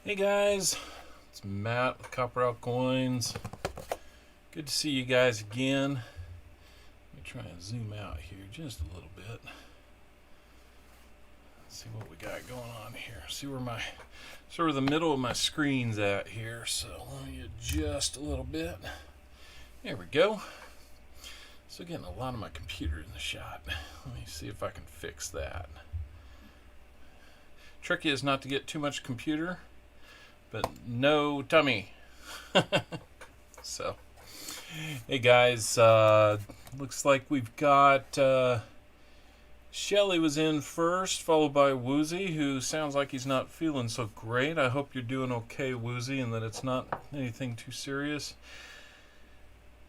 Hey guys, it's Matt with Copper Out Coins. Good to see you guys again. Let me try and zoom out here just a little bit. See what we got going on here. See where my the middle of my screen's at here. So let me adjust a little bit. There we go. So getting a lot of my computer in the shot. Let me see if I can fix that. Tricky is not to get too much computer, but no tummy. So, hey guys, looks like we've got Shelly was in first, followed by Woozy, who sounds like he's not feeling so great. I hope you're doing okay, Woozy, and that it's not anything too serious.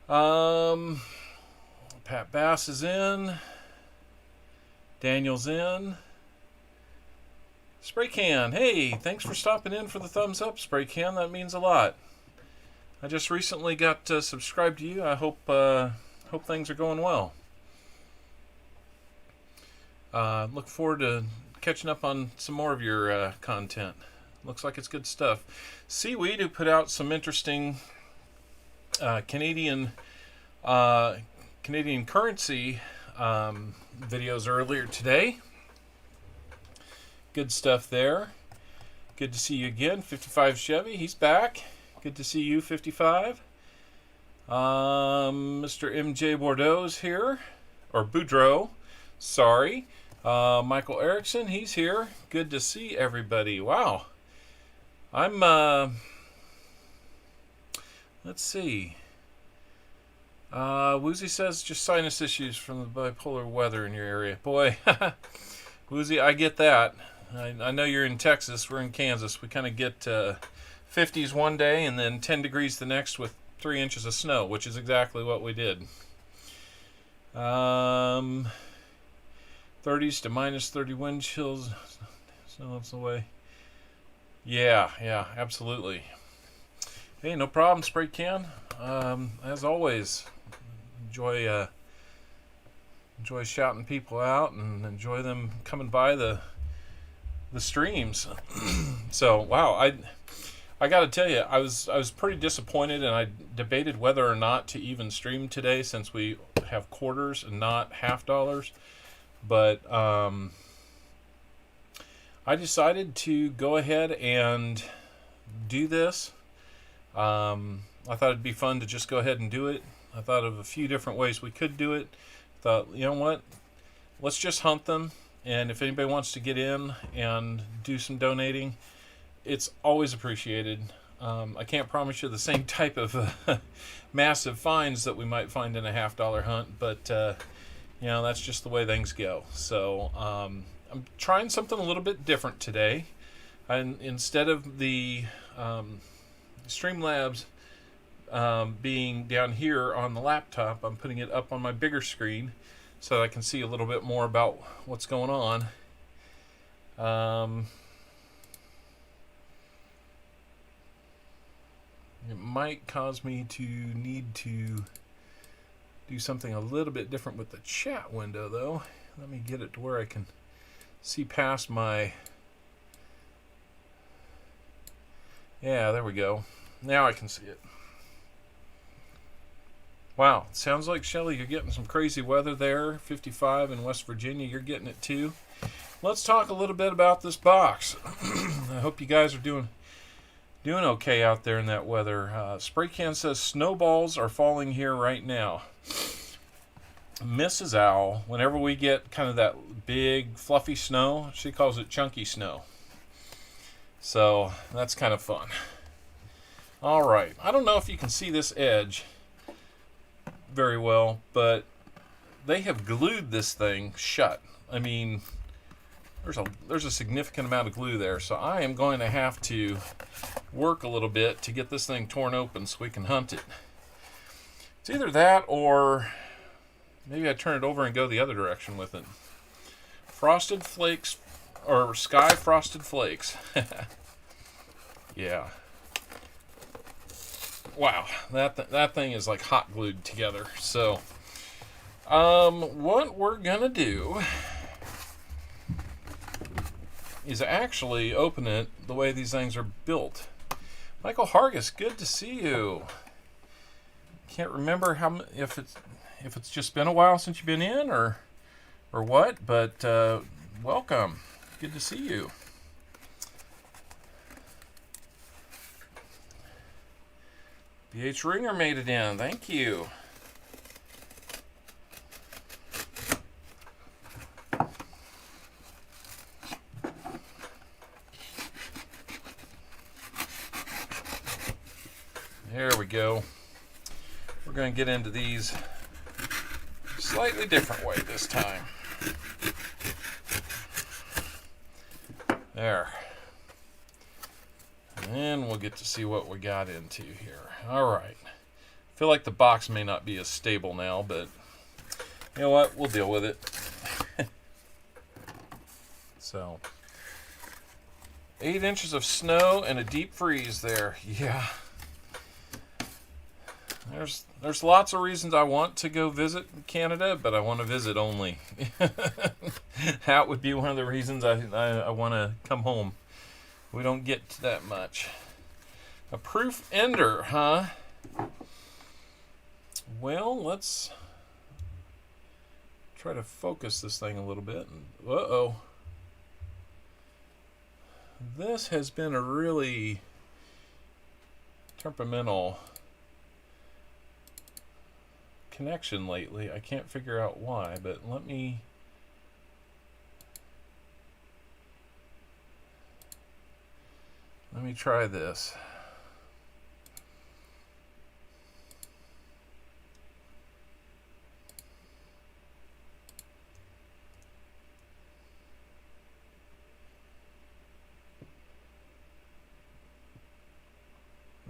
Pat Bass is in. Daniel's in. Spray Can, hey, thanks for stopping in for the thumbs up, Spray Can. That means a lot. I just recently got subscribed to you. I hope things are going well. Look forward to catching up on some more of your content. Looks like it's good stuff. Seaweed, who put out some interesting Canadian currency videos earlier today. Good stuff there. Good to see you again. 55 Chevy, he's back. Good to see you, 55. Mr. MJ Bordeaux's here. Or Boudreaux. Sorry. Michael Erickson, he's here. Good to see everybody. Wow. Let's see. Woozy says just sinus issues from the bipolar weather in your area. Boy, Woozy, I get that. I know you're in Texas. We're in Kansas. We kind of get 50s one day and then 10 degrees the next with 3 inches of snow, which is exactly what we did. 30s to minus 30 wind chills. Snow that's the way. Yeah, absolutely. Hey, no problem, Spray Can. As always, enjoy shouting people out and enjoy them coming by the streams. So wow, I got to tell you, I was pretty disappointed, and I debated whether or not to even stream today since we have quarters and not half dollars. But I decided to go ahead and do this. I thought it'd be fun to just go ahead and do it. I thought of a few different ways we could do it. Thought, you know what? Let's just hunt them. And if anybody wants to get in and do some donating, it's always appreciated. I can't promise you the same type of massive finds that we might find in a $50 hunt, but that's just the way things go. So I'm trying something a little bit different today. And instead of the Streamlabs being down here on the laptop, I'm putting it up on my bigger screen so that I can see a little bit more about what's going on. It might cause me to need to do something a little bit different with the chat window, though. Let me get it to where I can see past my... Yeah, there we go. Now I can see it. Wow, sounds like, Shelly, you're getting some crazy weather there. 55 in West Virginia, you're getting it too. Let's talk a little bit about this box. I hope you guys are doing okay out there in that weather. Spray Can says snowballs are falling here right now. Mrs. Owl, whenever we get kind of that big fluffy snow, she calls it chunky snow. So that's kind of fun. All right, I don't know if you can see this edge very well, but they have glued this thing shut. I mean, there's a significant amount of glue there, so I am going to have to work a little bit to get this thing torn open so we can hunt it. It's either that or maybe I turn it over and go the other direction with it. Frosted Flakes, or Sky Frosted Flakes. Yeah. Wow, that thing is like hot glued together. So, what we're gonna do is actually open it the way these things are built. Michael Hargis, good to see you. Can't remember if it's just been a while since you've been in or what, but welcome. Good to see you. BH Ringer made it in. Thank you. There we go. We're going to get into these slightly different way this time. There. And then we'll get to see what we got into here. All right. I feel like the box may not be as stable now, but you know what? We'll deal with it. So, 8 inches of snow and a deep freeze there. Yeah. There's lots of reasons I want to go visit Canada, but I want to visit only. That would be one of the reasons I want to come home. We don't get to that much. A proof ender, huh? Well, let's try to focus this thing a little bit. Uh-oh. This has been a really temperamental connection lately. I can't figure out why, but let me try this.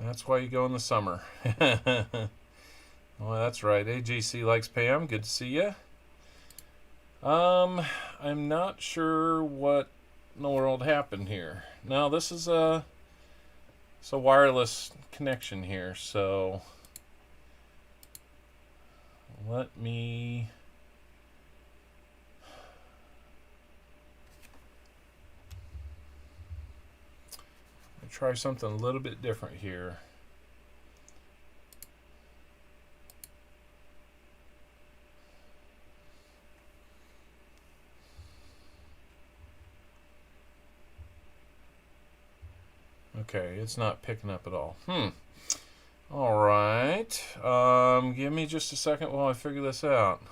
That's why you go in the summer. Well, that's right. AJC likes Pam. Good to see you. I'm not sure what in the world happened here. Now, this is a wireless connection here, so let me try something a little bit different here. Okay, it's not picking up at all. All right. Give me just a second while I figure this out.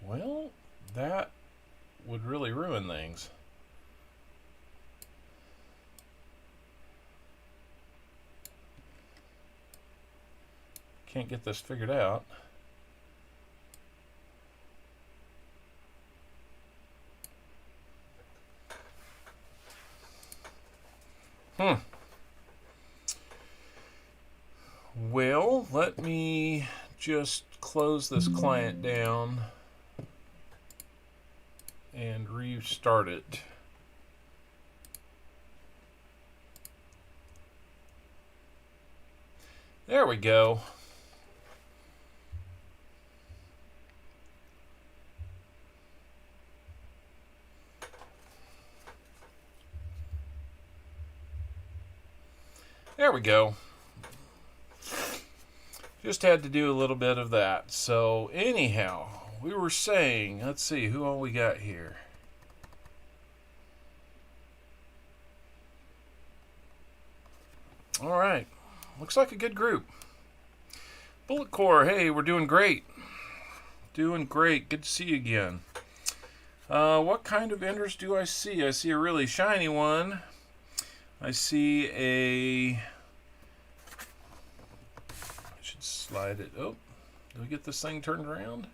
Well, that would really ruin things. Can't get this figured out. Well, let me just close this client down and restart it. There we go. There we go. Just had to do a little bit of that. So anyhow, we were saying, let's see, who all we got here? All right. Looks like a good group. Bullet Core, hey, we're doing great. Doing great. Good to see you again. What kind of enders do I see? I see a really shiny one. I see a... I should slide it. Oh, do we get this thing turned around?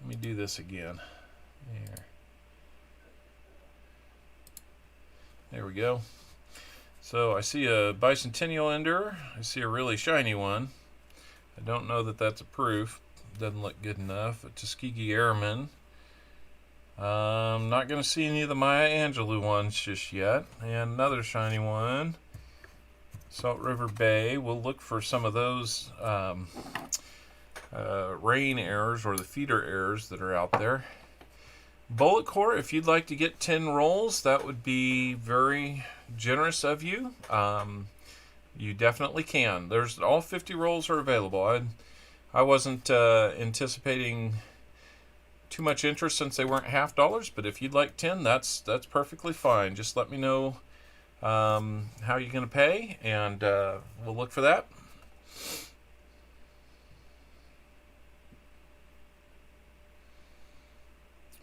Let me do this again. There we go. So I see a bicentennial ender. I see a really shiny one. I don't know that that's a proof. Doesn't look good enough. A Tuskegee Airman. I'm not going to see any of the Maya Angelou ones just yet. And another shiny one. Salt River Bay. We'll look for some of those rain errors or the feeder errors that are out there. Bullet Core, if you'd like to get 10 rolls, that would be very generous of you. You definitely can. There's all 50 rolls are available. I wasn't anticipating too much interest since they weren't $half, but if you'd like 10, that's perfectly fine. Just let me know how you're going to pay, and we'll look for that.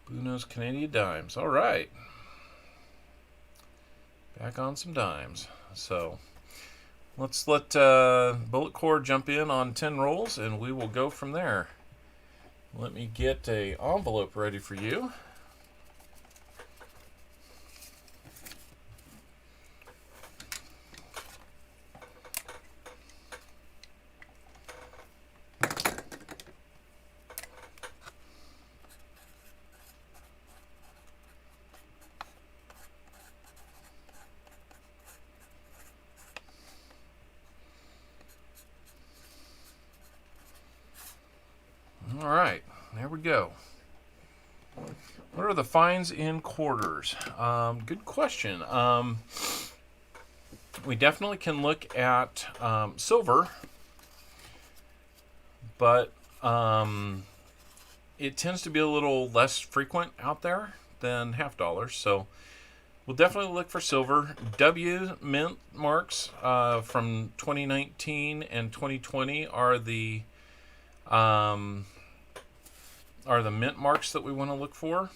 Blue Nose Canadian Dimes. All right. Back on some dimes. So let's let Bullet Core jump in on 10 rolls, and we will go from there. Let me get an envelope ready for you. All right, there we go. What are the fines in quarters? Good question. We definitely can look at silver, but it tends to be a little less frequent out there than $half. So we'll definitely look for silver. W mint marks from 2019 and 2020 are the mint marks that we want to look for.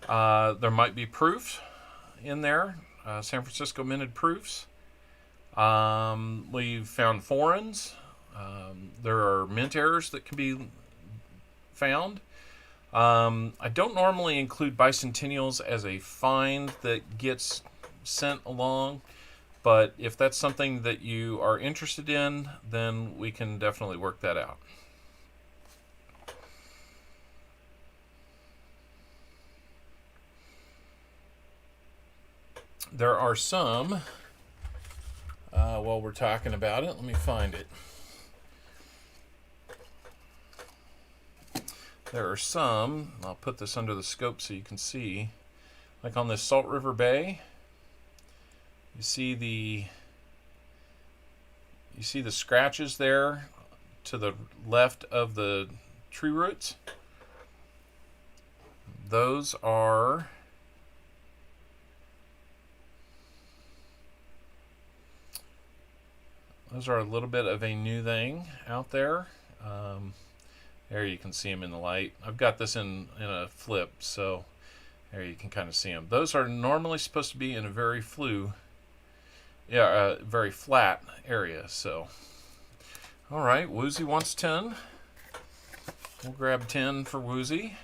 There might be proofs in there, San Francisco minted proofs. We've found foreigns. There are mint errors that can be found. I don't normally include bicentennials as a find that gets sent along, but if that's something that you are interested in, then we can definitely work that out. There are some, while we're talking about it, let me find it. There are some, I'll put this under the scope so you can see, like on this Salt River Bay, you see the scratches there to the left of the tree roots. Those are a little bit of a new thing out there. There you can see them in the light. I've got this in a flip, so there you can kind of see them. Those are normally supposed to be in a very very flat area. So, all right, Woozy wants 10. We'll grab 10 for Woozy.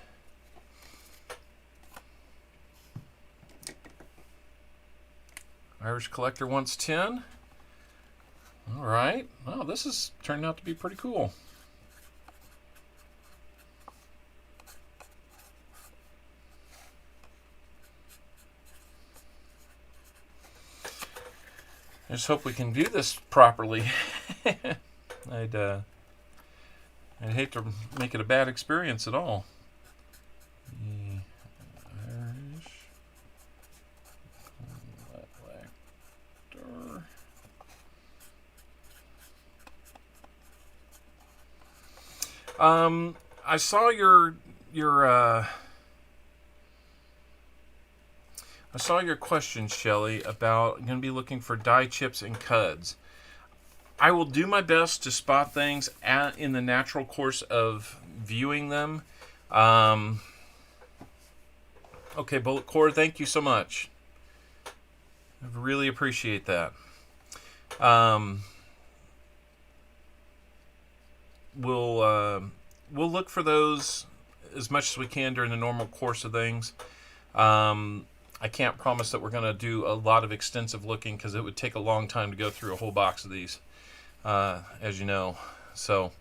Irish Collector wants 10. All right. Oh, this has turned out to be pretty cool. I just hope we can view this properly. I'd hate to make it a bad experience at all. The Irish Collector. I saw your question, Shelley, about going to be looking for die chips and cuds. I will do my best to spot things in the natural course of viewing them. Okay, Bullet Core, thank you so much. I really appreciate that. We'll look for those as much as we can during the normal course of things. I can't promise that we're going to do a lot of extensive looking because it would take a long time to go through a whole box of these, as you know. So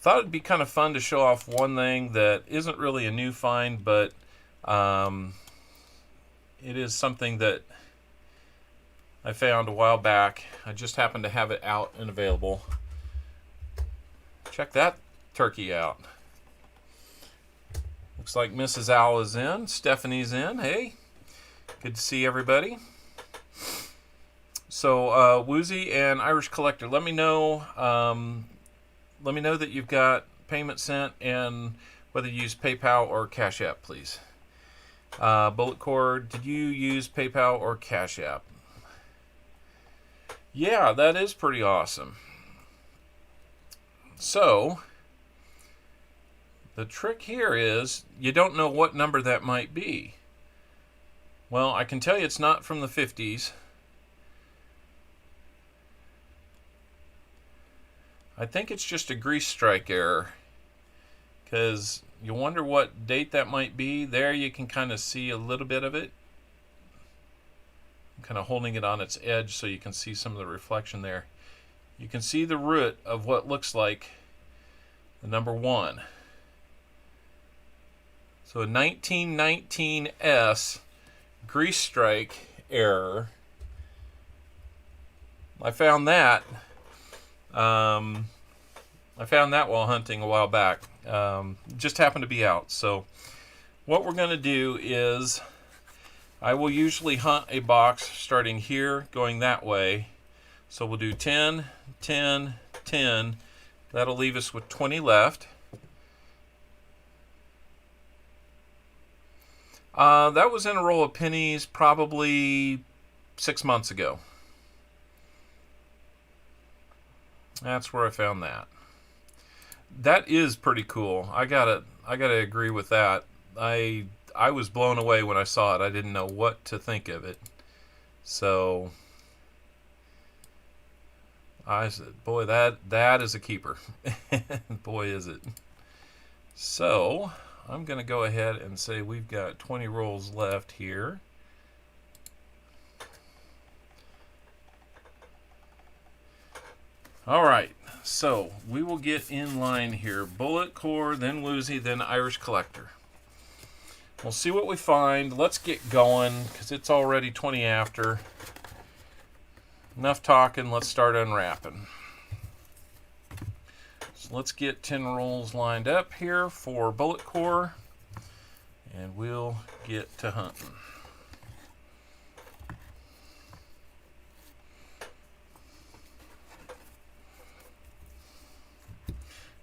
thought it'd be kind of fun to show off one thing that isn't really a new find, but it is something that I found a while back. I just happened to have it out and available. Check that turkey out. Looks like Mrs. Owl is in. Stephanie's in. Hey, good to see everybody. So Woozy and Irish Collector, let me know. Let me know that you've got payment sent and whether you use PayPal or Cash App, please. Bullet Cord, did you use PayPal or Cash App? Yeah, that is pretty awesome. So the trick here is you don't know what number that might be. Well, I can tell you it's not from the 50s. I think it's just a grease strike error, because you wonder what date that might be. There you can kind of see a little bit of it. I'm kind of holding it on its edge so you can see some of the reflection there. You can see the root of what looks like the number 1. So a 1919S grease strike error. I found that. I found that while hunting a while back. Just happened to be out. So what we're going to do is I will usually hunt a box starting here, going that way. So we'll do 10, 10, 10. That'll leave us with 20 left. That was in a roll of pennies probably 6 months ago. That's where I found that. That is pretty cool. I gotta agree with that. I was blown away when I saw it. I didn't know what to think of it. So I said, boy, that is a keeper. Boy, is it. So I'm going to go ahead and say we've got 20 rolls left here. All right, so we will get in line here. Bullet Core, then Woozy, then Irish Collector. We'll see what we find. Let's get going because it's already 20 after. Enough talking, let's start unwrapping. So let's get 10 rolls lined up here for Bullet Core, and we'll get to hunting.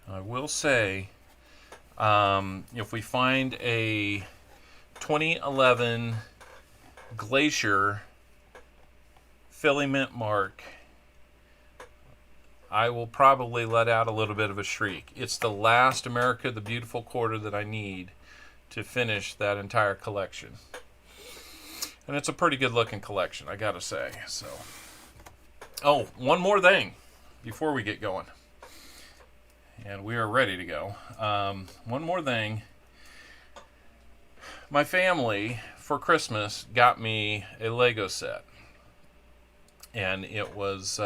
I will say, if we find a 2011 Glacier Philly Mint Mark, I will probably let out a little bit of a shriek. It's the last America the Beautiful quarter that I need to finish that entire collection. And it's a pretty good looking collection, I gotta say. So, oh, one more thing before we get going. And we are ready to go. One more thing. My family, for Christmas, got me a Lego set. And it was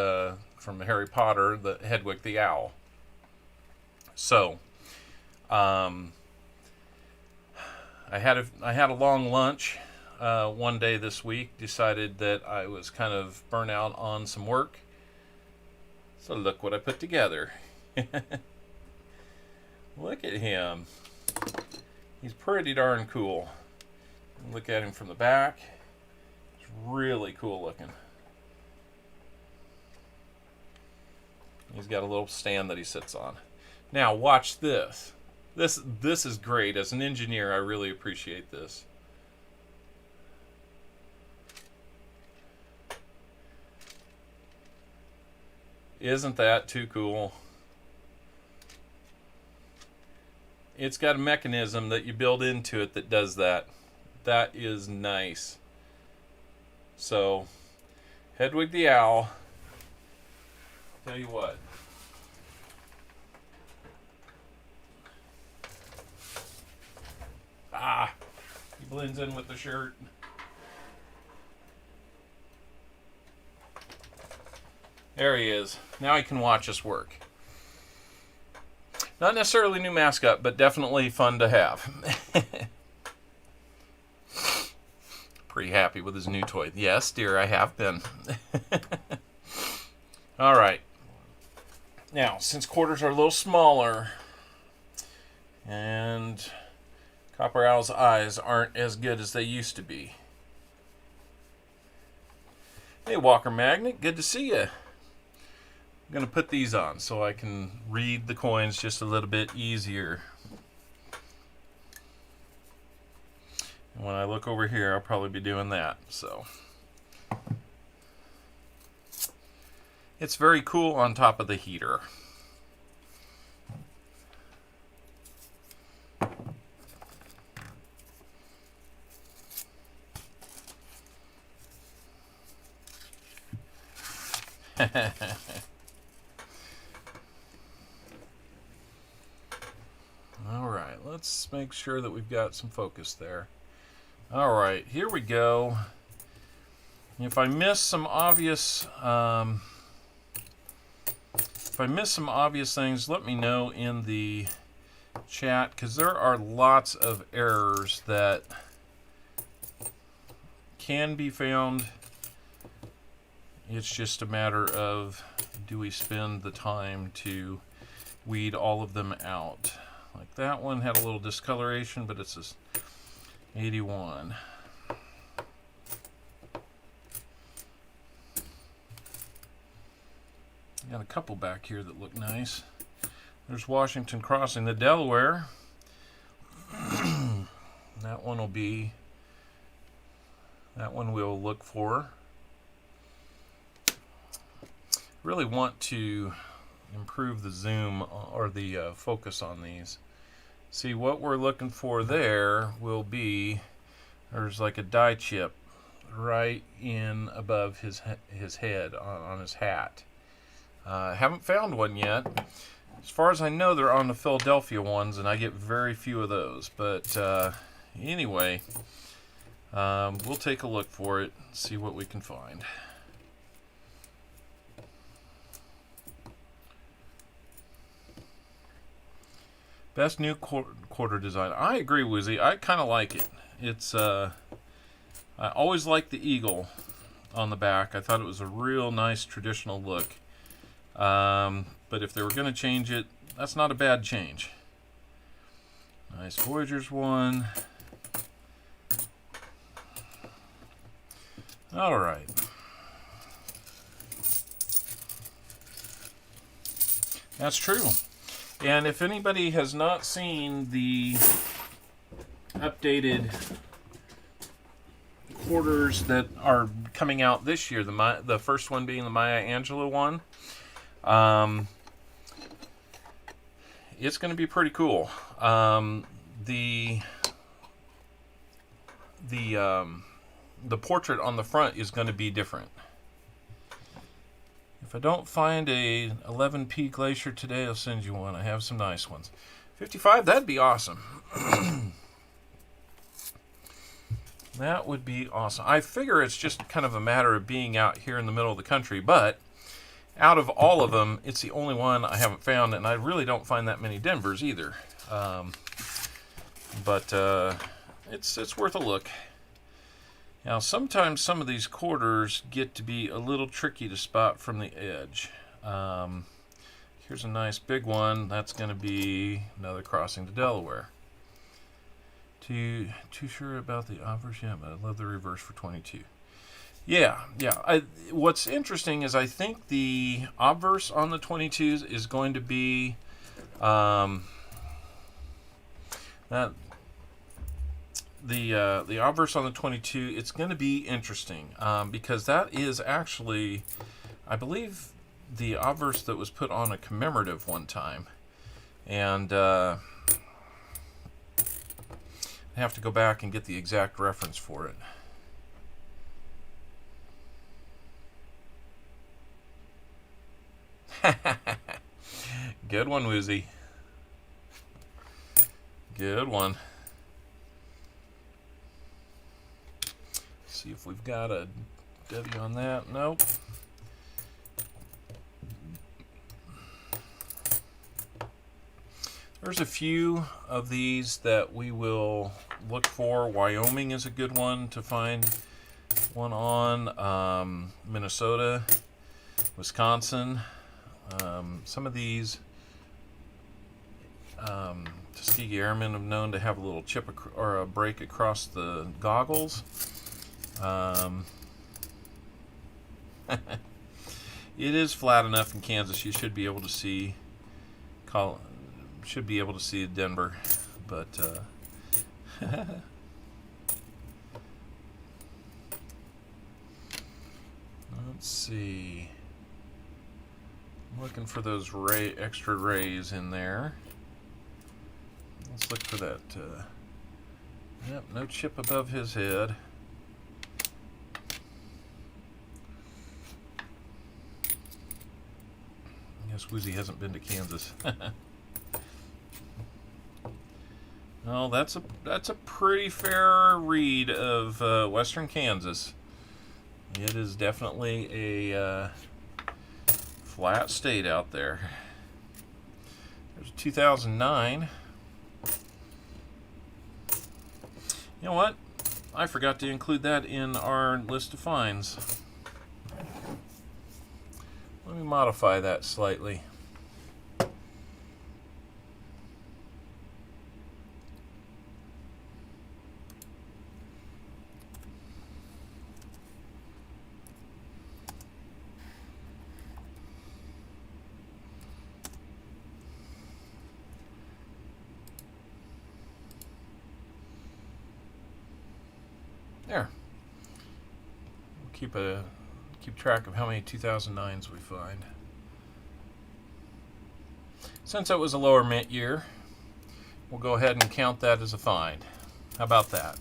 from Harry Potter, the Hedwig the Owl. So, I had a long lunch one day this week. Decided that I was kind of burnt out on some work. So look what I put together. Look at him. He's pretty darn cool. Look at him from the back. It's really cool looking. He's got a little stand that he sits on. Now watch this. This is great. As an engineer, I really appreciate this. Isn't that too cool? It's got a mechanism that you build into it that does that. That is nice. So, Hedwig the Owl, tell you what. He blends in with the shirt. There he is. Now he can watch us work. Not necessarily new mascot, but definitely fun to have. Pretty happy with his new toy. Yes, dear, I have been. All right. Now, since quarters are a little smaller and Copper Owl's eyes aren't as good as they used to be. Hey, Walker Magnet, good to see you. I'm going to put these on so I can read the coins just a little bit easier. And when I look over here, I'll probably be doing that. So it's very cool on top of the heater. All right, let's make sure that we've got some focus there. All right, here we go. If I miss some obvious, things, let me know in the chat, because there are lots of errors that can be found. It's just a matter of, do we spend the time to weed all of them out? Like that one had a little discoloration, but it's a 81. Got a couple back here that look nice. There's Washington crossing the Delaware. That one we'll look for. Really want to improve the zoom or the focus on these. See, what we're looking for there will be, there's like a die chip right in above his head on his hat. Haven't found one yet. As far as I know, they're on the Philadelphia ones, and I get very few of those. But anyway, we'll take a look for it, see what we can find. Best new quarter design. I agree, Woozy. I kind of like it. It's I always liked the eagle on the back. I thought it was a real nice traditional look. But if they were going to change it, that's not a bad change. Nice Voyagers one. All right. That's true. And if anybody has not seen the updated quarters that are coming out this year, the first one being the Maya Angelou one, it's going to be pretty cool. The portrait on the front is going to be different. If I don't find a 11P Glacier today, I'll send you one. I have some nice ones. 55, that'd be awesome. That would be awesome. I figure it's just kind of a matter of being out here in the middle of the country, but out of all of them, it's the only one I haven't found, and I really don't find that many Denvers either. But it's worth a look. Now, sometimes some of these quarters get to be a little tricky to spot from the edge. Here's a nice big one. That's going to be another crossing to Delaware. Too sure about the obverse yet, but I love the reverse for 22. Yeah. What's interesting is I think the obverse on the 22s is going to be that. The obverse on the 22, it's going to be interesting because that is actually, I believe, the obverse that was put on a commemorative one time, and I have to go back and get the exact reference for it. Good one, Woozy. Good one. See if we've got a W on that. Nope. There's a few of these that we will look for. Wyoming is a good one to find one on. Minnesota, Wisconsin. Some of these Tuskegee Airmen have known to have a little chip or a break across the goggles. It is flat enough in Kansas. You should be able to see Denver, but let's see. I'm looking for those extra rays in there. Let's look for that. Yep, no chip above his head. I guess Woozy hasn't been to Kansas. Well, that's a pretty fair read of western Kansas. It is definitely a flat state out there. There's 2009. You know what? I forgot to include that in our list of finds. Let me modify that slightly. There. We'll keep track of how many 2009s we find. Since it was a lower mint year, we'll go ahead and count that as a find. How about that?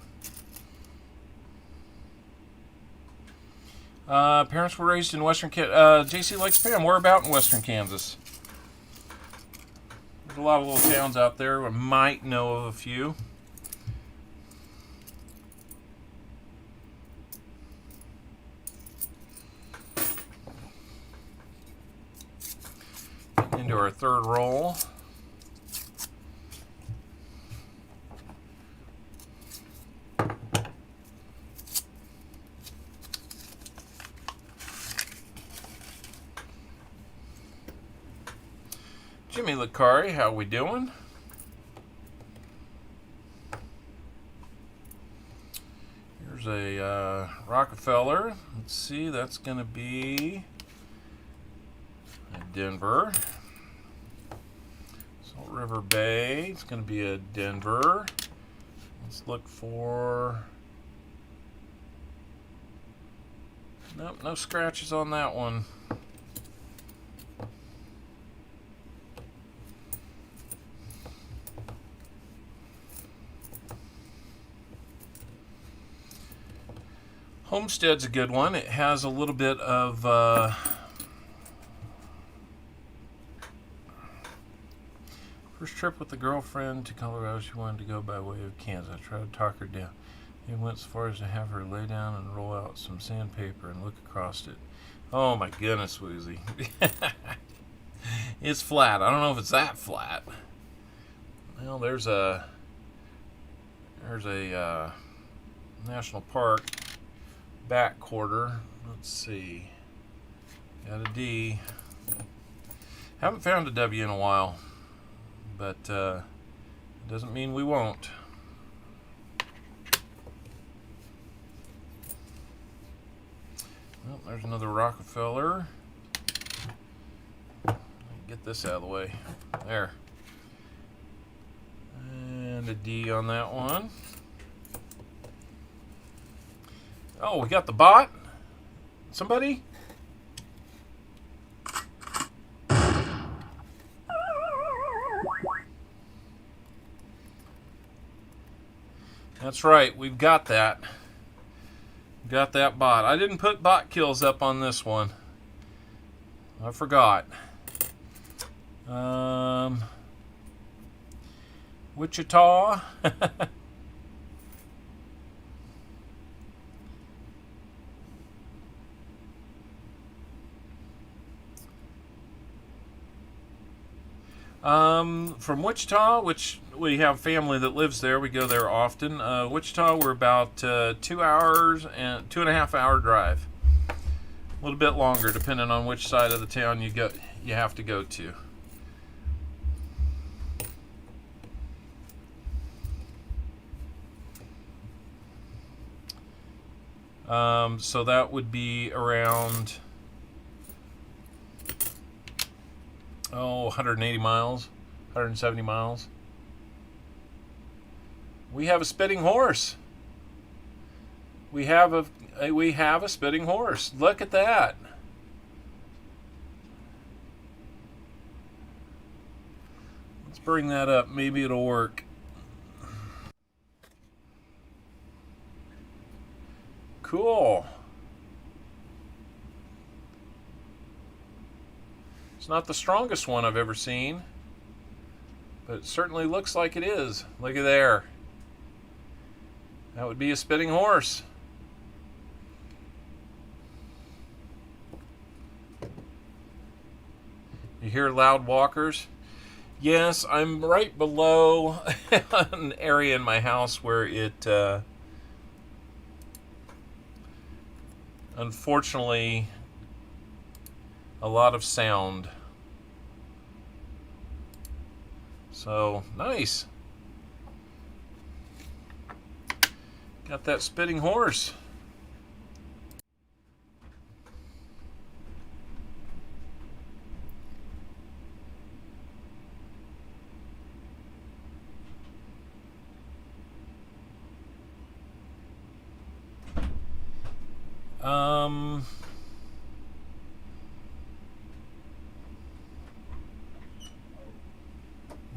Parents were raised in western Kansas. JC likes Pam. We're about in western Kansas. There's a lot of little towns out there. We might know of a few. Into our third roll. Jimmy Licari, how we doing? Here's a Rockefeller. Let's see, that's going to be a Denver. Salt River Bay, it's going to be a Denver. Let's look for... Nope, no scratches on that one. Homestead's a good one. It has a little bit of first trip with the girlfriend to Colorado. She wanted to go by way of Kansas. I tried to talk her down. He went as far as to have her lay down and roll out some sandpaper and look across it. Oh my goodness, Woozy. It's flat. I don't know if it's that flat. Well, there's a national park back quarter. Let's see. Got a D. Haven't found a W in a while, but it doesn't mean we won't. Well, there's another Rockefeller. Get this out of the way. There. And a D on that one. Oh, we got the bot? Somebody? That's right, we've got that. Got that bot. I didn't put bot kills up on this one. I forgot. Wichita. From Wichita, which we have family that lives there, we go there often. Wichita, we're about 2 hours and 2.5 hour drive. A little bit longer, depending on which side of the town you have to go to. So that would be around 180 miles, 170 miles. We have a spitting horse. We have a spitting horse. Look at that. Let's bring that up. Maybe it'll work. Cool. It's not the strongest one I've ever seen, but it certainly looks like it is. Look at there. That would be a spitting horse. You hear loud walkers? Yes, I'm right below an area in my house where it unfortunately a lot of sound. So nice. Got that spitting horse.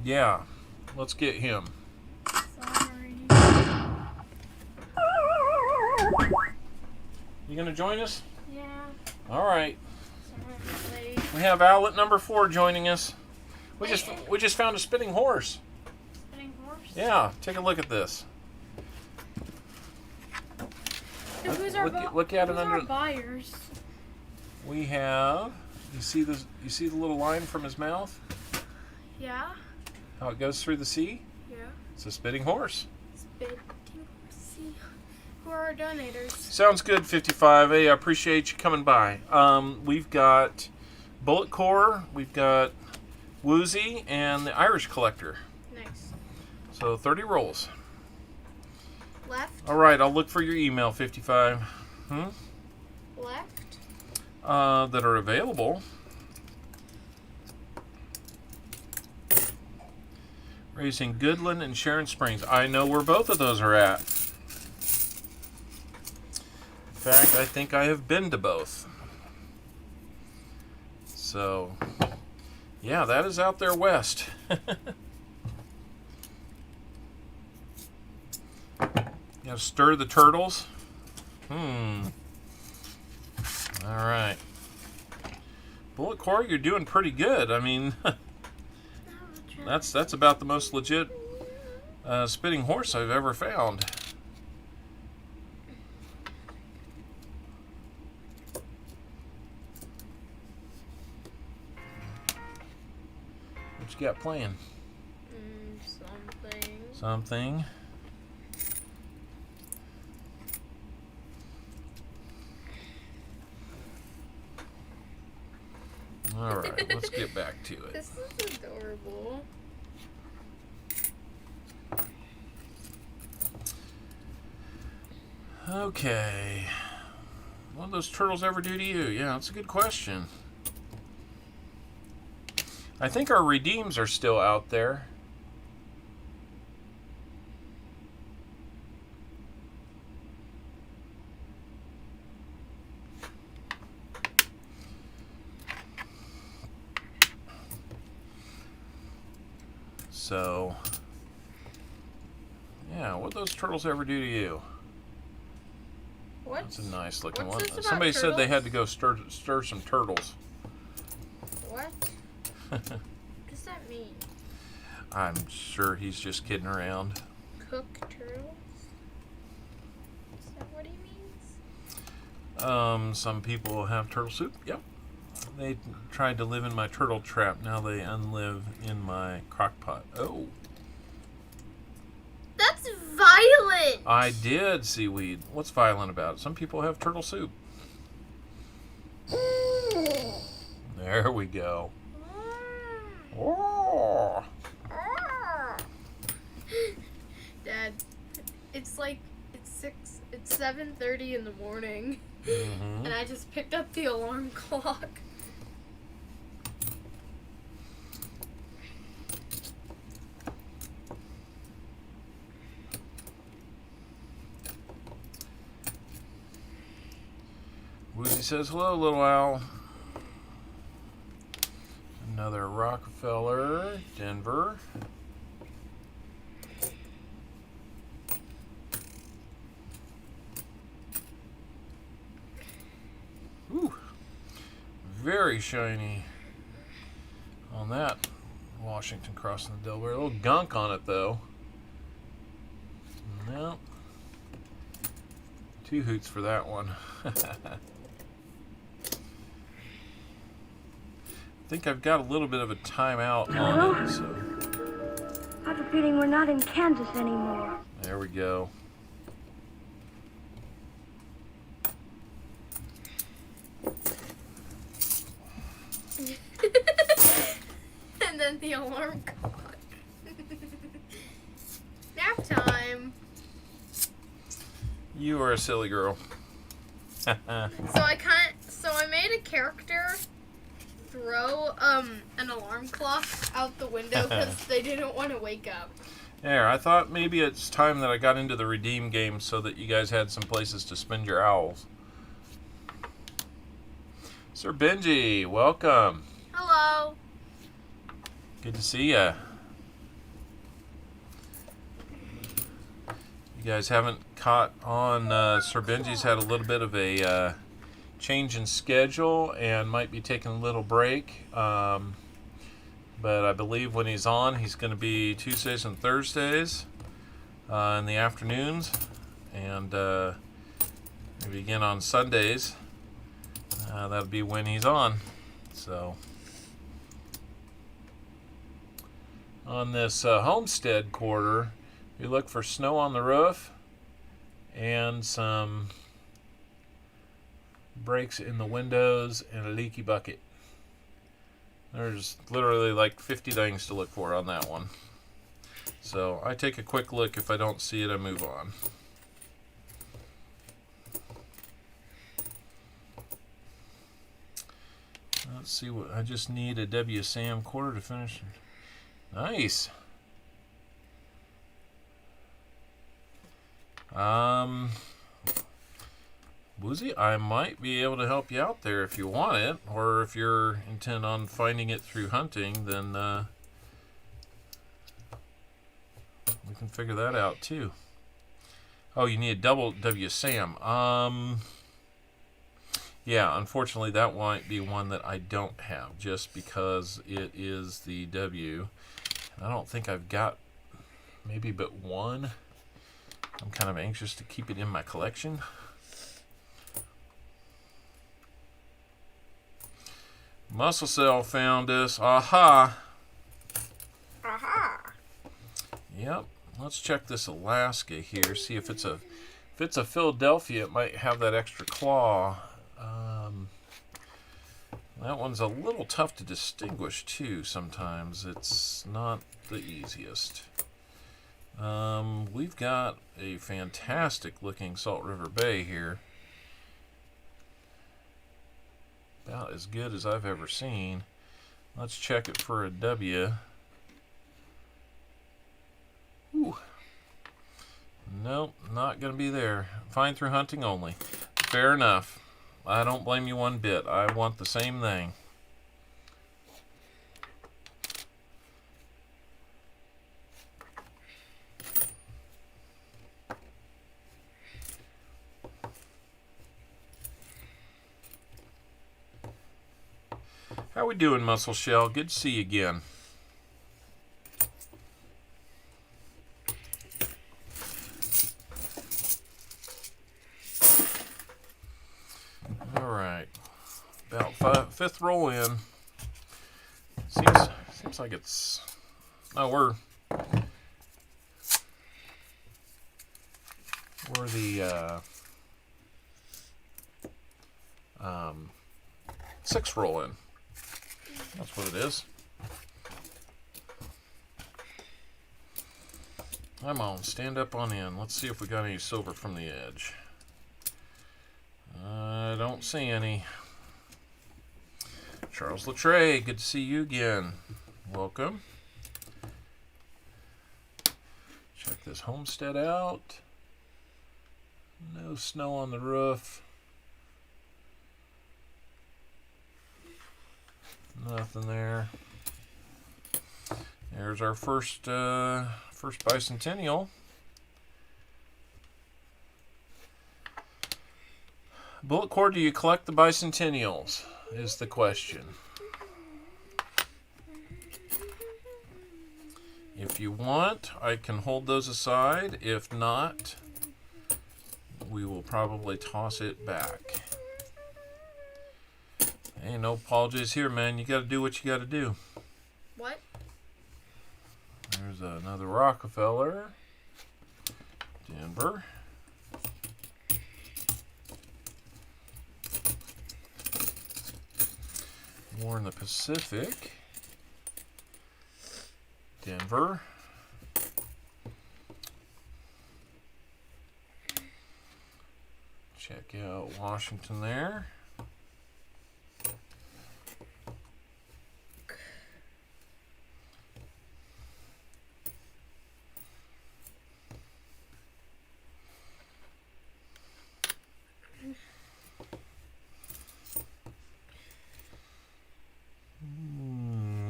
Yeah, let's get him. Sorry. You gonna join us? Yeah. All right. Sorry, We have outlet number 4 joining us. We just found a spitting horse. spitting horse. Yeah, take a look at this. So who's our Look at it who's under. our buyers? We have. You see this? You see the little line from his mouth? Yeah. How it goes through the sea? Yeah. It's a spitting horse. Spitting horse. Who are our donators? Sounds good, 55. Hey, I appreciate you coming by. We've got Bullet Core, we've got Woozy, and the Irish Collector. Nice. So 30 rolls. Left. All right, I'll look for your email, 55. Left. That are available. Racing Goodland and Sharon Springs. I know where both of those are at. In fact, I think I have been to both. So, yeah, that is out there west. You gotta stir the turtles. All right. Bullet Core, you're doing pretty good. I mean, that's about the most legit spitting horse I've ever found. What you got playing? Something. All right, let's get back to it. This is adorable. Okay. What do those turtles ever do to you? Yeah, that's a good question. I think our redeems are still out there. So, yeah, what do those turtles ever do to you? What? That's a nice looking What's one. this about Somebody said they turtles? had to go stir some turtles. What? What does that mean? I'm sure he's just kidding around. Cook turtles? Is that what he means? Some people have turtle soup. Yep. They tried to live in my turtle trap. Now they unlive in my crock pot. Oh. That's violent. I did, Seaweed. What's violent about it? Some people have turtle soup. There we go. Oh. Dad, it's 7:30 in the morning, Mm-hmm. and I just picked up the alarm clock. Woozy says, hello, little owl. Another Rockefeller, Denver. Ooh, very shiny on that Washington crossing the Delaware. A little gunk on it, though. No. 2 hoots for that one. I think I've got a little bit of a timeout on it, so. I have a feeling we're not in Kansas anymore. There we go. And then the alarm clock. Nap time. You are a silly girl. So I made a character throw an alarm clock out the window because they didn't want to wake up. There, I thought maybe it's time that I got into the redeem game so that you guys had some places to spend your owls. Sir Benji, welcome. Hello. Good to see ya. You guys haven't caught on. Sir Benji's had a little bit of a change in schedule and might be taking a little break. But I believe when he's on, he's going to be Tuesdays and Thursdays in the afternoons, and maybe again on Sundays. That'll be when he's on. So on this homestead quarter, we look for snow on the roof and some breaks in the windows and a leaky bucket. There's literally like 50 things to look for on that one. So I take a quick look. If I don't see it, I move on. Let's see what I just need a WSAM quarter to finish. Nice. Woozy, I might be able to help you out there if you want it, or if you're intent on finding it through hunting, then we can figure that out too. Oh, you need a double WSAM. Yeah, unfortunately that might be one that I don't have, just because it is the W. I don't think I've got maybe but one. I'm kind of anxious to keep it in my collection. Muscle Cell found us. Aha! Aha. Yep. Let's check this Alaska here. See if it's a Philadelphia. It might have that extra claw. That one's a little tough to distinguish too. Sometimes it's not the easiest. We've got a fantastic looking Salt River Bay here. About as good as I've ever seen. Let's check it for a W. Ooh. Nope, not going to be there. Fine through hunting only. Fair enough. I don't blame you one bit. I want the same thing. How we doing, Muscle Shell? Good to see you again. All right. About 5th roll in. Seems like it's... Oh, we're the 6th roll in. That's what it is. Come on, stand up on in. Let's see if we got any silver from the edge. I don't see any. Charles Latre, good to see you again. Welcome. Check this homestead out. No snow on the roof. Nothing there. There's our first bicentennial. Bullet Cord, do you collect the bicentennials? Is the question. If you want, I can hold those aside. If not, we will probably toss it back. Ain't no apologies here, man. You gotta do what you gotta do. What? There's another Rockefeller. Denver. More in the Pacific. Denver. Check out Washington there.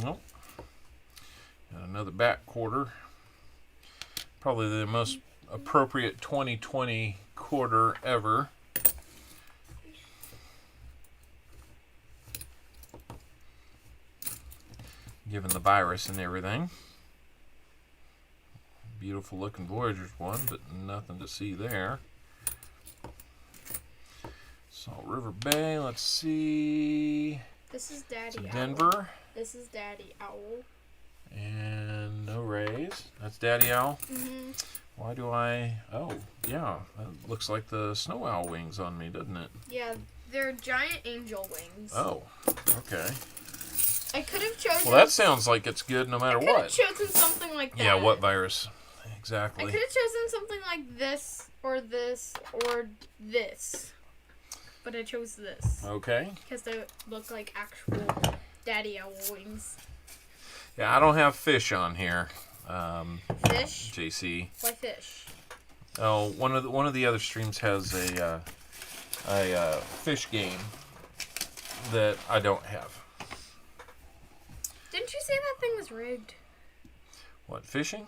Nope. Got another back quarter. Probably the most appropriate 2020 quarter ever. Given the virus and everything. Beautiful looking Voyager's one, but nothing to see there. Salt River Bay, let's see. This is Daddy Some Owl. Denver. This is Daddy Owl. And no rays. That's Daddy Owl. Mm-hmm. Why do I... Oh, yeah. That looks like the snow owl wings on me, doesn't it? Yeah, they're giant angel wings. Oh, okay. I could have chosen... Well, that sounds like it's good no matter I could have what. chosen something like that. Yeah, what virus? I Exactly. could have chosen something like this, or this, or this. But I chose this. Okay. Because they look like actual Daddy Owl wings. Yeah, I don't have fish on here. Fish? JC. Why fish? Oh, one of the other streams has a fish game that I don't have. Didn't you say that thing was rigged? What, fishing?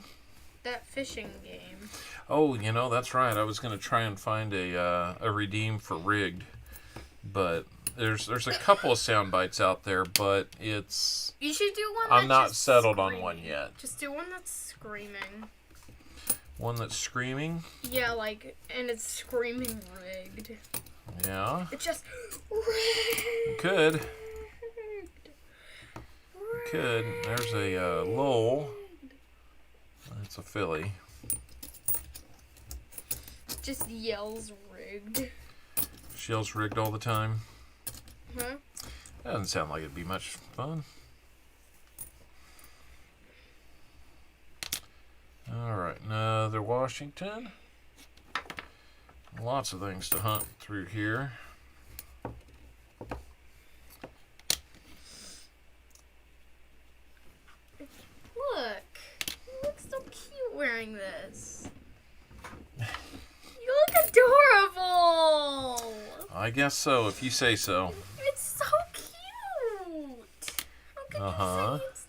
That fishing game. Oh, you know, that's right. I was going to try and find a redeem for rigged, but there's a couple of sound bites out there, but it's... You should do one I'm that's not just settled on screaming. one yet. Just do one that's screaming. One that's screaming? Yeah, like, and it's screaming rigged. Yeah. It's just rigged. Could. Could. There's a Lowell. It's a filly. Just yells rigged. Shell's rigged all the time. Huh? That doesn't sound like it'd be much fun. Alright, another Washington. Lots of things to hunt through here. Look. You look so cute wearing this. You look adorable. I guess so, if you say so. It's so cute. How can Uh-huh. you say it's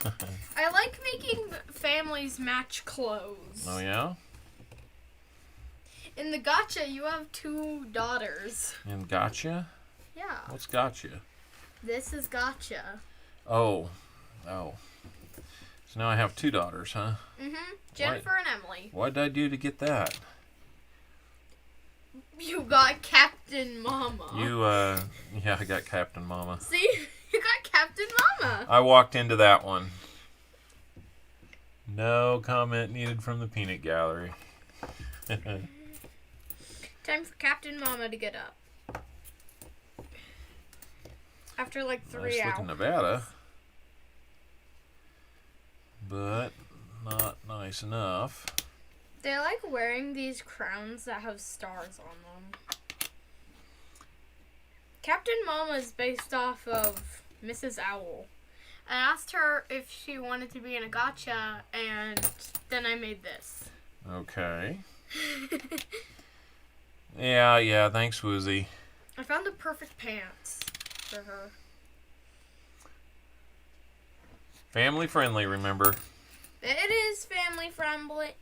not? I like making families match clothes. Oh, yeah? In the gotcha, you have 2 daughters. And gotcha? Yeah. What's gotcha? This is gotcha. Oh. Oh. So now I have 2 daughters, huh? Mm-hmm. Jennifer and Emily. What did I do to get that? You got Captain Mama. Yeah, I got Captain Mama. See? You got Captain Mama. I walked into that one. No comment needed from the peanut gallery. Time for Captain Mama to get up. After like 3 Nice hours. looking Nevada. But not nice enough. They like wearing these crowns that have stars on them. Captain Mama is based off of Mrs. Owl. I asked her if she wanted to be in a gacha, and then I made this. Okay. Yeah, thanks, Woozy. I found the perfect pants for her. Family friendly, remember. It is family friendly.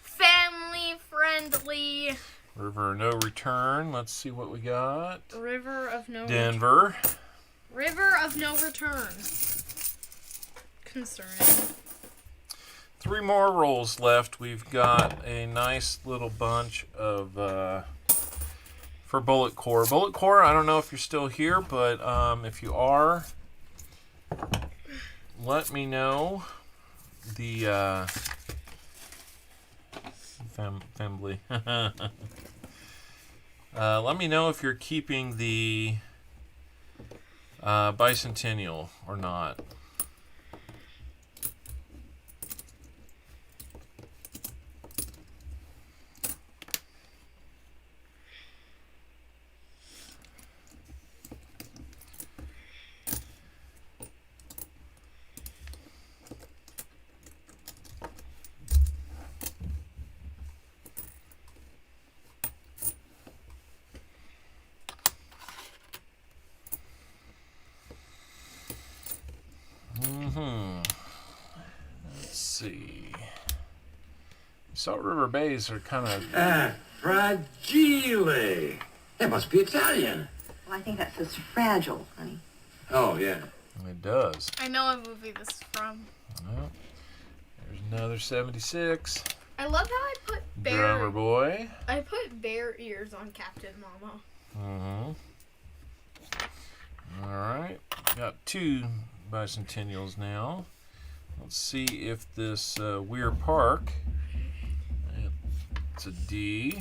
Family friendly. River no return. Let's see what we got. River of no Denver. River of no return. Concerning. 3 more rolls left. We've got a nice little bunch of for Bullet Core. Bullet Core, I don't know if you're still here, but if you are, let me know. The family. Let me know if you're keeping the bicentennial or not. Let's see. Salt River Bays are kind of... Fragile. That must be Italian. Well, I think that says fragile, honey. Oh, yeah. It does. I know what movie this is from. Well, there's another 76. I love how I put Drummer boy. I put bear ears on Captain Mama. Alright. Got 2 bicentennials now. Let's see if this Weir Park... It's a D.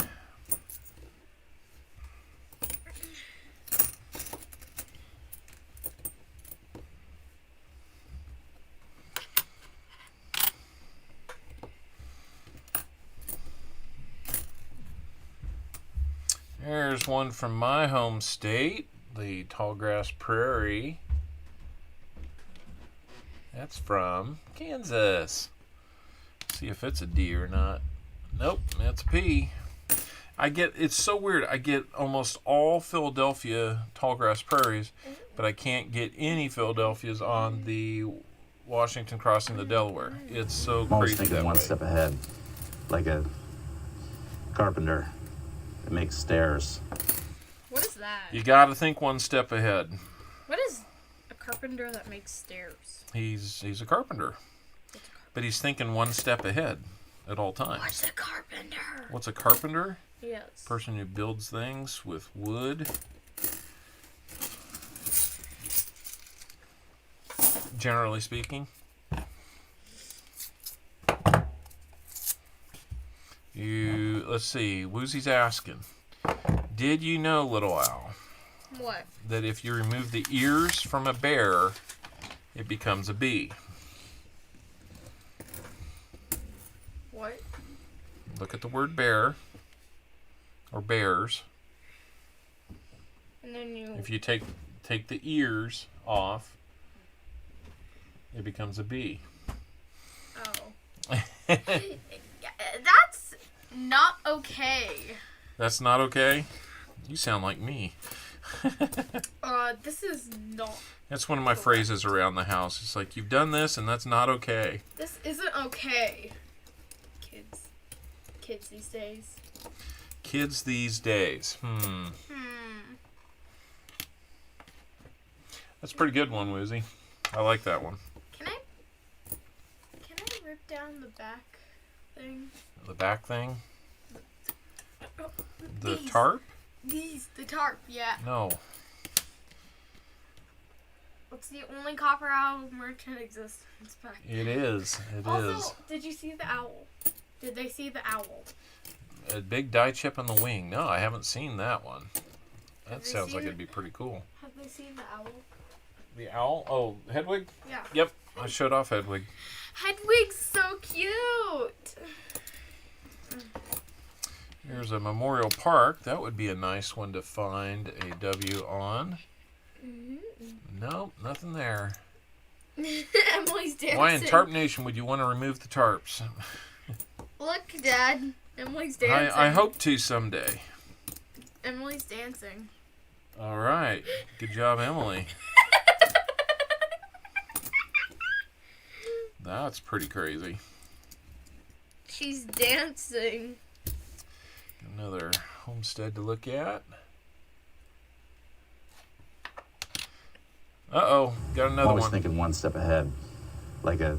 There's one from my home state, the Tallgrass Prairie. That's from Kansas. See if it's a D or not. Nope, that's a P. It's so weird. I get almost all Philadelphia Tallgrass Prairies, but I can't get any Philadelphias on the Washington crossing the Delaware. It's so I'm always crazy thinking that one way. step ahead, like a carpenter that makes stairs. What is that? You got to think one step ahead. What is a carpenter that makes stairs? He's a carpenter, but he's thinking one step ahead at all times. What's a carpenter? What's a carpenter? Yes. Person who builds things with wood. Generally speaking. Let's see, Woozy's asking, did you know, Little Owl, What? that if you remove the ears from a bear, it becomes a bee? What? Look at the word bear, or bears. And then you... If you take the ears off, it becomes a bee. Oh. That's not okay. That's not okay? You sound like me. This is not... That's one of my phrases around the house. It's like, you've done this and that's not okay. This isn't okay. Kids these days. Kids these days. That's a pretty good one, Woozy. I like that one. Can I rip down the back thing? The back thing? The These. tarp? The tarp, yeah. No. It's the only Copper Owl merchant existence back. It is. It Also, is. did you see the owl? Did they see the owl? A big die chip on the wing. No, I haven't seen that one. That Have they sounds like seen it'd be pretty cool. Have they seen the owl? The owl? Oh, Hedwig? Yeah. Yep, I showed off Hedwig. Hedwig's so cute. Here's a memorial park. That would be a nice one to find a W on. Nope, nothing there. Emily's dancing. Why in Tarp Nation would you want to remove the tarps? Look, Dad. Emily's dancing. I hope to someday. Emily's dancing. All right. Good job, Emily. That's pretty crazy. She's dancing. Another homestead to look at. Uh-oh. Got another Always one. thinking one step ahead, like a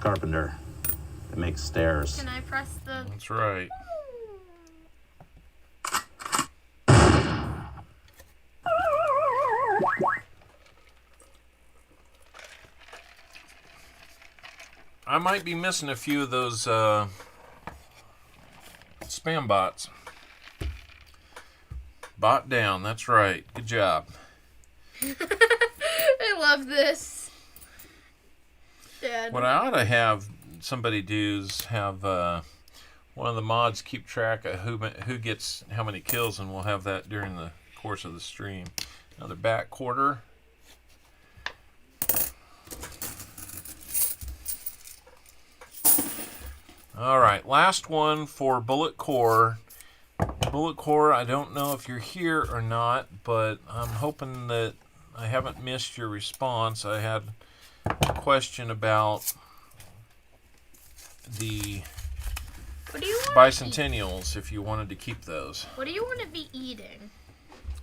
carpenter that makes stairs. Can I press the... That's right. I might be missing a few of those spam bots. Bot down, that's right. Good job. I love this. Dad. What I ought to have somebody do is have one of the mods keep track of who gets how many kills, and we'll have that during the course of the stream. Another back quarter. All right, last one for Bullet Core. Bullet Core, I don't know if you're here or not, but I'm hoping that I haven't missed your response. I had a question about the What do you want? bicentennials, if you wanted to keep those. What do you want to be eating?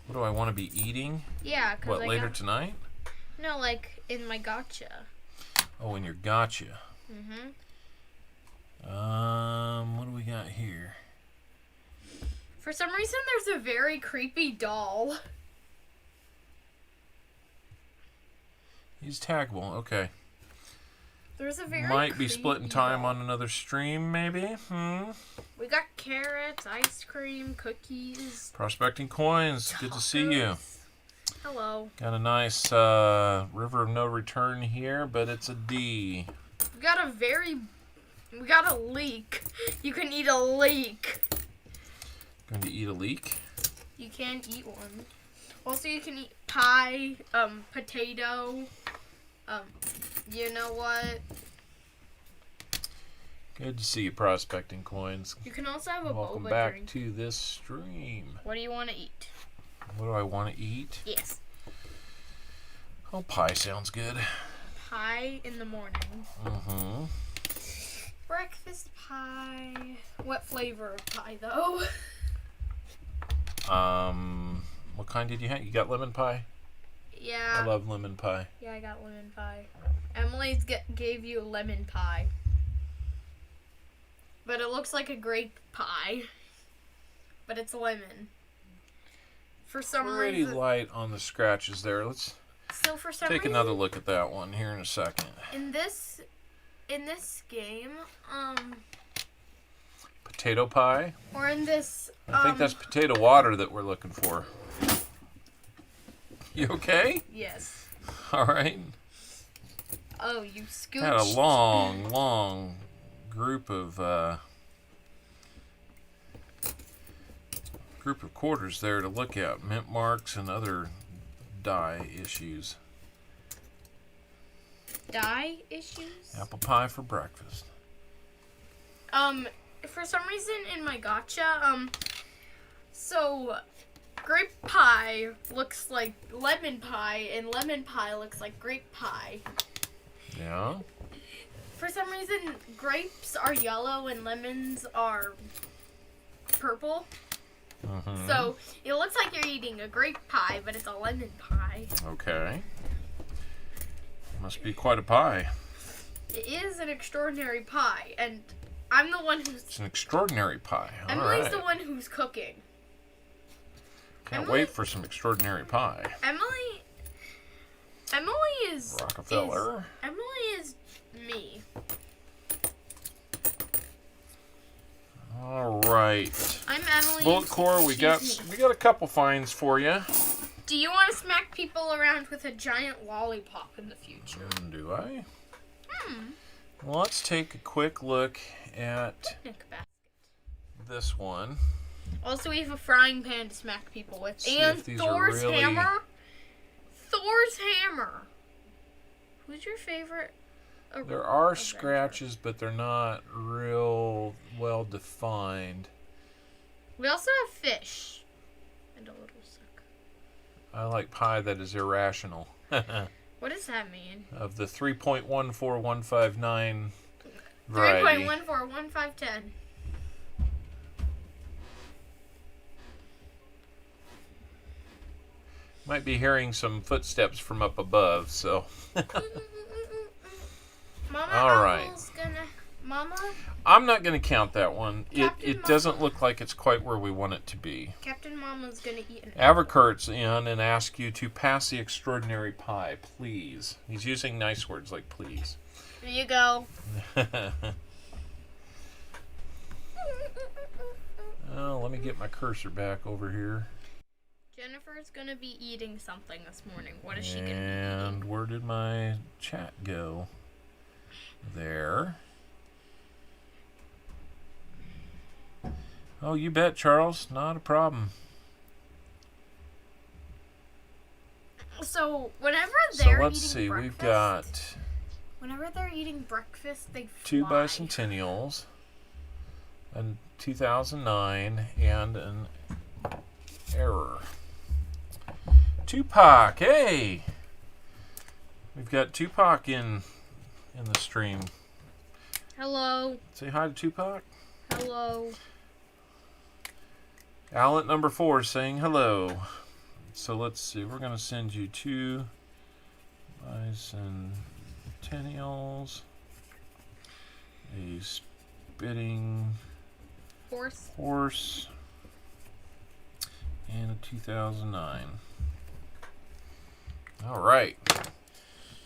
What do I want to be eating? Yeah, cause What, I later got, tonight? No, like in my gotcha. Oh, in your gotcha. Mhm. What do we got here? For some reason, there's a very creepy doll. He's taggable. Okay. There's a very Might be creepy splitting time doll. on another stream, maybe. We got carrots, ice cream, cookies. Prospecting coins. Good to see you. tacos. Hello. Got a nice river of no return here, but it's a D. We got a leek. You can eat a leek. Going to eat a leek. You can eat one. Also, you can eat pie, potato, you know what? Good to see you, prospecting coins. You can also have a Welcome boba back drink. to this stream. What do you want to eat? What do I want to eat? Yes. Oh, pie sounds good. Pie in the morning. Mm-hmm. Breakfast pie. What flavor of pie, though? What kind did you have? You got lemon pie? Yeah. I love lemon pie. Yeah, I got lemon pie. Emily's gave you lemon pie. But it looks like a grape pie. But it's lemon. For some Pretty reason. light on the scratches there. Let's So for some take reason, another look at that one here in a second. in this game, Potato pie. or in this, I think that's potato water that we're looking for. You okay? yes. All right. Oh, you scooched. Had a long group of quarters there to look at. Mint marks and other die issues. Dye issues? Apple pie for breakfast. For some reason in my gotcha, so grape pie looks like lemon pie, and lemon pie looks like grape pie. Yeah. For some reason, grapes are yellow and lemons are purple. Mm-hmm. So it looks like you're eating a grape pie, but it's a lemon pie. Okay. Must be quite a pie. It is an extraordinary pie, and I'm the one who's. It's an extraordinary pie. All Emily's right. the one who's cooking. Can't wait for some extraordinary pie. Emily is Rockefeller. Emily is me. All right. I'm Emily. Bullet Core, we got a couple finds for you. Do you want to smack people around with a giant lollipop in the future? Do I? Well, let's take a quick look at Picnic basket. this one. Also, we have a frying pan to smack people with, See and if these are Thor's really- hammer. Thor's hammer. Who's your favorite? There are Avenger? scratches, but they're not real well defined. We also have fish and a little sucker. I like pie that is irrational. What does that mean? Of the 3.14159 variety. 3.141510. Might be hearing some footsteps from up above, so. Mama, All right. Mama, I'm not going to count that one. Captain It doesn't look like it's quite where we want it to be. Captain Mama's gonna eat an Averkurt's in and ask you to pass the extraordinary pie, please. He's using nice words like please. There you go. Oh, let me get my cursor back over here. Jennifer's gonna be eating something this morning. What is she gonna be And eating? where did my chat go? There. Oh, you bet, Charles. Not a problem. So whenever So they're let's eating see. breakfast, We've got whenever they're eating breakfast, they two fly. bicentennials, a 2009, and an error. Tupac, hey! We've got Tupac in the stream. Hello, Say hi to Tupac. hello. Al at number 4 saying hello. So let's see. We're going to send you 2 bicentennials, a spitting horse, and a 2009. All right.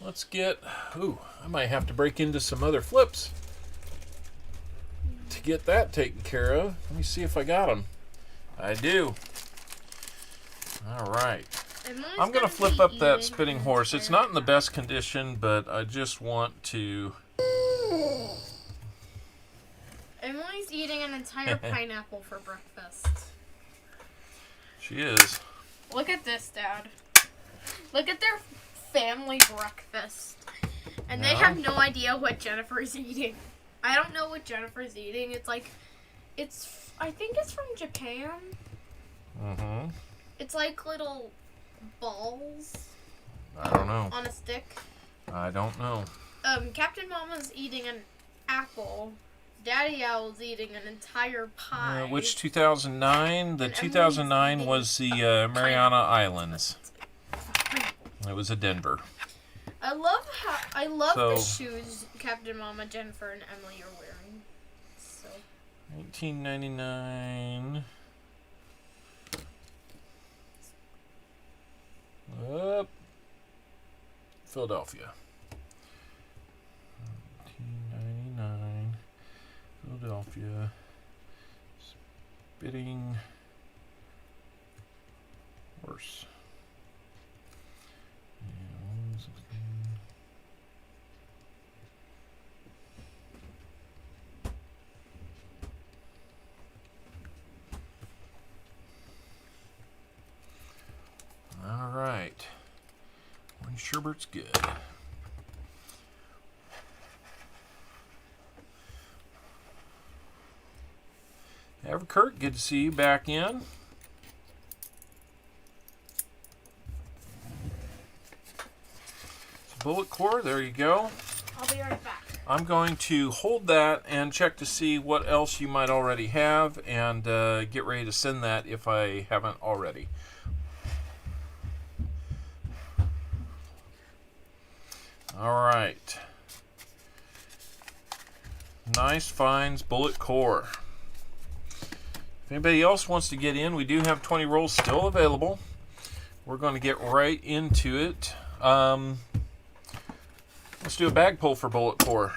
Let's get... Ooh, I might have to break into some other flips to get that taken care of. Let me see if I got them. I do. All right. I'm going to flip up that spitting horse. It's not in the best condition, but I just want to... Emily's eating an entire pineapple for breakfast. She is. Look at this, Dad. Look at their family breakfast. And they No. have no idea what Jennifer's eating. I don't know what Jennifer's eating. It's like, I think it's from Japan. Mm-hmm. It's like little balls I don't know. on a stick. I don't know. Captain Mama's eating an apple. Daddy Owl's eating an entire pie. Which 2009? The And 2009 Emily's was the Mariana Islands. It was a Denver. I love the So- shoes Captain Mama, Jennifer, and Emily are wearing. So 1999. Up. Philadelphia. 1999. Philadelphia. Spitting horse. Yeah, 116. All right. Orange Sherbert's good. Kurt, good to see you back in. Bullet core, there you go. I'll be right back. I'm going to hold that and check to see what else you might already have and get ready to send that if I haven't already. All right. Nice finds, bullet core. If anybody else wants to get in, we do have 20 rolls still available. We're going to get right into it. Let's do a bag pull for bullet core.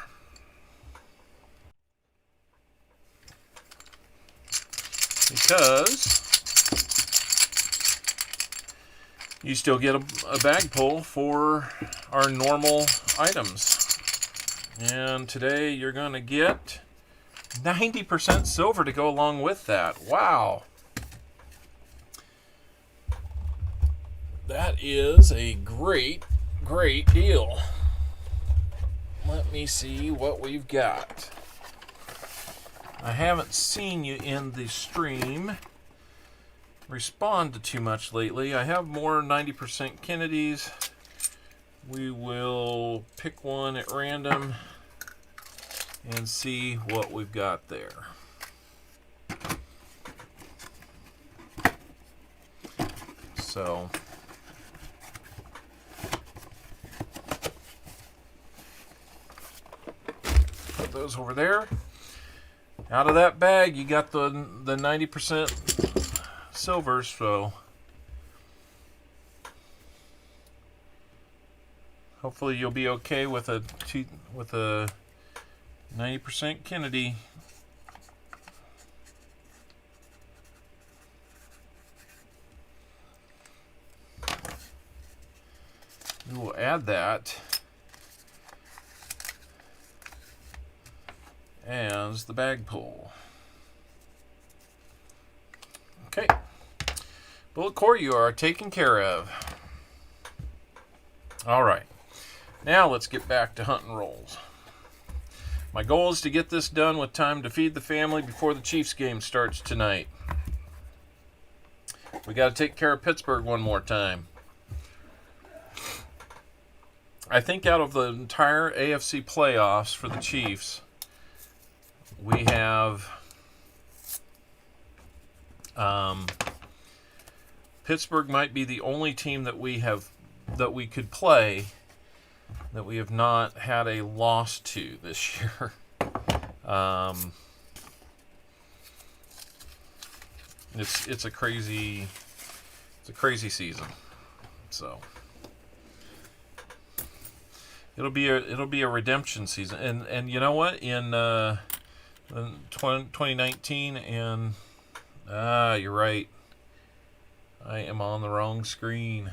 Because you still get a bag pull for our normal items. And today you're going to get 90% silver to go along with that. Wow. That is a great, great deal. Let me see what we've got. I haven't seen you in the stream respond to too much lately. I have more 90% Kennedys. We will pick one at random and see what we've got there. So put those over there. Out of that bag, you got the 90% silver, so hopefully you'll be okay with a 90% Kennedy. We will add that as the bag pull. Okay. Bullet core, you are taken care of. All right. Now let's get back to hunting rolls. My goal is to get this done with time to feed the family before the Chiefs game starts tonight. We got to take care of Pittsburgh one more time. I think out of the entire AFC playoffs for the Chiefs, we have Pittsburgh might be the only team that we could play that we have not had a loss to this year. It's a crazy season. So it'll be a redemption season. And you know what? In 2019 and you're right. I am on the wrong screen.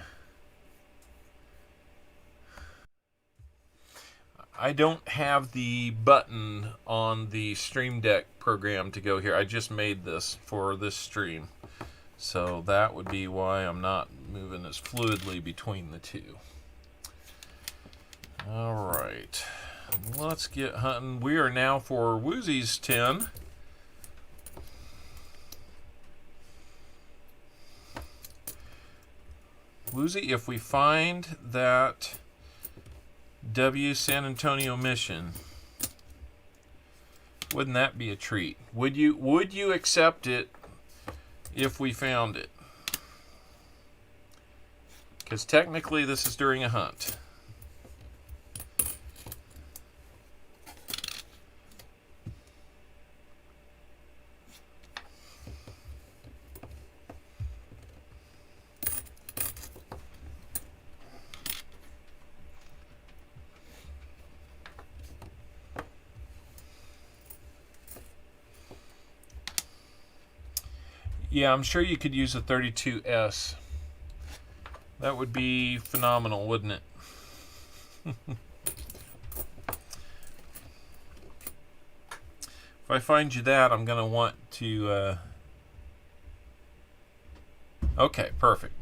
I don't have the button on the Stream Deck program to go here. I just made this for this stream. So that would be why I'm not moving as fluidly between the two. Alright. Let's get hunting. We are now for Woozy's 10. Woozy, if we find that W San Antonio mission, wouldn't that be a treat? Would you accept it if we found it? Because technically this is during a hunt. Yeah, I'm sure you could use a 32S. That would be phenomenal, wouldn't it? If I find you that, I'm going to want to... Okay, perfect.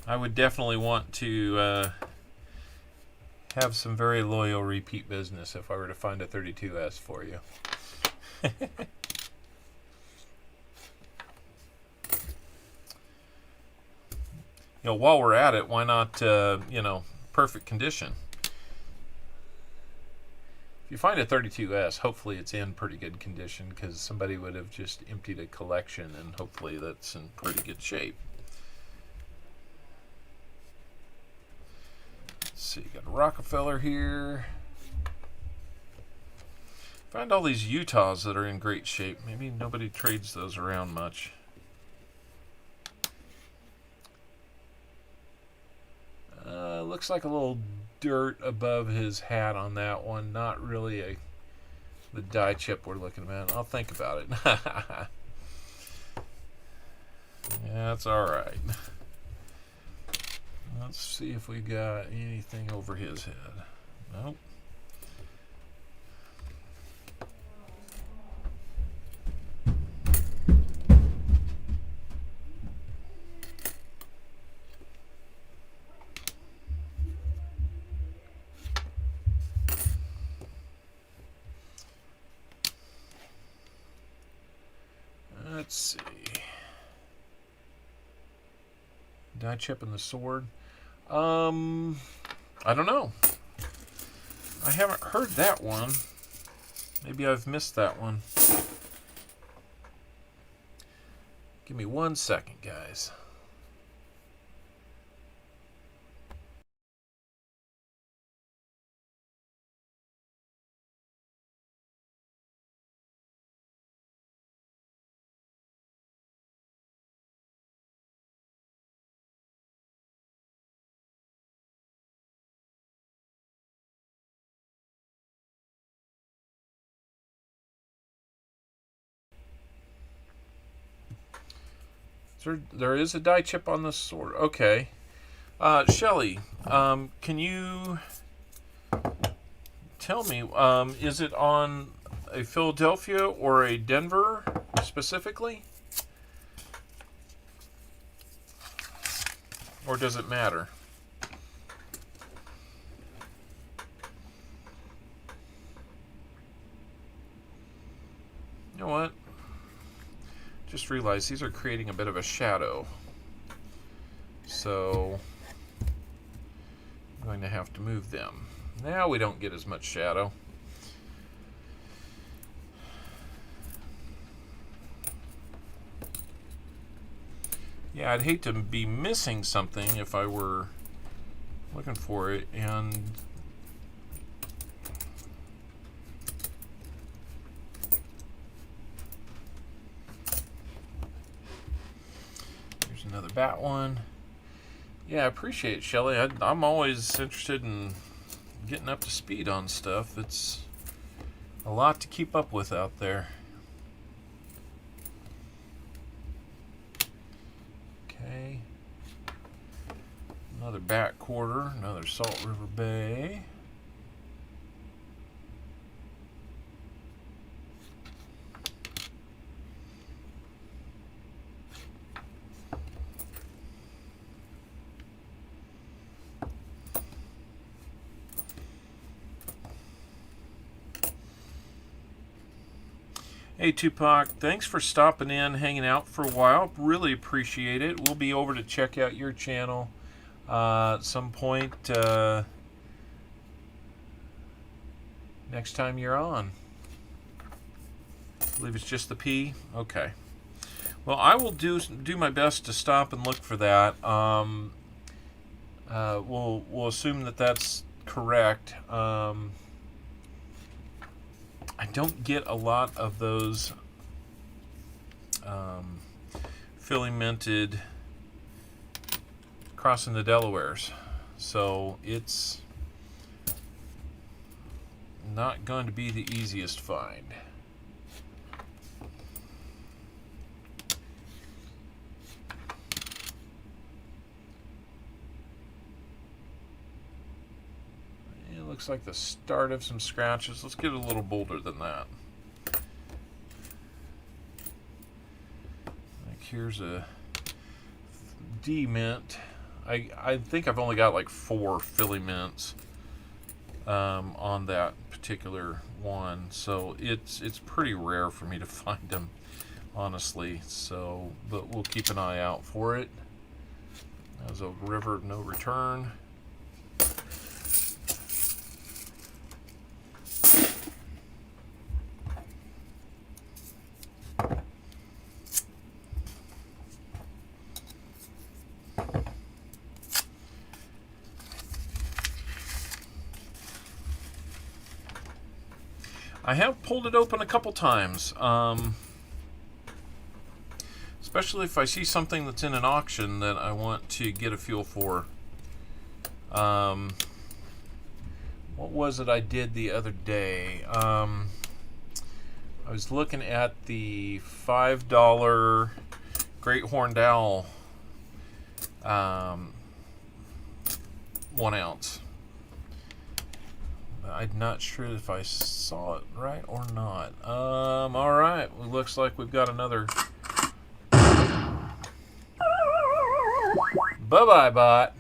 I would definitely want to have some very loyal repeat business if I were to find a 32S for you. You know, while we're at it, why not, perfect condition? If you find a 32S, hopefully it's in pretty good condition because somebody would have just emptied a collection and hopefully that's in pretty good shape. Let's see, got a Rockefeller here. Find all these Utahs that are in great shape. Maybe nobody trades those around much. Looks like a little dirt above his hat on that one. Not really the die chip we're looking at. I'll think about it. Yeah, that's alright. Let's see if we got anything over his head. Nope. Let's see. Die chip and the sword. I don't know. I haven't heard that one. Maybe I've missed that one. Give me 1 second, guys. There is a die chip on the sword. Okay. Shelly, can you tell me, is it on a Philadelphia or a Denver specifically? Or does it matter? You know what? Just realized these are creating a bit of a shadow. So I'm going to have to move them. Now we don't get as much shadow. Yeah, I'd hate to be missing something if I were looking for it, and another bat one. Yeah, I appreciate it, Shelly. I'm always interested in getting up to speed on stuff. It's a lot to keep up with out there. Okay. Another bat quarter, another Salt River Bay. Hey Tupac, thanks for stopping in, hanging out for a while. Really appreciate it. We'll be over to check out your channel at some point next time you're on. I believe it's just the P. Okay. Well, I will do my best to stop and look for that. We'll assume that that's correct. I don't get a lot of those Philly minted crossing the Delawares, so it's not going to be the easiest find. Looks like the start of some scratches. Let's get it a little bolder than that. Like here's a D mint. I think I've only got like 4 Philly mints on that particular one, so it's pretty rare for me to find them, honestly. So, but we'll keep an eye out for it. There's a river of no return. I have pulled it open a couple times, especially if I see something that's in an auction that I want to get a feel for. What was it I did the other day? I was looking at the $5 Great Horned Owl 1 ounce. I'm not sure if I saw it right or not. All right. It looks like we've got another. Bye-bye, bot.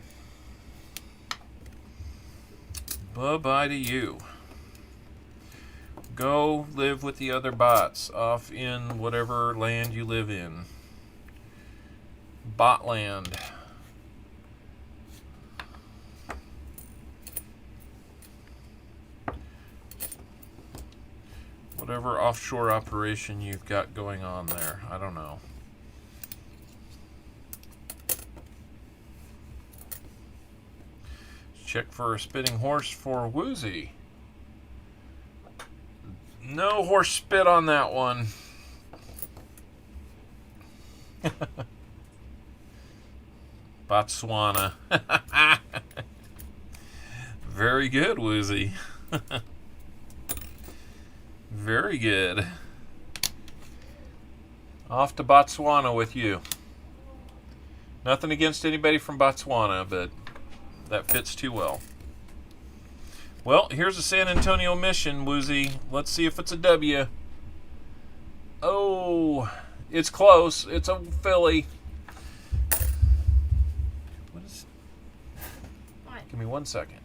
Bye-bye to you. Go live with the other bots off in whatever land you live in. Botland. Whatever offshore operation you've got going on there. I don't know. Check for a spitting horse for Woozy. No horse spit on that one. Botswana. Very good, Woozy. Very good. Off to Botswana with you. Nothing against anybody from Botswana, but that fits too well. Well, here's a San Antonio mission, Woozy. Let's see if it's a W. Oh, it's close. It's a Philly. What is? What? Give me 1 second.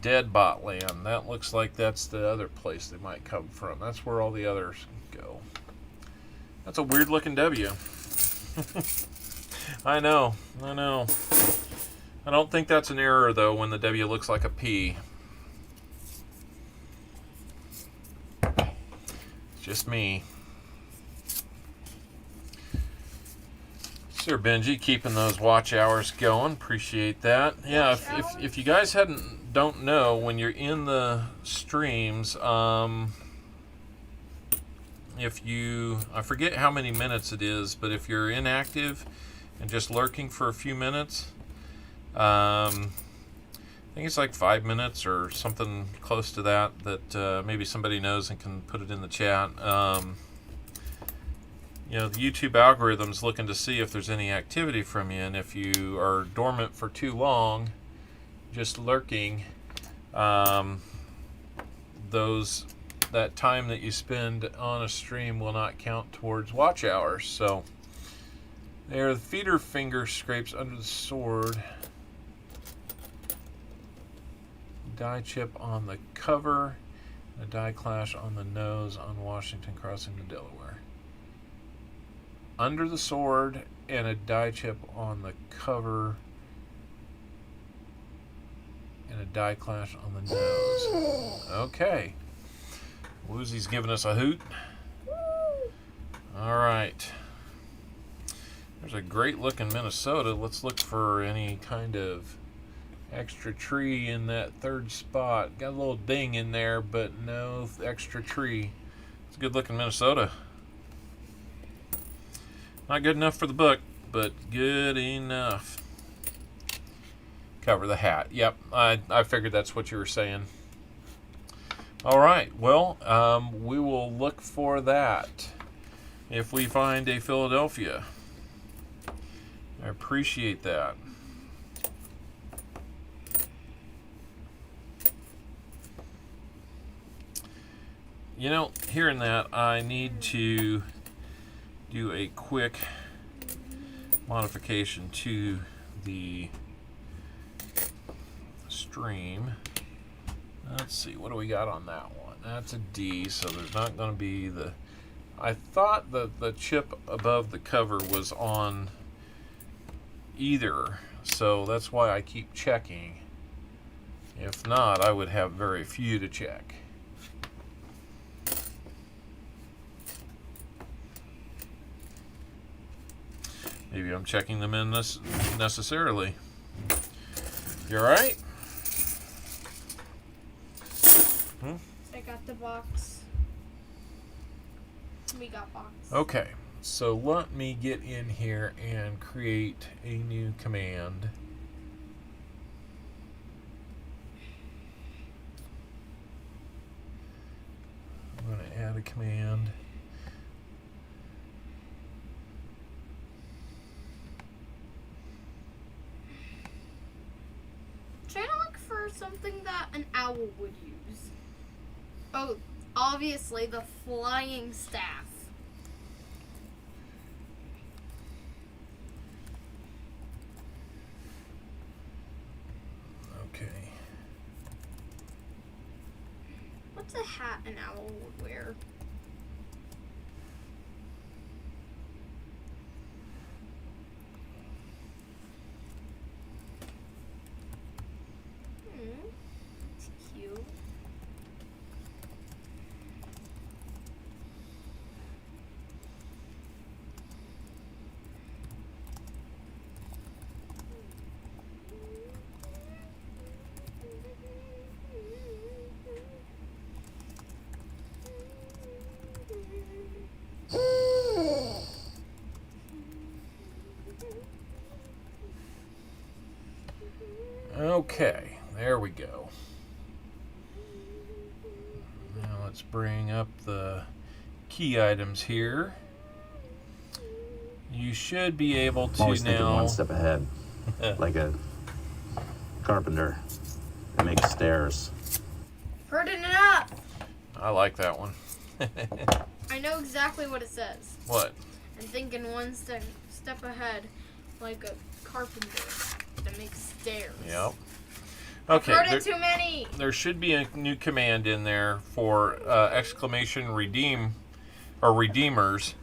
Dead bot land. That looks like that's the other place they might come from. That's where all the others go. That's a weird looking W. I know. I don't think that's an error though when the W looks like a P. It's just me. Sir Benji, keeping those watch hours going. Appreciate that. Yeah, if you guys don't know, when you're in the streams, if you, I forget how many minutes it is, but if you're inactive and just lurking for a few minutes, I think it's like 5 minutes or something close to that, maybe somebody knows and can put it in the chat. You know, the YouTube algorithm's looking to see if there's any activity from you, and if you are dormant for too long, just lurking, that time that you spend on a stream will not count towards watch hours. So there, the feeder finger scrapes under the sword. Die chip on the cover, a die clash on the nose on Washington crossing to Delaware. Under the sword and a die chip on the cover and a die clash on the nose. Okay. Woozy's giving us a hoot. All right. There's a great looking Minnesota. Let's look for any kind of extra tree in that third spot. Got a little ding in there, but no extra tree. It's a good looking Minnesota. Not good enough for the book, but good enough. Cover the hat. Yep, I figured that's what you were saying. All right, well, we will look for that if we find a Philadelphia. I appreciate that. You know, hearing that, I need to do a quick modification to the stream. Let's see, what do we got on that one? That's a D, so there's not going to be the... I thought that the chip above the cover was on either, so that's why I keep checking. If not, I would have very few to check. Maybe I'm checking them in necessarily. You alright? I got the box. We got box. Okay, so let me get in here and create a new command. I'm going to add a command. Trying to look for something that an owl would use. Oh, obviously the flying staff. Okay. What's a hat an owl would wear? It's cute. Okay, there we go. Now let's bring up the key items here. You should be able to Always thinking now. one step ahead, like a carpenter that makes stairs. Hurting it up! I like that one. I know exactly what it says. What? I'm thinking one step ahead, like a carpenter that makes stairs. Yep. Okay. Heard it too many. There should be a new command in there for exclamation redeem or redeemers,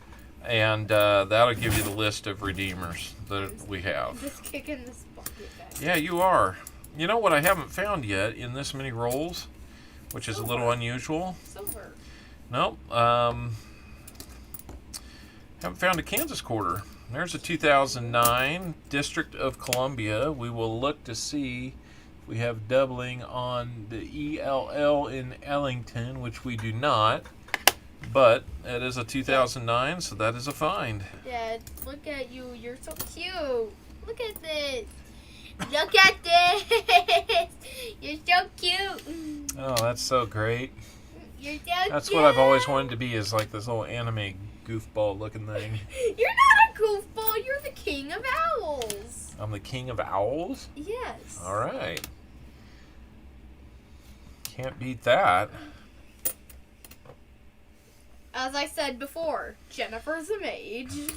and that'll give you the list of redeemers that we have. Just kicking this bucket back. Yeah, you are. You know what I haven't found yet in this many rolls, which is a little unusual? Silver. Nope. Haven't found a Kansas quarter. There's a 2009 District of Columbia. We will look to see if we have doubling on the ELL in Ellington, which we do not. But it is a 2009, so that is a find. Dad, look at you. You're so cute. Look at this. Look at this. You're so cute. Oh, that's so great. You're so That's cute. what I've always wanted to be, is like this little anime goofball looking thing. You're not a goofball. You're the king of owls. I'm the king of owls? Yes. All right. Can't beat that. As I said before, Jennifer's a mage.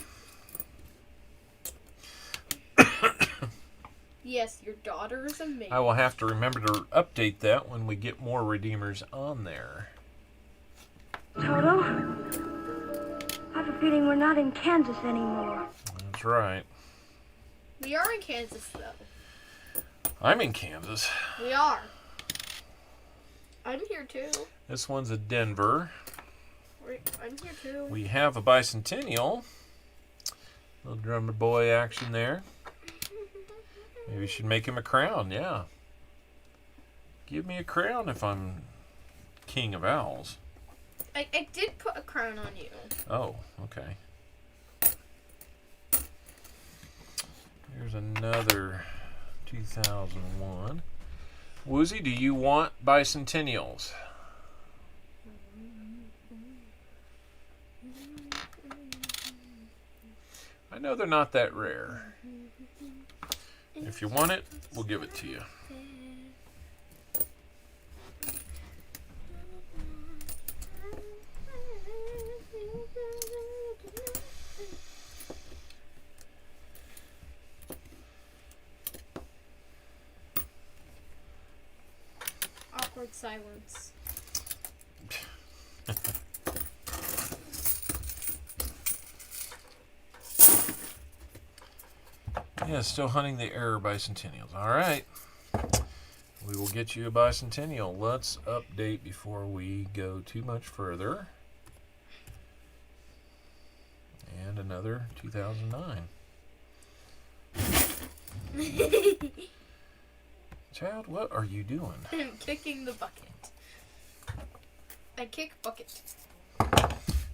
Yes, your daughter's a mage. I will have to remember to update that when we get more redeemers on there. Toto, I have a feeling we're not in Kansas anymore. That's right. We are in Kansas, though. I'm in Kansas. We are. I'm here, too. This one's a Denver. I'm here, too. We have a bicentennial. Little drummer boy action there. Maybe we should make him a crown, yeah. Give me a crown if I'm king of owls. I did put a crown on you. Oh, okay. Here's another 2001. Woozy, do you want bicentennials? I know they're not that rare. If you want it, we'll give it to you. Awkward silence. Yeah, still hunting the error bicentennials. All right. We will get you a bicentennial. Let's update before we go too much further. And another 2009. Child, what are you doing? I'm kicking the bucket. I kick bucket.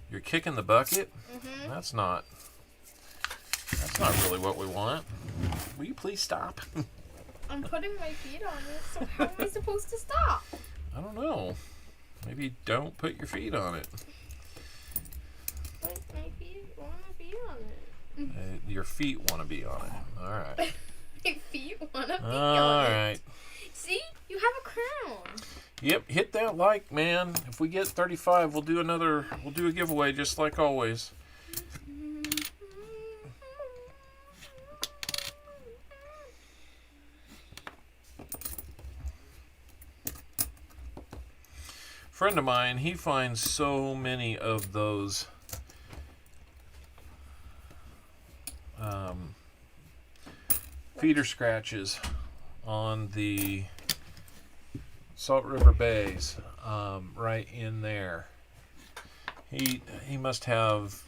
You're kicking the bucket? Mm-hmm. That's not really what we want. Will you please stop? I'm putting my feet on it, so how am I supposed to stop? I don't know. Maybe don't put your feet on it. Like my feet want to be on it. Your feet want to be on it. All right. My feet want to be All on it. right. See? You have a crown. Yep, hit that like, man. If we get 35, we'll do a giveaway just like always. Friend of mine, he finds so many of those feeder scratches on the Salt River Bays, right in there. He must have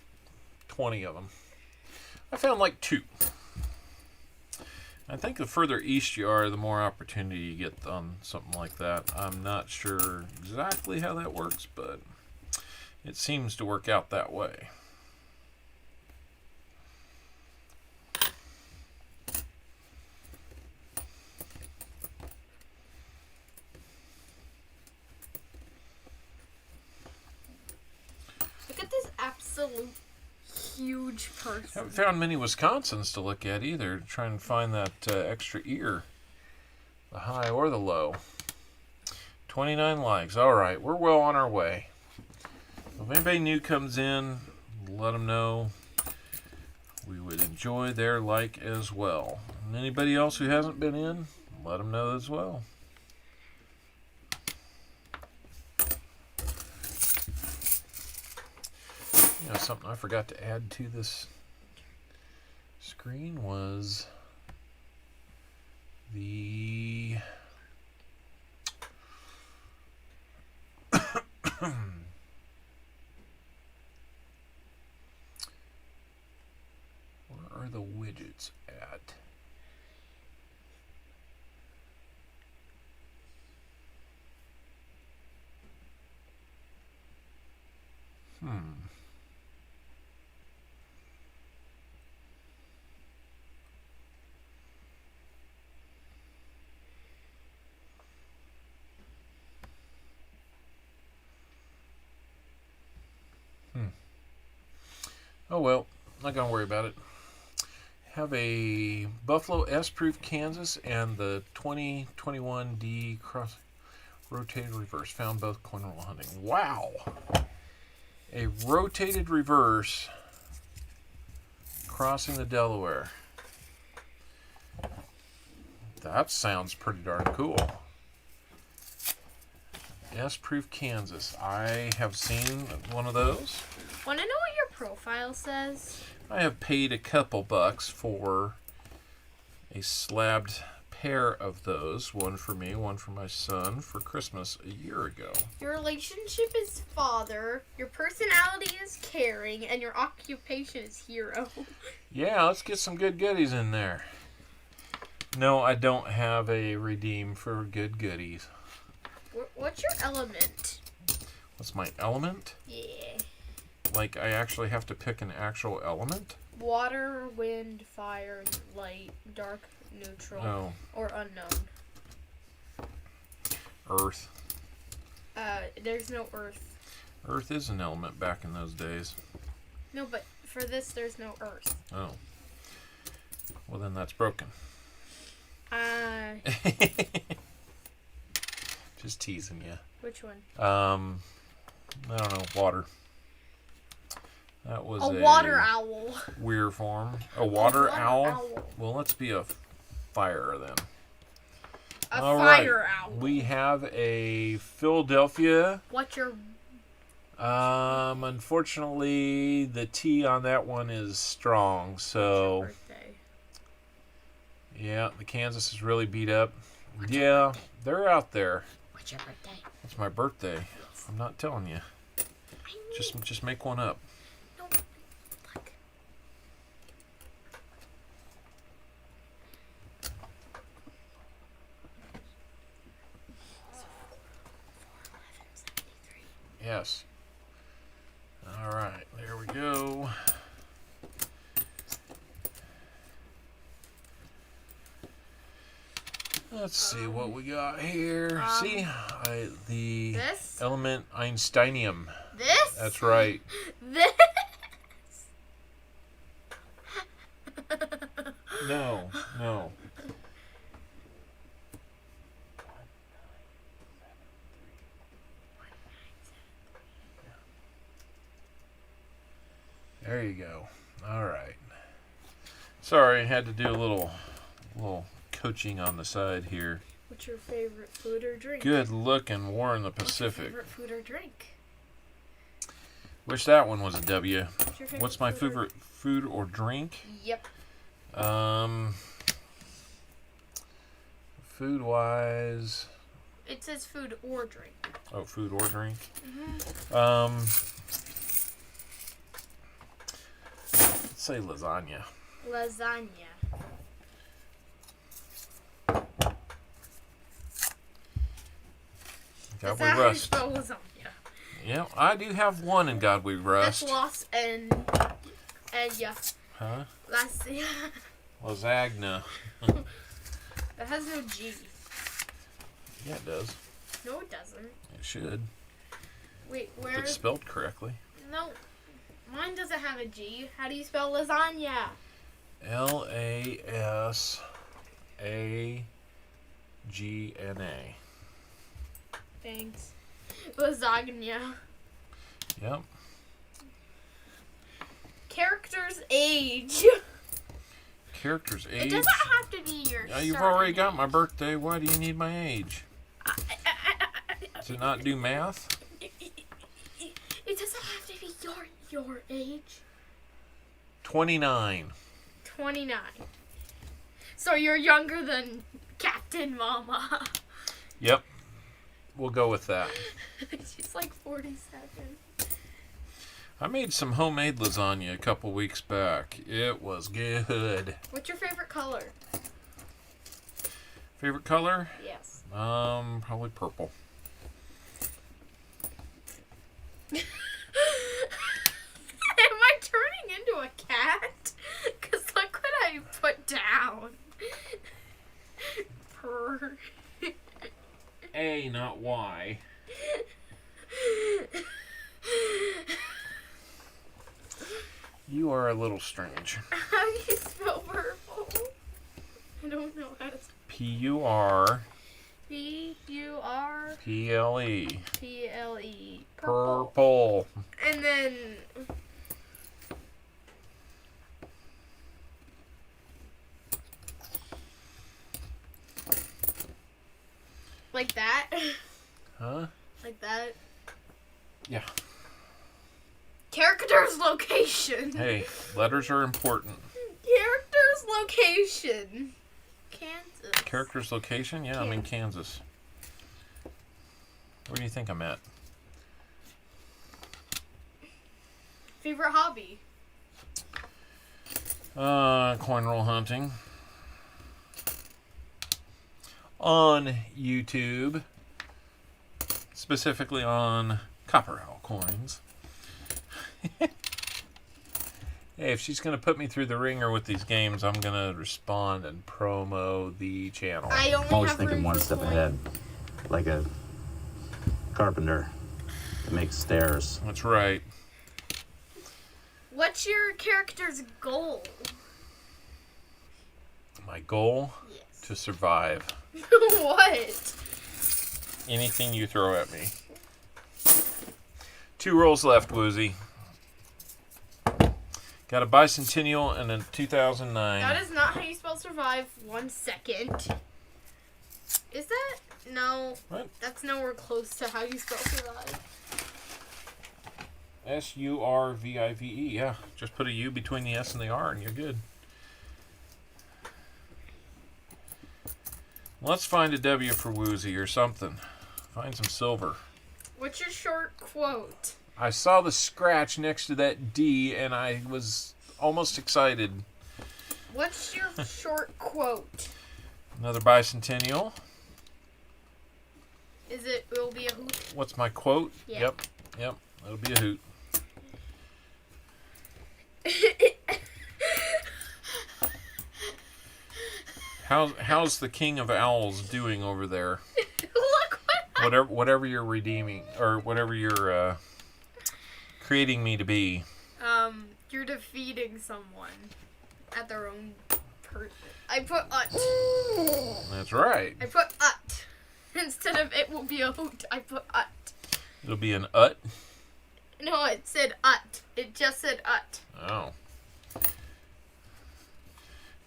20 of them. I found like 2. I think the further east you are, the more opportunity you get on something like that. I'm not sure exactly how that works, but it seems to work out that way. Look at this absolute huge person. Haven't found many Wisconsins to look at either, to try and find that extra ear, the high or the low. 29 likes. All right, we're well on our way. If anybody new comes in, let them know. We would enjoy their like as well. And anybody else who hasn't been in, let them know as well. You know, something I forgot to add to this screen was the where are the widgets at? Oh well, not gonna worry about it. Have a Buffalo S-Proof Kansas and the 2021D cross rotated reverse. Found both cornwall hunting. Wow! A rotated reverse crossing the Delaware. That sounds pretty darn cool. S-Proof Kansas. I have seen one of those. Want to know what your profile says? I have paid a couple bucks for a slabbed pair of those. One for me, one for my son for Christmas a year ago. Your relationship is father, your personality is caring, and your occupation is hero. Yeah, let's get some good goodies in there. No, I don't have a redeem for good goodies. What's your element? What's my element? Yeah. Like, I actually have to pick an actual element? Water, wind, fire, light, dark, neutral, Oh. or unknown. Earth. There's no earth. Earth is an element back in those days. No, but for this, there's no earth. Oh. Well, then that's broken. Just teasing you. Which one? I don't know. Water. That was A water owl. Weird form. A water owl? owl. Well, let's be a fire then. A All fire right. owl. We have a Philadelphia. What's your... Unfortunately, the T on that one is strong, so... birthday? Yeah, the Kansas is really beat up. Yeah, they're out there. What's your birthday? It's my birthday. I'm not telling you. Just make one up. No, look. Yes. All right, there we go. Let's see what we got here. See, the This? element Einsteinium. This? That's right. This? No, no. There you go. All right. Sorry, I had to do a little coaching on the side here. What's your favorite food or drink? Good looking War in the What's your Pacific. favorite food or drink? Wish that one was a W. What's your favorite What's my food or- favorite food or drink? Yep. Food wise. It says food or drink. Oh, food or drink. Let's say lasagna. Lasagna. God That's we how you rest. spell lasagna. Yeah, I do have one in God we That's rest. lost and yeah. Huh? Last yeah. Lasagna. That has no G. Yeah, it does. No, it doesn't. It should. Wait, If where? it's spelled correctly. No, mine doesn't have a G. How do you spell lasagna? Lasagna. Thanks. Lasagna. Yep. Character's age. Character's It age. doesn't have to be your. You've certain already got age. my birthday. Why do you need my age? Does it not do math? It doesn't have to be your age. 29. 29. So you're younger than Captain Mama. Yep. We'll go with that. She's like 47. I made some homemade lasagna a couple weeks back. It was good. What's your favorite color? Favorite color? Yes. Probably purple. Am I turning into a cat? Because look what I put down. Purr. A, not Y. You are a little strange. How do you spell purple? I don't know how to spell. P-U-R. P-U-R-P-L-E. P-L-E. Purple. Purple. And then... like that? Huh? Like that? Yeah. Character's location. Hey, letters are important. Character's location. Kansas. Character's location? Yeah, I'm in Kansas. Where do you think I'm at? Favorite hobby? Coin roll hunting. On YouTube. Specifically on Copperhole coins. Hey, if she's going to put me through the ringer with these games, I'm going to respond and promo the channel. I only I'm always have thinking room one for step coin. ahead, like a carpenter that makes stairs. That's right. What's your character's goal? My goal? Yes. To survive. What? Anything you throw at me. 2 rolls left, Woozy. Got a bicentennial and a 2009. That is not how you spell survive. 1 second. Is that? No. What? That's nowhere close to how you spell survive. S-U-R-V-I-V-E. Yeah, just put a U between the S and the R and you're good. Let's find a W for Woozy or something. Find some silver. What's your short quote? I saw the scratch next to that D, and I was almost excited. What's your short quote? Another bicentennial. It'll be a hoot? What's my quote? Yeah. Yep. It'll be a hoot. How's the King of Owls doing over there? Look what Whatever you're redeeming, or whatever you're creating me to be. You're defeating someone at their own I put ut. That's right. I put ut. Instead of it will be a hoot, I put ut. It'll be an ut? No, it said ut. It just said ut. Oh.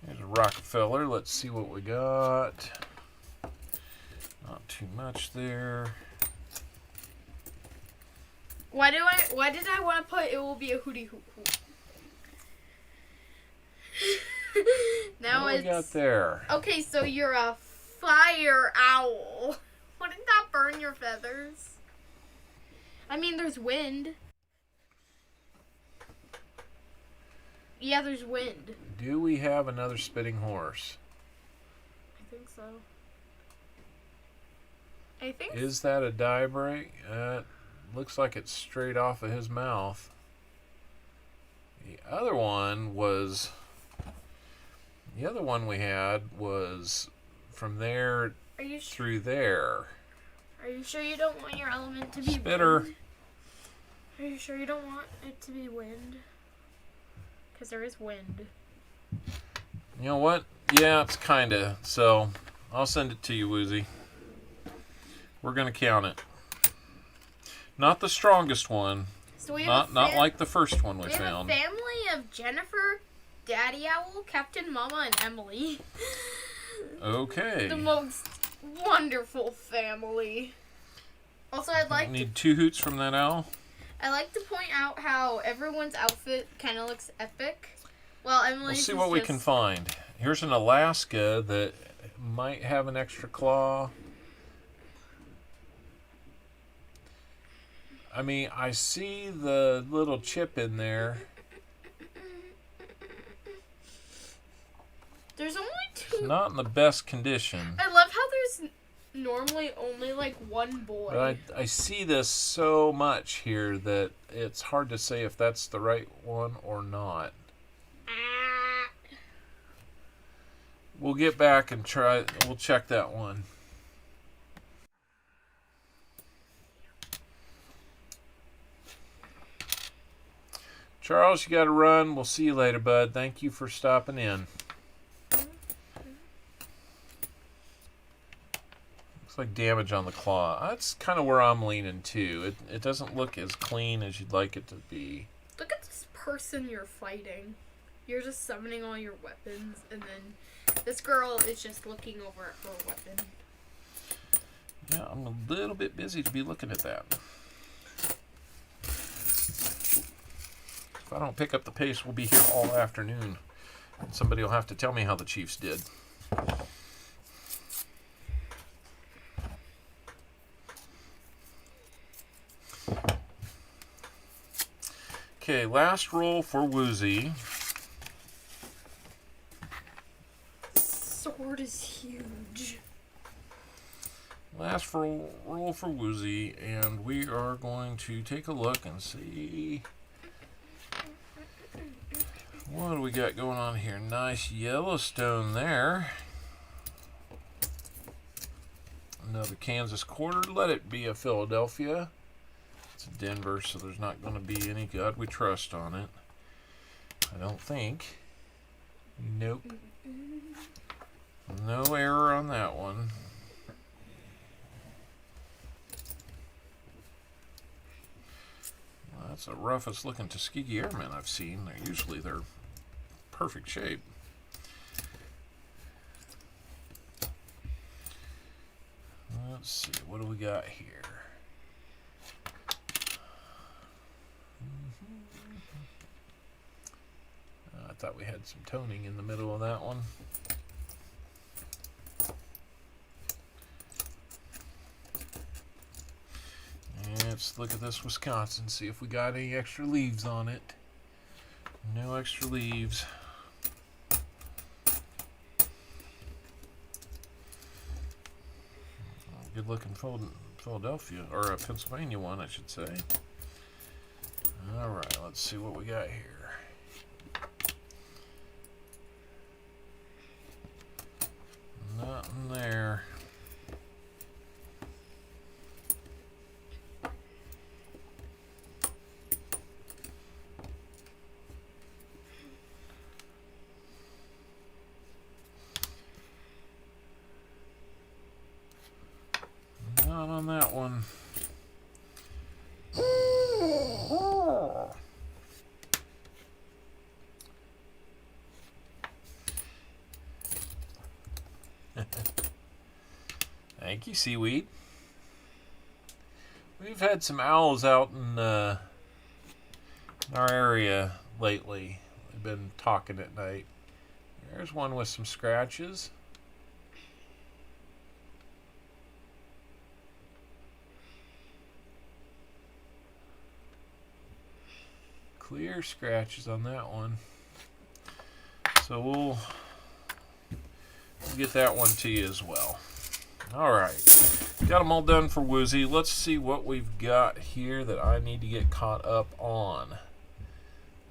There's a Rockefeller. Let's see what we got. Not too much there. Why did I want to put it will be a hootie hoot hoot? Now What it's we got there? okay. So you're a fire owl. Wouldn't that burn your feathers? I mean, there's wind. Yeah, there's wind. Do we have another spitting horse? I think so. I think. Is that a die break? Looks like it's straight off of his mouth. The other one we had was from there Are you through there. Are you sure you don't want your element to be Spitter. wind? Are you sure you don't want it to be wind? Because there is wind. You know what? Yeah, it's kinda. So I'll send it to you, Woozy. We're gonna count it. Not the strongest one. So we have Not like the first one we have found. a family of Jennifer, Daddy Owl, Captain Mama, and Emily. Okay. The most wonderful family. Also, I need 2 hoots from that owl. I'd like to point out how everyone's outfit kind of looks epic. Well, Emily's We'll see is what we just- can find. Here's an Alaska that might have an extra claw. I mean, I see the little chip in there. There's only It's 2. not in the best condition. I love how there's normally only like one boy. But I see this so much here that it's hard to say if that's the right one or not. Ah. We'll get back and try. We'll check that one. Charles, you got to run. We'll see you later, bud. Thank you for stopping in. Looks like damage on the claw. That's kind of where I'm leaning too. It doesn't look as clean as you'd like it to be. Look at this person you're fighting. You're just summoning all your weapons, and then this girl is just looking over at her weapon. Yeah, I'm a little bit busy to be looking at that. If I don't pick up the pace, we'll be here all afternoon. And somebody will have to tell me how the Chiefs did. Okay, last roll for Woozy. Sword is huge. Last roll for Woozy, and we are going to take a look and see what do we got going on here. Nice Yellowstone there. Another Kansas quarter. Let it be a Philadelphia. It's a Denver, so there's not going to be any God we trust on it. I don't think. Nope. No error on that one. Well, that's the roughest looking Tuskegee Airmen I've seen. They're perfect shape. Let's see, what do we got here? I thought we had some toning in the middle of that one. let's look at this Wisconsin, see if we got any extra leaves on it. No extra leaves. Good looking Philadelphia, or a Pennsylvania one, I should say. All right, let's see what we got here. Nothing there. Not on that one. Thank you, seaweed. We've had some owls out in our area lately. They've been talking at night. There's one with some scratches. Clear scratches on that one. So we'll get that one to you as well. Alright, got them all done for Woozy. Let's see what we've got here that I need to get caught up on.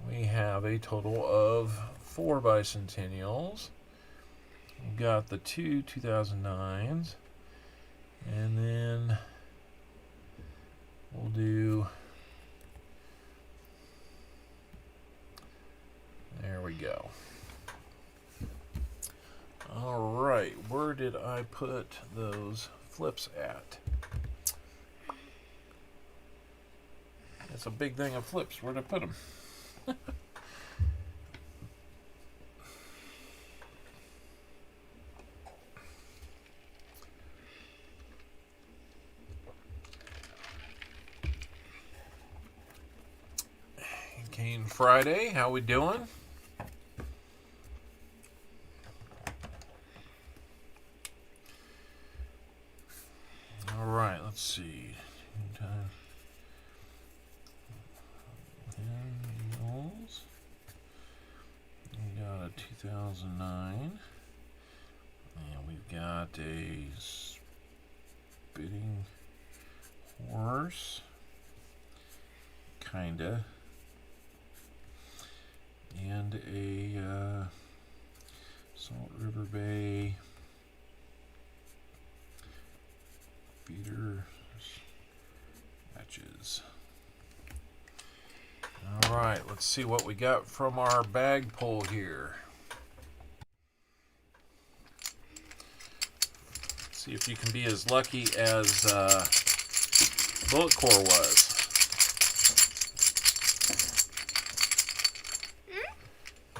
We have a total of 4 bicentennials. We've got the 2 2009s, and then we'll do, there we go. Alright, where did I put those flips at? It's a big thing of flips. Where'd I put them? Cane Friday, how we doing? Alright, let's see. We got a 2009. And we've got a spitting horse. Kinda. And a Salt River Bay feeder matches. Alright, let's see what we got from our bag pull here. Let's see if you can be as lucky as Bullet Core was.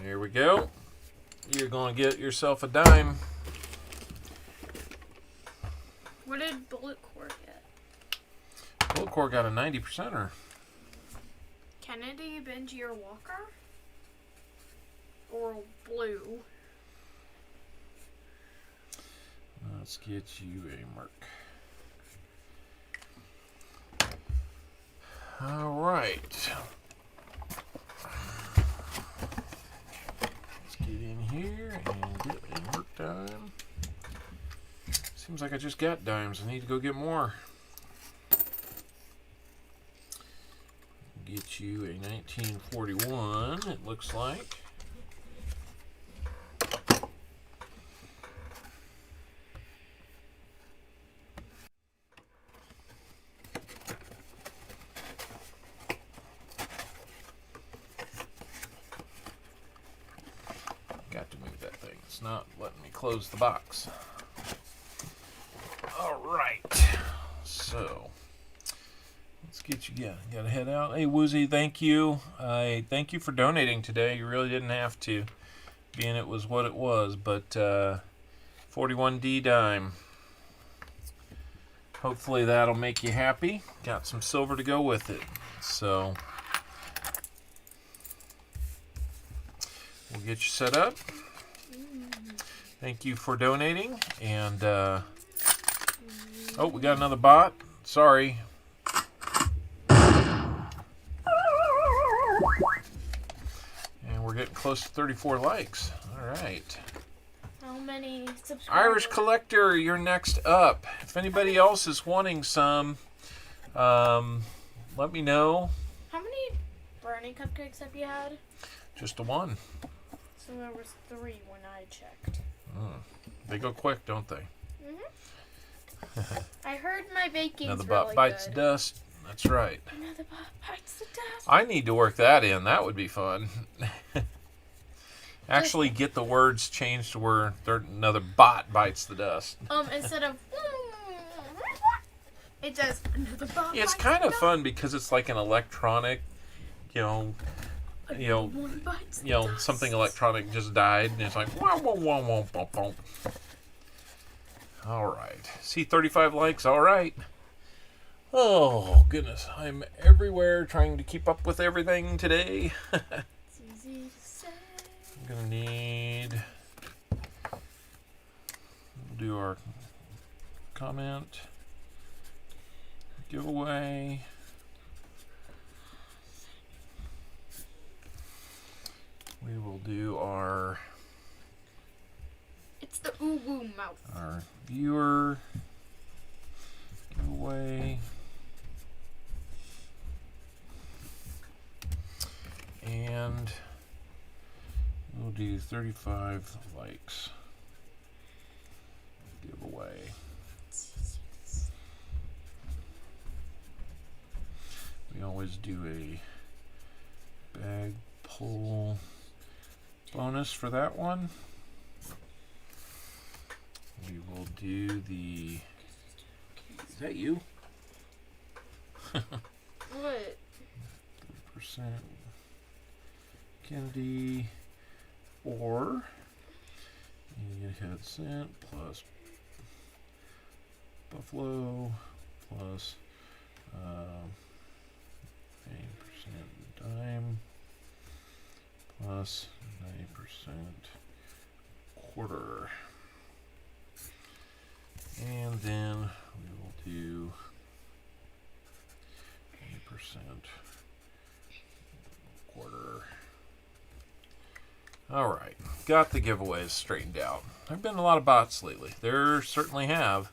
Here we go. You're going to get yourself a dime. What did Bullet Core get? Bullet Core got a 90%er. Kennedy, Benji, or Walker? Or Blue? Let's get you a mark. All right. Let's get in here and get a mark dime. Seems like I just got dimes. I need to go get more. Get you a 1941, it looks like. Got to move that thing. It's not letting me close the box. All right. So let's get you got to head out. Hey Woozy, thank you. Thank you for donating today. You really didn't have to, being it was what it was. But 41D dime. Hopefully that'll make you happy. Got some silver to go with it. So we'll get you set up. Thank you for donating. And oh, we got another bot. Sorry. close to 34 likes. All right. How many subscribers? Irish Collector, you're next up. If anybody else is wanting some, let me know. How many brownie cupcakes have you had? Just a one. So there was 3 when I checked. They go quick, don't they? I heard my baking's Another really bites good. dust. That's right. Another bot bites the dust. I need to work that in. That would be fun. Actually, get the words changed to where another bot bites the dust. Instead of it does another bot. It's bites kind the of dust. fun because it's like an electronic, One bites the dust. something electronic just died, and it's like wah, wah, wah, wah, wah, wah. All right. See 35 likes. All right. Oh goodness, I'm everywhere trying to keep up with everything today. It's easy to say. I'm gonna need. We'll do our comment giveaway. We will do our It's the ooh woo mouth. viewer giveaway. And we'll do 35 likes giveaway. We always do a bag pull bonus for that one. We will do the. Is that you? What? 30% Kennedy, or you get head cent plus Buffalo plus 80% dime plus 90% quarter. And then we will do 80% quarter. All right, got the giveaways straightened out. There have been a lot of bots lately. There certainly have.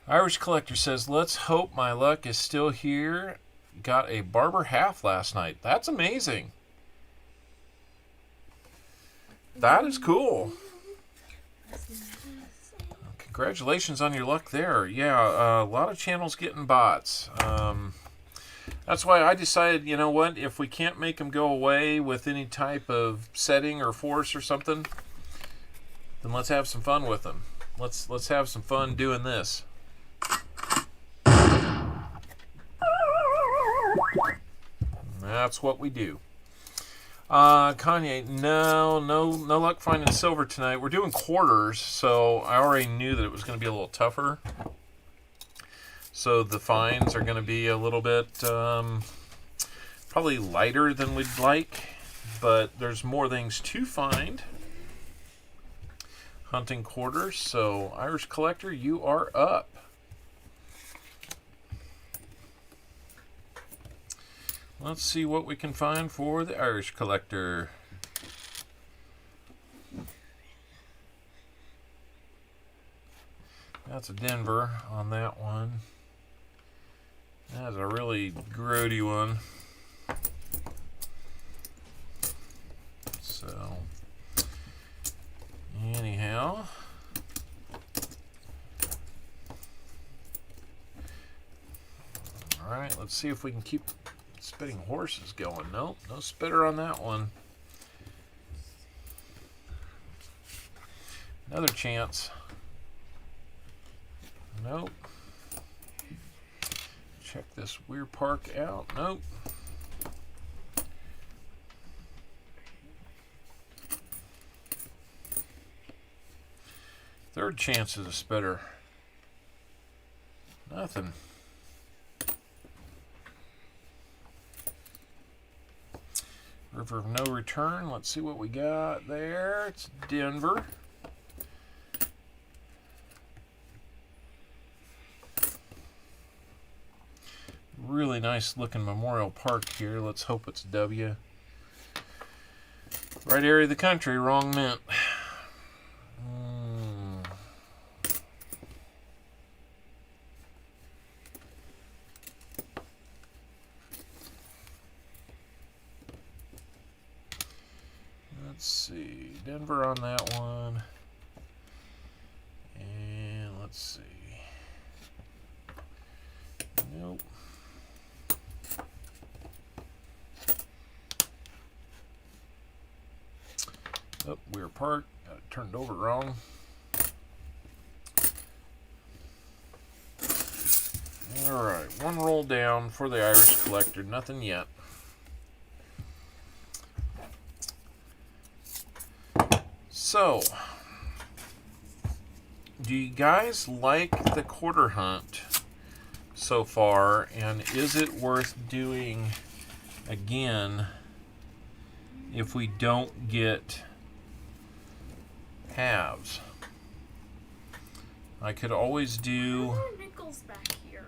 Irish Collector says, let's hope my luck is still here. Got a barber half last night. That's amazing. That is cool. Congratulations on your luck there. Yeah, a lot of channels getting bots. That's why I decided, you know what, if we can't make them go away with any type of setting or force or something, then let's have some fun with them. Let's have some fun doing this. That's what we do. Kanye, no luck finding silver tonight. We're doing quarters, so I already knew that it was going to be a little tougher. So the finds are going to be a little bit probably lighter than we'd like, but there's more things to find. Hunting quarters, so Irish Collector, you are up. Let's see what we can find for the Irish Collector. That's a Denver on that one. That's a really grody one. So, anyhow. Alright, let's see if we can keep spitting horses going. Nope, no spitter on that one. Another chance. Nope. Check this Weir Park out. Nope. Third chance is a spitter. Nothing. River of no return. Let's see what we got there. It's Denver. Really nice looking Memorial Park here. Let's hope it's W. Right area of the country, wrong mint. Let's see. Denver on that one. And let's see. Nope. Oh, Weir Park. Got it turned over wrong. Alright, one roll down for the Irish Collector. Nothing yet. So, do you guys like the quarter hunt so far? And is it worth doing again if we don't get halves? I could always do... Why are there nickels back here?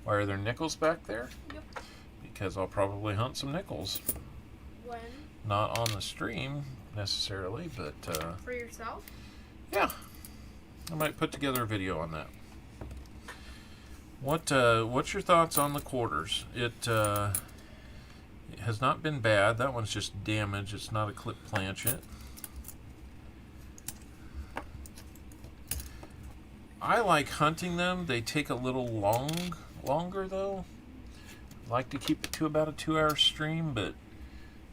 Why are there nickels back there? Yep. Because I'll probably hunt some nickels. When? Not on the stream necessarily, but For yourself? yeah, I might put together a video on that. What's your thoughts on the quarters? It has not been bad. That one's just damaged. It's not a clip planchet. I like hunting them. They take a little longer though. I like to keep it to about a 2-hour stream, but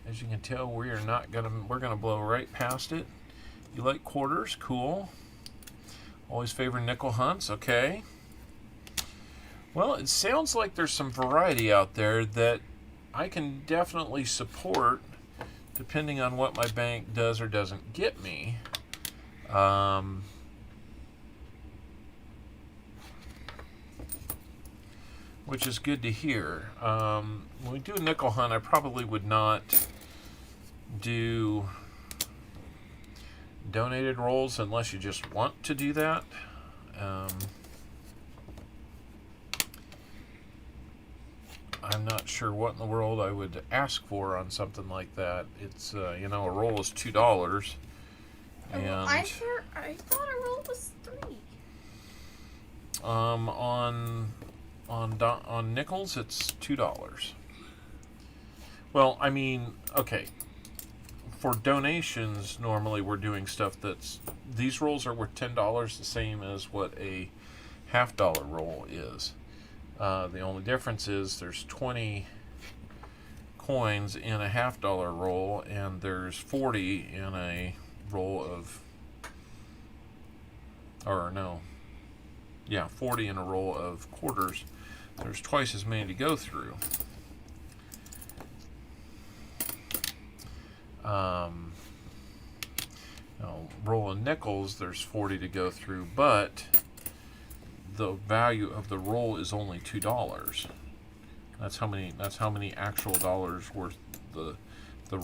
as you can tell, we're gonna blow right past it. You like quarters? Cool. Always favor nickel hunts. Okay. Well, it sounds like there's some variety out there that I can definitely support, depending on what my bank does or doesn't get me. Which is good to hear. When we do a nickel hunt, I probably would not do donated rolls unless you just want to do that. I'm not sure what in the world I would ask for on something like that. It's a roll is $2, and I thought a roll was $3. on nickels it's $2. Well, I mean, okay. For donations, normally we're doing stuff these rolls are worth $10, the same as what a $half roll is. The only difference is there's 20 coins in a $half roll, and there's 40 in a roll of, 40 in a roll of quarters. There's twice as many to go through. Roll of nickels, there's 40 to go through, but the value of the roll is only $2. That's how many actual dollars worth the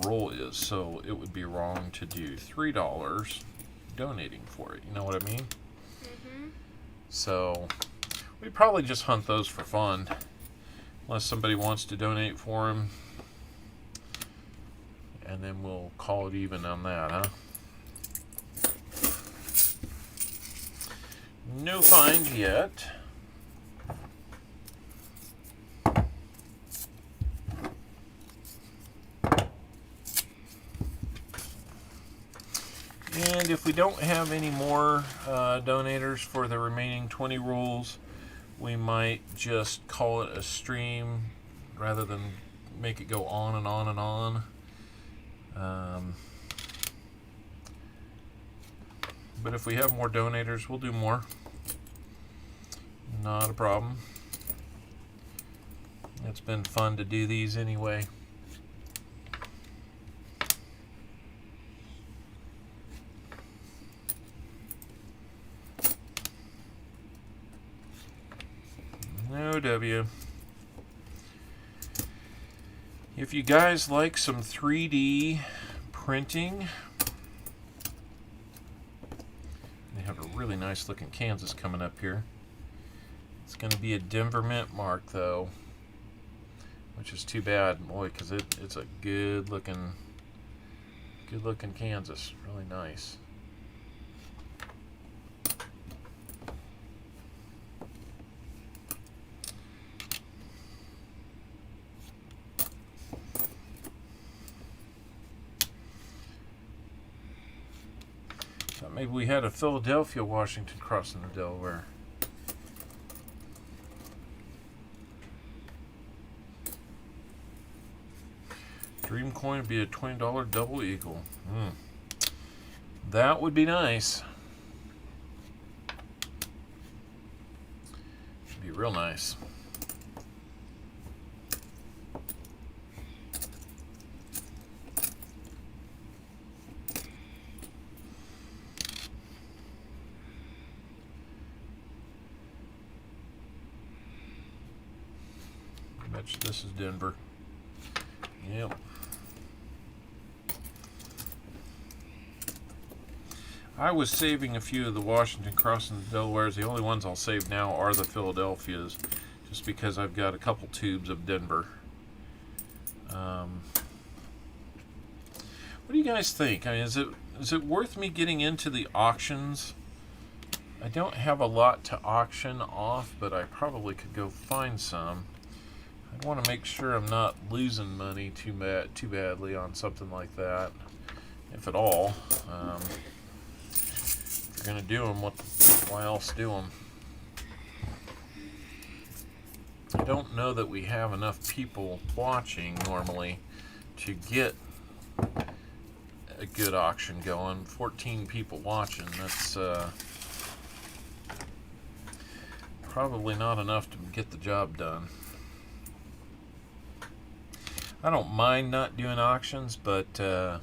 roll is. So it would be wrong to do $3 donating for it. You know what I mean? Mm-hmm. So we'd probably just hunt those for fun, unless somebody wants to donate for them, and then we'll call it even on that, huh? No find yet. And if we don't have any more donators for the remaining 20 rolls, we might just call it a stream rather than make it go on and on and on. But if we have more donators, we'll do more. Not a problem. It's been fun to do these anyway. No W. If you guys like some 3D printing, they have a really nice looking Kansas coming up here. It's going to be a Denver mint mark though. which is too bad, boy, because it's a good looking Kansas. Really nice. Thought maybe we had a Philadelphia Washington crossing the Delaware. Dream coin would be a $20 double eagle. That would be nice. It'd be real nice. I bet you this is Denver. Yep. I was saving a few of the Washington crossing the Delawares. The only ones I'll save now are the Philadelphias, just because I've got a couple tubes of Denver. What do you guys think? I mean, is it worth me getting into the auctions? I don't have a lot to auction off, but I probably could go find some. I want to make sure I'm not losing money too badly on something like that, if at all. If you're gonna do them, why else do them? I don't know that we have enough people watching normally to get a good auction going. 14 people watching, that's probably not enough to get the job done. I don't mind not doing auctions, but I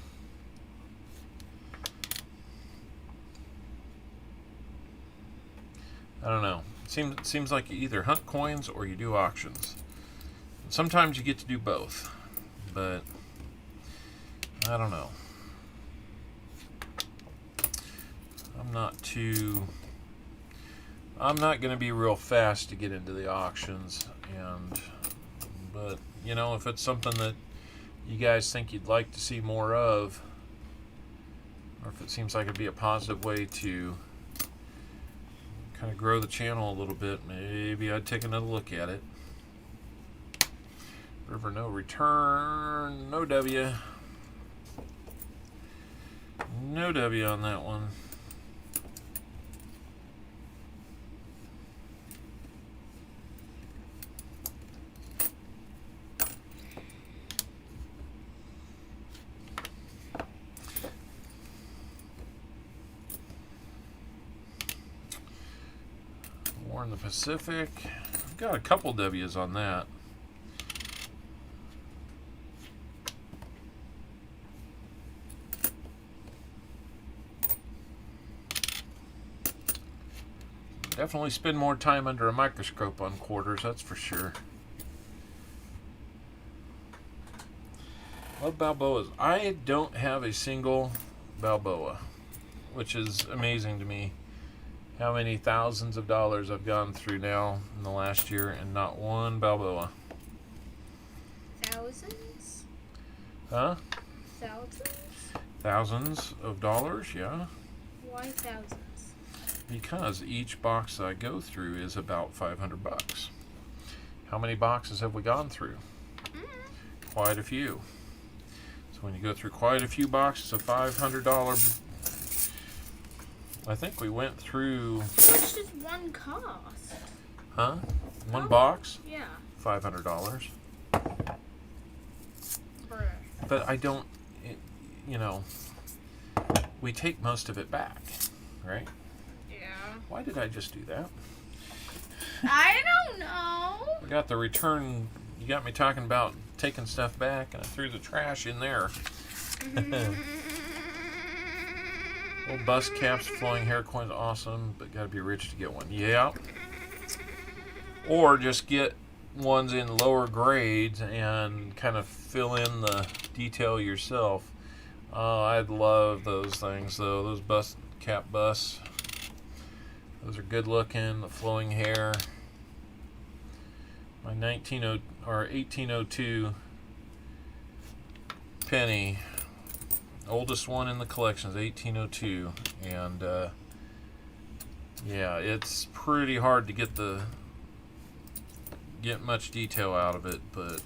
don't know. It seems like you either hunt coins or you do auctions. Sometimes you get to do both, but I don't know. I'm not going to be real fast to get into the auctions, but you know, if it's something that you guys think you'd like to see more of, or if it seems like it'd be a positive way to kind of grow the channel a little bit, maybe I'd take another look at it. River no return, no W. No W on that one. War in the Pacific. I've got a couple W's on that. Definitely spend more time under a microscope on quarters, that's for sure. Love Balboas. I don't have a single Balboa, which is amazing to me. How many thousands of dollars I've gone through now in the last year and not one Balboa. Thousands? Huh? Thousands? Thousands of dollars, yeah. Why thousands? Because each box I go through is about $500. How many boxes have we gone through? Quite a few. So when you go through quite a few boxes of $500, I think we went through. How much does one cost? Huh? One box? Yeah. $500. Bruh. But I don't, you know, we take most of it back, right? Yeah. Why did I just do that? I don't know. I got the return. You got me talking about taking stuff back, and I threw the trash in there. Old bust caps, flowing hair coins, awesome, but gotta be rich to get one. Yeah. Or just get ones in lower grades and kind of fill in the detail yourself. Oh, I'd love those things though. Those bust cap busts. Those are good looking. The flowing hair. My 1802 penny, oldest one in the collection, is 1802, and yeah, it's pretty hard to get much detail out of it, but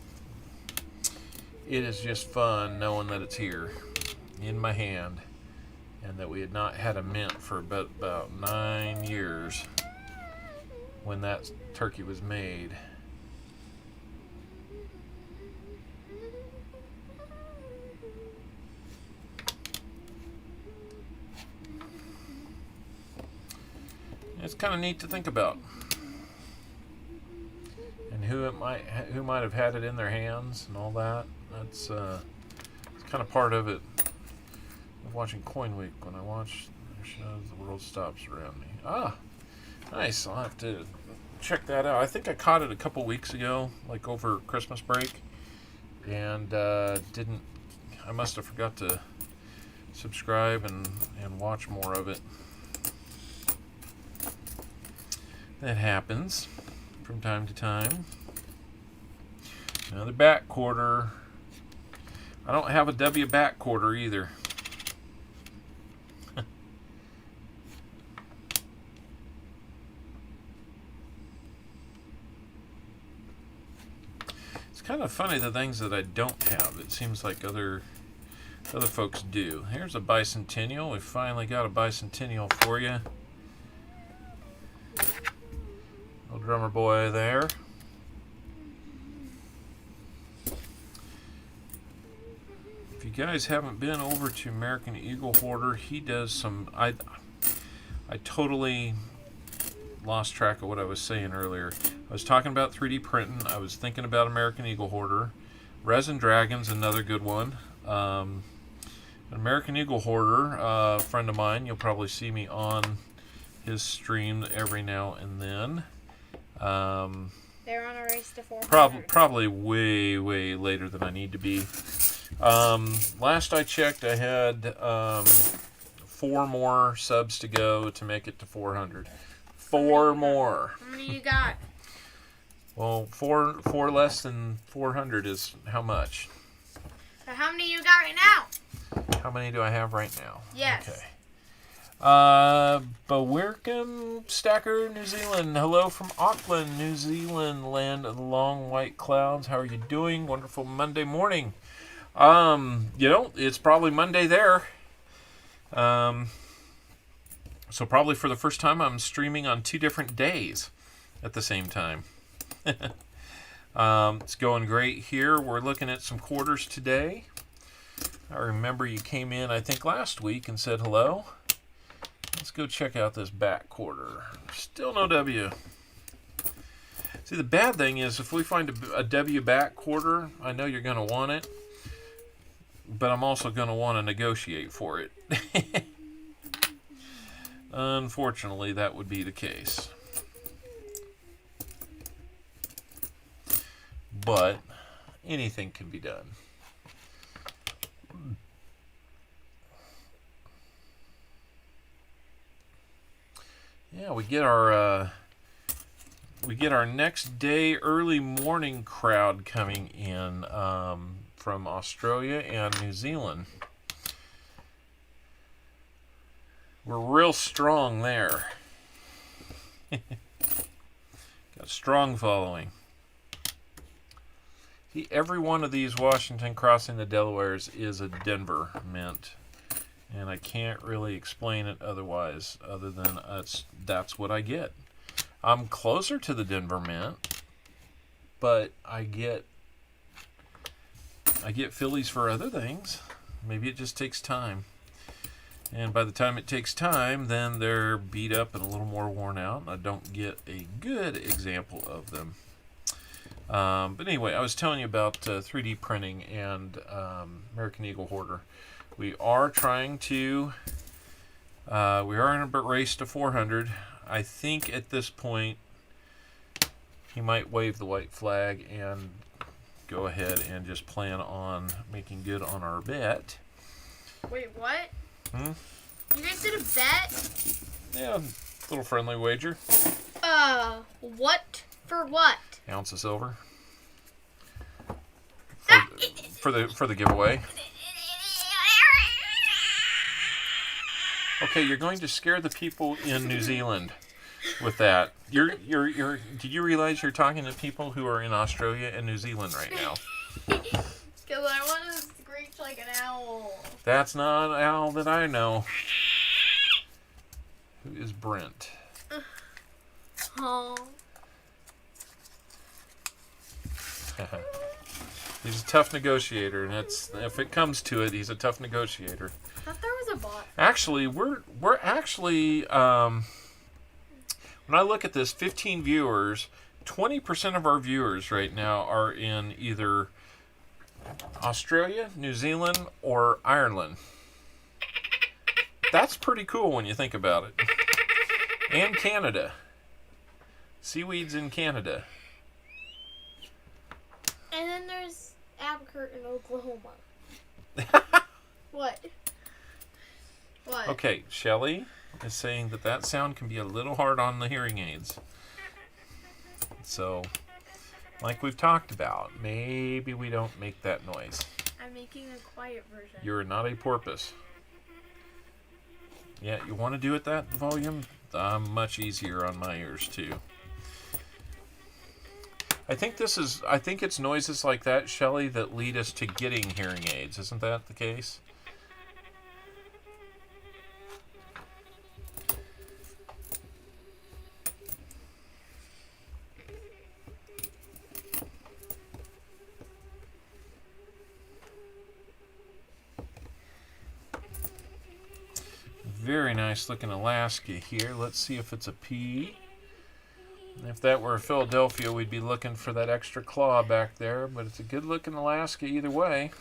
it is just fun knowing that it's here in my hand, and that we had not had a mint for about 9 years when that turkey was made. It's kind of neat to think about, and who might have had it in their hands and all that. That's it's kind of part of it. Of watching Coin Week, when I watch their shows, the world stops around me. Ah, nice. I'll have to check that out. I think I caught it a couple weeks ago, like over Christmas break, and didn't. I must have forgot to subscribe and watch more of it. That happens from time to time. Another back quarter. I don't have a W back quarter either. It's kind of funny the things that I don't have. It seems like other folks do. Here's a bicentennial. We finally got a bicentennial for you. Little drummer boy there. If you guys haven't been over to American Eagle Hoarder, he does some. I totally lost track of what I was saying earlier. I was talking about 3D printing. I was thinking about American Eagle Hoarder. Resin Dragon's another good one. American Eagle Hoarder, a friend of mine. You'll probably see me on his stream every now and then. They're on a race to 400. Probably way later than I need to be. Last I checked, I had 4 more subs to go to make it to 400. 4 more. How many you got? Well, four less than 400 is how much? So how many you got right now? How many do I have right now? Yes. Okay. Welcome, Stacker, New Zealand. Hello from Auckland, New Zealand, land of the long white clouds. How are you doing? Wonderful Monday morning. It's probably Monday there. So probably for the first time, I'm streaming on 2 different days at the same time. It's going great here. We're looking at some quarters today. I remember you came in, I think, last week and said hello. Let's go check out this back quarter. Still no W. See, the bad thing is if we find a W back quarter, I know you're going to want it, but I'm also going to want to negotiate for it. Unfortunately, that would be the case. But anything can be done. Yeah, we get our next day early morning crowd coming in from Australia and New Zealand. We're real strong there. Got a strong following. See, every one of these Washington crossing the Delawares is a Denver mint. And I can't really explain it otherwise, other than that's what I get. I'm closer to the Denver mint, but I get Phillies for other things. Maybe it just takes time. And by the time it takes time, then they're beat up and a little more worn out. And I don't get a good example of them. But anyway, I was telling you about 3D printing and American Eagle Hoarder. We are trying to, we are in a race to 400. I think at this point, he might wave the white flag and go ahead and just plan on making good on our bet. Wait, what? Hmm? You guys did a bet? Yeah, little friendly wager. What? For what? Ounce of silver. For the giveaway. Okay, you're going to scare the people in New Zealand with that. Did you realize you're talking to people who are in Australia and New Zealand right now? Because I want to screech like an owl. That's not an owl that I know. Who is Brent? Oh. He's a tough negotiator, and if it comes to it, he's a tough negotiator. I thought there was a bot. Actually, we're actually when I look at this, 15 viewers, 20% of our viewers right now are in either Australia, New Zealand, or Ireland. That's pretty cool when you think about it. And Canada. Seaweeds in Canada. And then there's Albuquerque in Oklahoma. What? What? Okay, Shelly is saying that sound can be a little hard on the hearing aids. So, like we've talked about, maybe we don't make that noise. I'm making a quiet version. You're not a porpoise. Yeah, you want to do it that volume? Much easier on my ears too. I think it's noises like that, Shelly, that lead us to getting hearing aids. Isn't that the case? Very nice looking Alaska here. Let's see if it's a P. If that were Philadelphia, we'd be looking for that extra claw back there, but it's a good looking Alaska either way.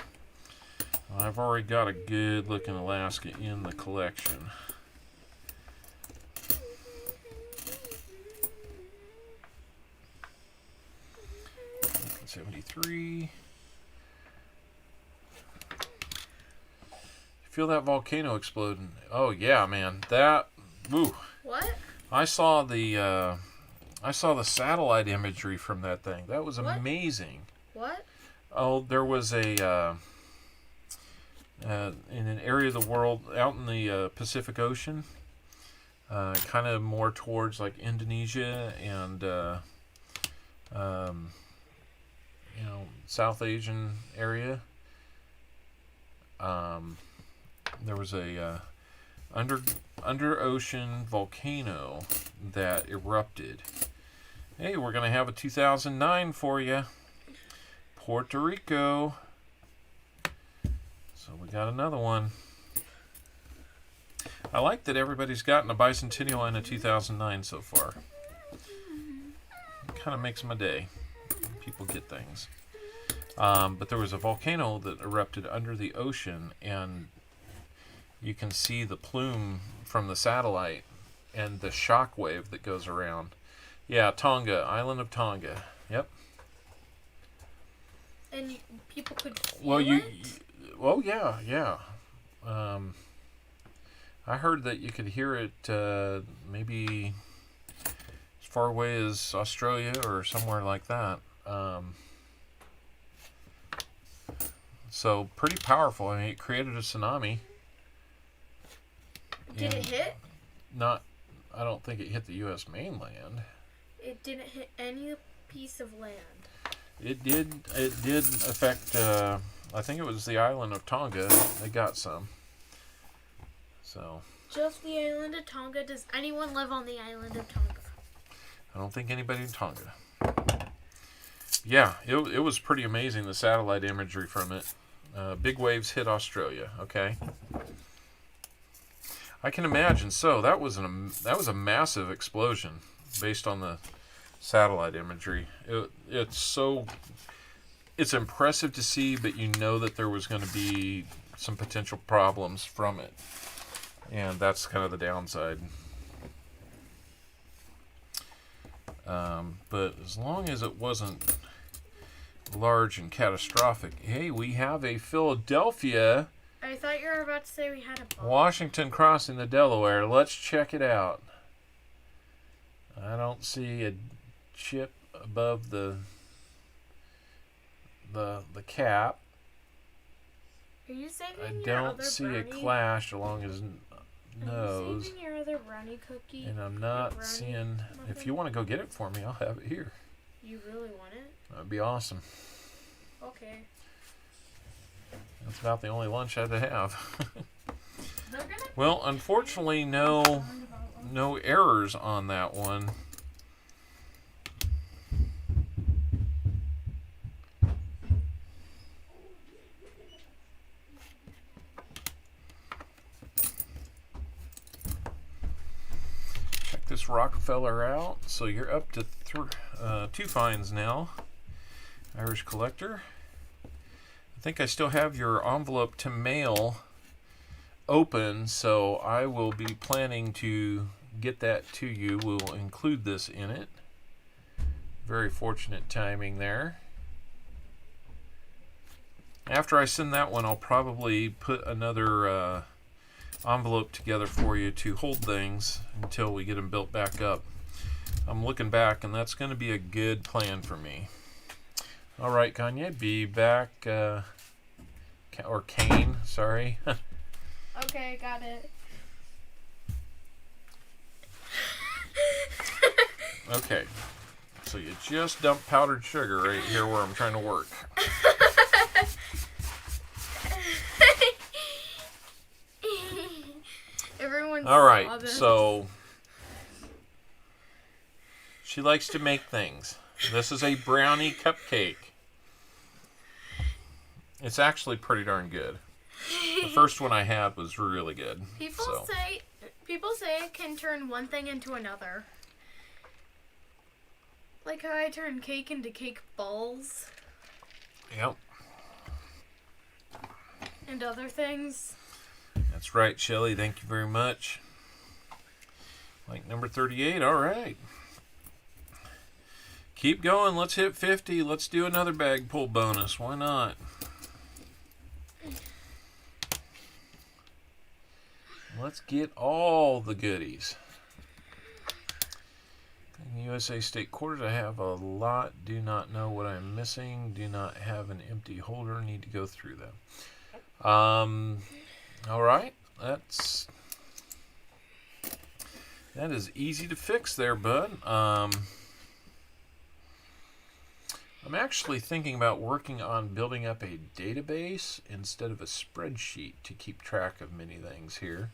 I've already got a good looking Alaska in the collection. $73. Feel that volcano exploding. Oh yeah, man. That woo. What? I saw the satellite imagery from that thing. That was What? amazing. What? Oh, there was a in an area of the world out in the Pacific Ocean, kind of more towards like Indonesia and South Asian area. There was a under ocean volcano that erupted. Hey, we're gonna have a 2009 for you, Puerto Rico. So we got another one. I like that everybody's gotten a bicentennial and a 2009 so far. It kind of makes my day. People get things. But there was a volcano that erupted under the ocean, and you can see the plume from the satellite and the shock wave that goes around. Yeah, Tonga, island of Tonga. Yep. And people could feel Well, it? well, yeah. I heard that you could hear it maybe as far away as Australia or somewhere like that. So pretty powerful. I mean, it created a tsunami. Did it hit? I don't think it hit the U.S. mainland. It didn't hit any piece of land. It did affect, I think it was the island of Tonga. They got some. So. Just the island of Tonga? Does anyone live on the island of Tonga? I don't think anybody in Tonga. Yeah, it was pretty amazing, the satellite imagery from it. Big waves hit Australia, okay? I can imagine. So that was a massive explosion based on the satellite imagery. It's impressive to see, but you know that there was going to be some potential problems from it, and that's kind of the downside. But as long as it wasn't large and catastrophic. Hey, we have a Philadelphia I thought you were about to say we had a bomb. Washington crossing the Delaware. Let's check it out. I don't see a chip above the cap. Are you saving I your don't other see brownie? a clash along his Are you nose. saving your other brownie cookie? And I'm Your not brownie seeing... If muffin? you want to go get it for me, I'll have it here. You really want it? That'd be awesome. Okay. That's about the only lunch I'd have. They're gonna. Well, unfortunately, no errors on that one. Check this Rockefeller out. So you're up to 2 fines now. Irish Collector. I think I still have your envelope to mail open, so I will be planning to get that to you. We'll include this in it. Very fortunate timing there. After I send that one, I'll probably put another envelope together for you to hold things until we get them built back up. I'm looking back, and that's going to be a good plan for me. All right, Kanye, be back, or Kane, sorry. Okay, got it. Okay, so you just dumped powdered sugar right here where I'm trying to work. Everyone All saw right, this. so she likes to make things. This is a brownie cupcake. It's actually pretty darn good. The first one I had was really good. People say it can turn one thing into another. Like how I turn cake into cake balls Yep, and other things. that's right, Shelly. Thank you very much. Like number 38. All right. Keep going. Let's hit 50. Let's do another bag pull bonus. Why not? Let's get all the goodies. In USA State Quarters, I have a lot. Do not know what I'm missing. Do not have an empty holder. Need to go through them. All right. That is easy to fix there, bud. I'm actually thinking about working on building up a database instead of a spreadsheet to keep track of many things here.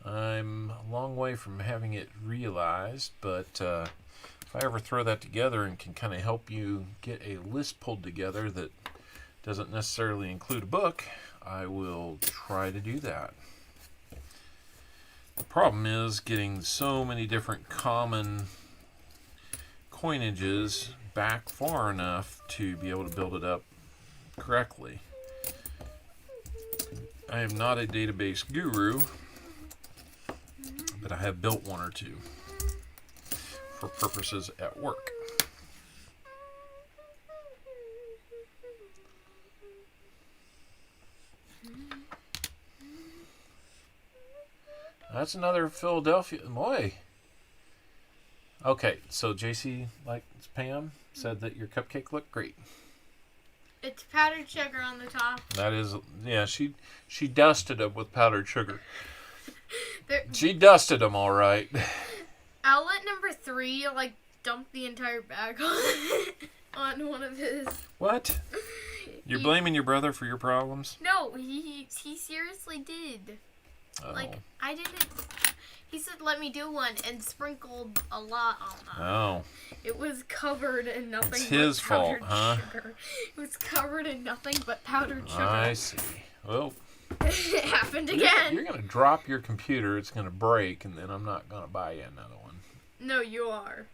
I'm a long way from having it realized, but if I ever throw that together and can kind of help you get a list pulled together that doesn't necessarily include a book, I will try to do that. The problem is getting so many different common coinages back far enough to be able to build it up correctly. I am not a database guru, but I have built one or two for purposes at work. That's another Philadelphia. Boy. Okay, so JC, like Pam, said that your cupcake looked great. It's powdered sugar on the top. That is, yeah, she dusted them with powdered sugar. There, She dusted them all right. outlet number 3, like, dumped the entire bag on one of his. What? You're blaming your brother for your problems? No, he seriously did. Oh. Like, I didn't. He said, let me do one, and sprinkled a lot on them. Oh. It was covered in nothing It's but his fault, powdered huh? sugar. It was covered in nothing but powdered sugar. I see. Well, It happened again. you're going to drop your computer, it's going to break, and then I'm not going to buy you another one. No, you are.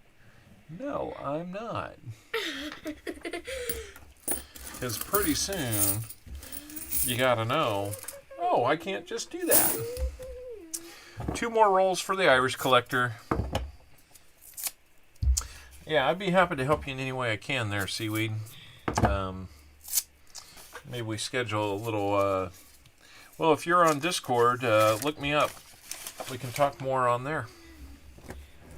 No, I'm not. Because pretty soon, you got to know, oh, I can't just do that. 2 more rolls for the Irish Collector. Yeah, I'd be happy to help you in any way I can there, Seaweed. Maybe we schedule a little... well, if you're on Discord, look me up. We can talk more on there.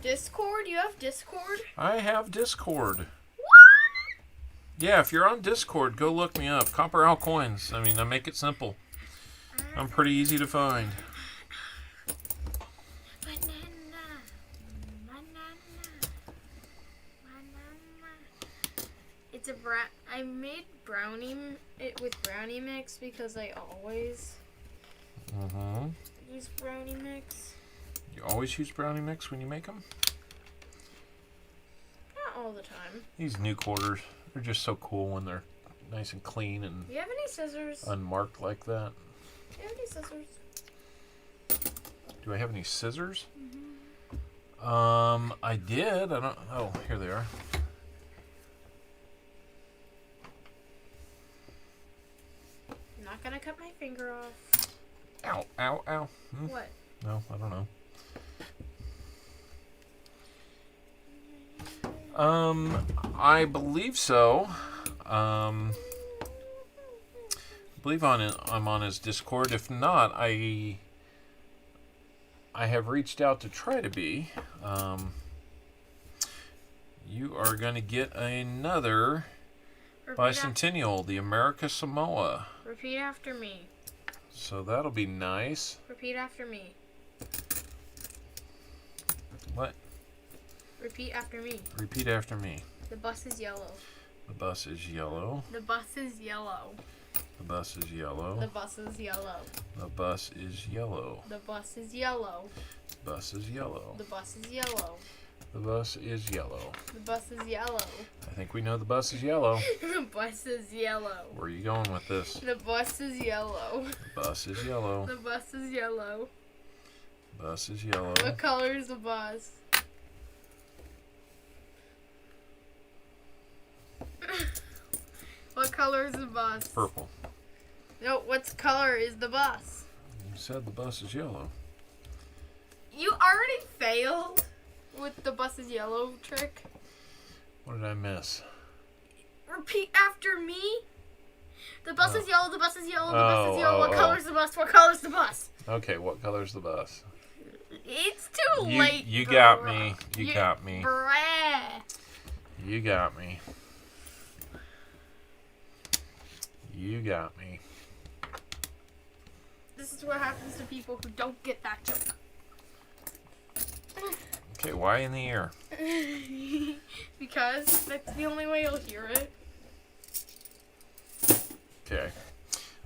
Discord? You have Discord? I have Discord. Yeah, if you're on Discord, go look me up. Copper Owl Coins. I mean, I make it simple. I'm pretty easy to find. It's a I made it with brownie mix because I always use brownie mix. You always use brownie mix when you make them? Not all the time. These new quarters, they're just so cool when they're nice and clean and Do you have any scissors? unmarked like that. Do you have any scissors? Do I have any scissors? I did. I don't. Oh, here they are. I'm not gonna cut my finger off. Ow, ow, ow. What? No, I don't know. I believe so. I believe I'm on his Discord. If not, I have reached out to try to be. You are going to get another bicentennial, the America Samoa. Repeat after me. So that'll be nice. Repeat after me. What? Repeat after me. Repeat after me. The bus is yellow. The bus is yellow. The bus is yellow. The bus is yellow. The bus is yellow. The bus is yellow. The bus is yellow. Bus is yellow. The bus is yellow. The bus is yellow. The bus is yellow. I think we know the bus is yellow. The bus is yellow. Where are you going with this? The bus is yellow. The bus is yellow. The bus is yellow. Bus is yellow. What color is the bus? What color is the bus? Purple. No, what color is the bus? You said the bus is yellow. You already failed with the bus is yellow trick. What did I miss? Repeat after me. The bus is yellow, the bus is yellow, the bus is Oh, yellow. What oh, color is the bus? What color is the bus? Okay, what color's the bus? It's too late. You got bruh. me. You got me. Bruh. You got me. You got me. This is what happens to people who don't get that joke. Okay, why in the air? Because that's the only way you'll hear it. Okay.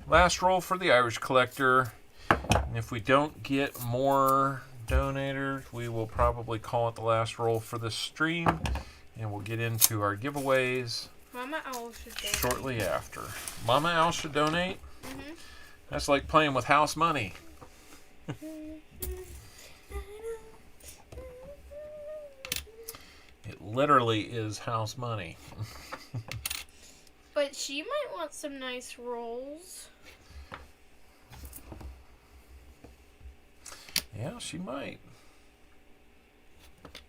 Last roll for the Irish Collector. And if we don't get more donators, we will probably call it the last roll for this stream. And we'll get into our giveaways Mama Owl should donate. shortly after. Mama Owl should donate? Mm-hmm. That's like playing with house money. It literally is house money. But she might want some nice rolls. Yeah, she might.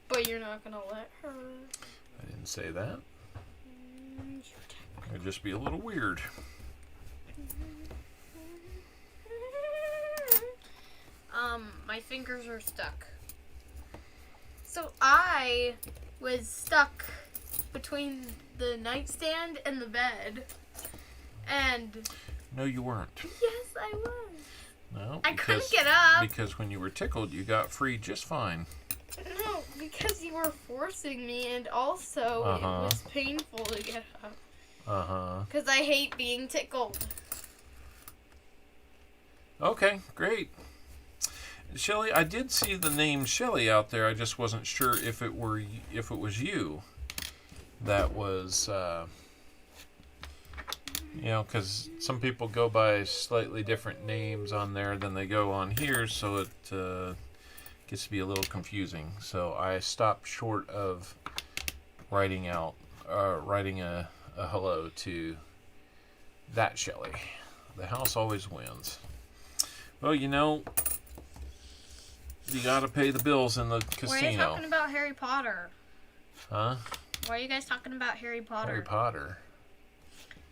But you're not gonna let her. I didn't say that. It would just be a little weird. My fingers are stuck. So I was stuck between the nightstand and the bed. And No, you weren't. yes, I was. No, I couldn't get up. Because when you were tickled, you got free just fine. No, because you were forcing me, and also it was painful to get up. Because I hate being tickled. Okay, great. Shelly, I did see the name Shelly out there. I just wasn't sure if it was you. That was, because some people go by slightly different names on there than they go on here, so it gets to be a little confusing. So I stopped short of writing a hello to that Shelly. The house always wins. Well, you gotta pay the bills in the casino. Why are you talking about Harry Potter? Huh? Why are you guys talking about Harry Potter? Harry Potter.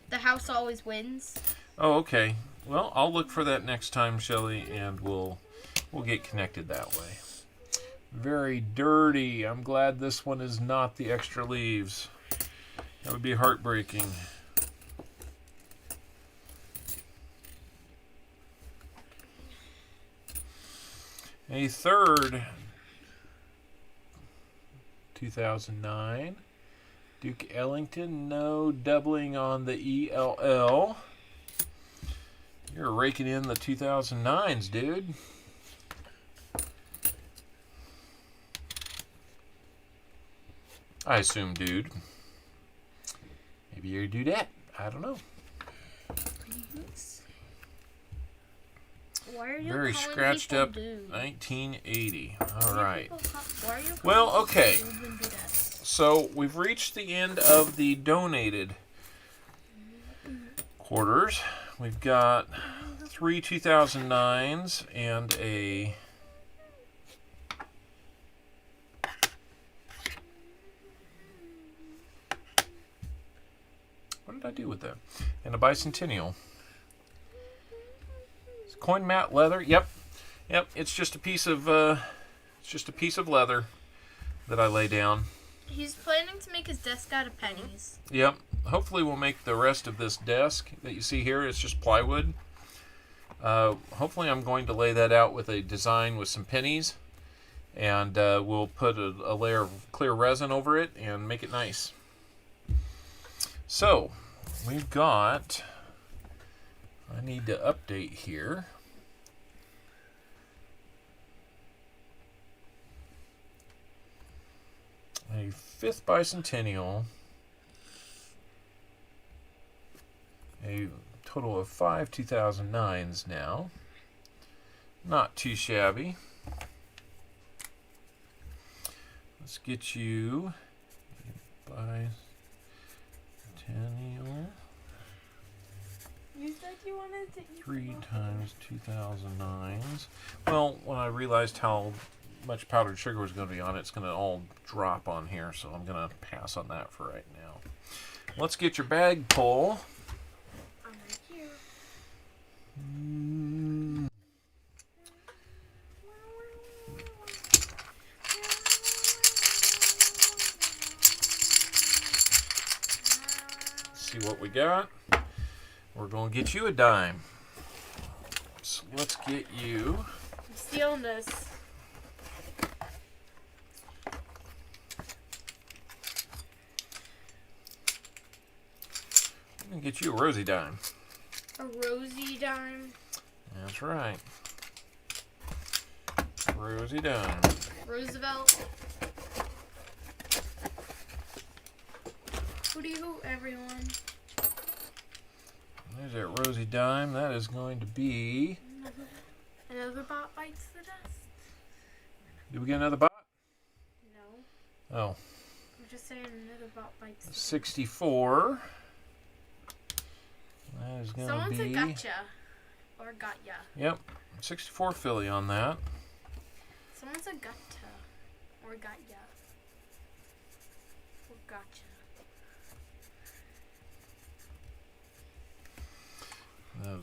The house always wins. Oh, okay. Well, I'll look for that next time, Shelly, and we'll get connected that way. very dirty. I'm glad this one is not the extra leaves. That would be heartbreaking. A third 2009 Duke Ellington, no doubling on the ELL. You're raking in the 2009s, dude. I assume dude. Maybe you're a dudette. I don't know. Why are you Very calling scratched people up dudes? 1980. All Why are right. people why are you calling Well, people okay. dudes and dudettes? So we've reached the end of the donated quarters. We've got 3 2009s and a what did I do with that? And a bicentennial. Coin mat leather. Yep. It's just a piece of leather that I lay down. He's planning to make his desk out of pennies. Yep. Hopefully we'll make the rest of this desk that you see here. It's just plywood. Hopefully I'm going to lay that out with a design with some pennies, and we'll put a layer of clear resin over it and make it nice. So we've got, I need to update here. A 5th bicentennial, a total of 5 2009s now. Not too shabby. Let's get you a bicentennial. You said you wanted to eat 3 times 2009s. Well, when I realized how much powdered sugar was going to be on it, it's going to all drop on here, so I'm going to pass on that for right now. Let's get your bag pull. I'm right here. See what we got. We're going to get you a dime. So let's get you. I'm stealing this. I'm going to get you a rosy dime. A rosy dime. That's right. Rosy dime. Roosevelt. Hooty-hoo, everyone. There's that rosy dime. That is going to be. Another bot bites the dust. Did we get another bot? No. Oh. I'm just saying another bot bites the dust. 64. That is going to Someone be. said gotcha. Or got ya. Yep. 64 Philly on that. Someone said gotcha. Or got ya. Or gotcha.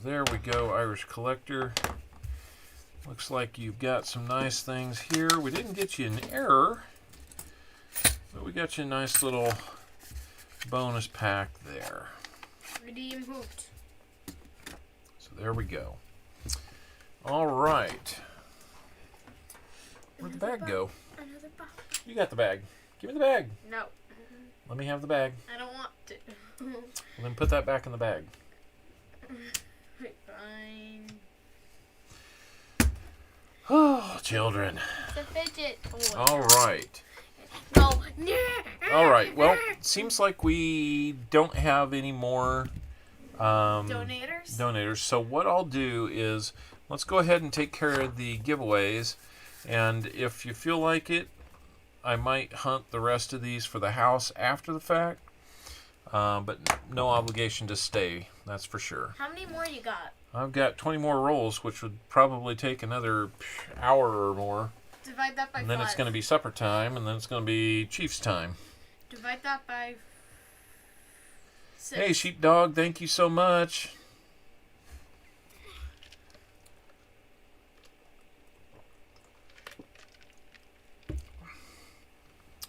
There we go, Irish Collector. Looks like you've got some nice things here. We didn't get you an error, but we got you a nice little bonus pack there. Redeem hoot. So there we go. All right. Where'd the bag go? Another bot. You got the bag. Give me the bag. No. Let me have the bag. I don't want to. Well, then put that back in the bag. Fine. Oh, children. It's a fidget toy. All right. No. All right. Well, seems like we don't have any more Donators? So what I'll do is let's go ahead and take care of the giveaways, and if you feel like it, I might hunt the rest of these for the house after the fact, but no obligation to stay, that's for sure. How many more you got? I've got 20 more rolls, which would probably take another hour or more, Divide that by and then 5. it's going to be supper time, and then it's going to be Chiefs time. Divide that by 6. Hey, Sheepdog, thank you so much.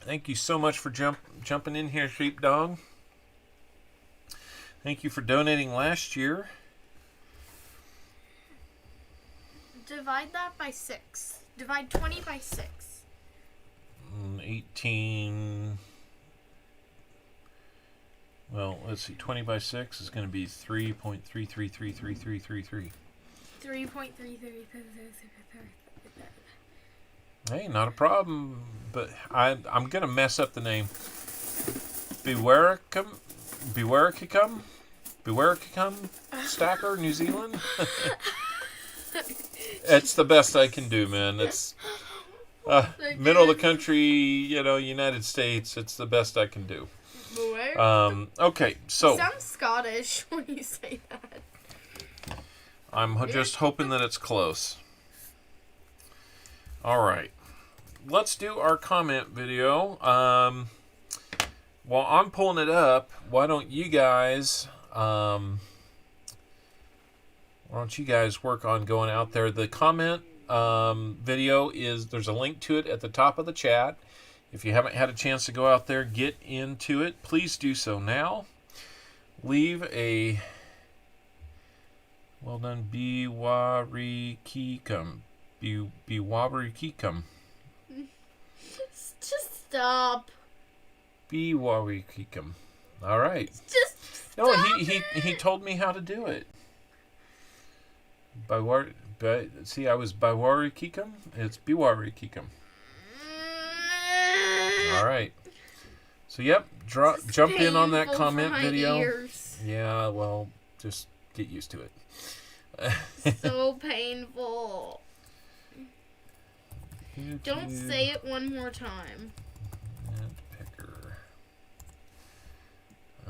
Thank you so much for jumping in here, Sheepdog. Thank you for donating last year. Divide that by 6. Divide 20 by 6. 18. Well, let's see. 20 by 6 is going to be 3.33333333. 3.333333. Hey, not a problem. But I'm going to mess up the name. Bewaricum Stacker, New Zealand. It's the best I can do, man. It's middle of the country, United States. It's the best I can do. Okay, so You sound Scottish when you say that. I'm just hoping that it's close. All right, let's do our comment video. While I'm pulling it up, why don't you guys work on going out there? The comment video there's a link to it at the top of the chat. If you haven't had a chance to go out there, get into it. Please do so now. Leave a well done Biwarikikam. Biwarikikam. Just stop. Biwarikikam. All right. Just stop. No, he told me how to do it. See, I was Biwarikikam. It's Biwarikikam. All right. So, yep, jump in on that comment video. Ears. Yeah, well, just get used to it. So painful. Don't say it one more time. Picker.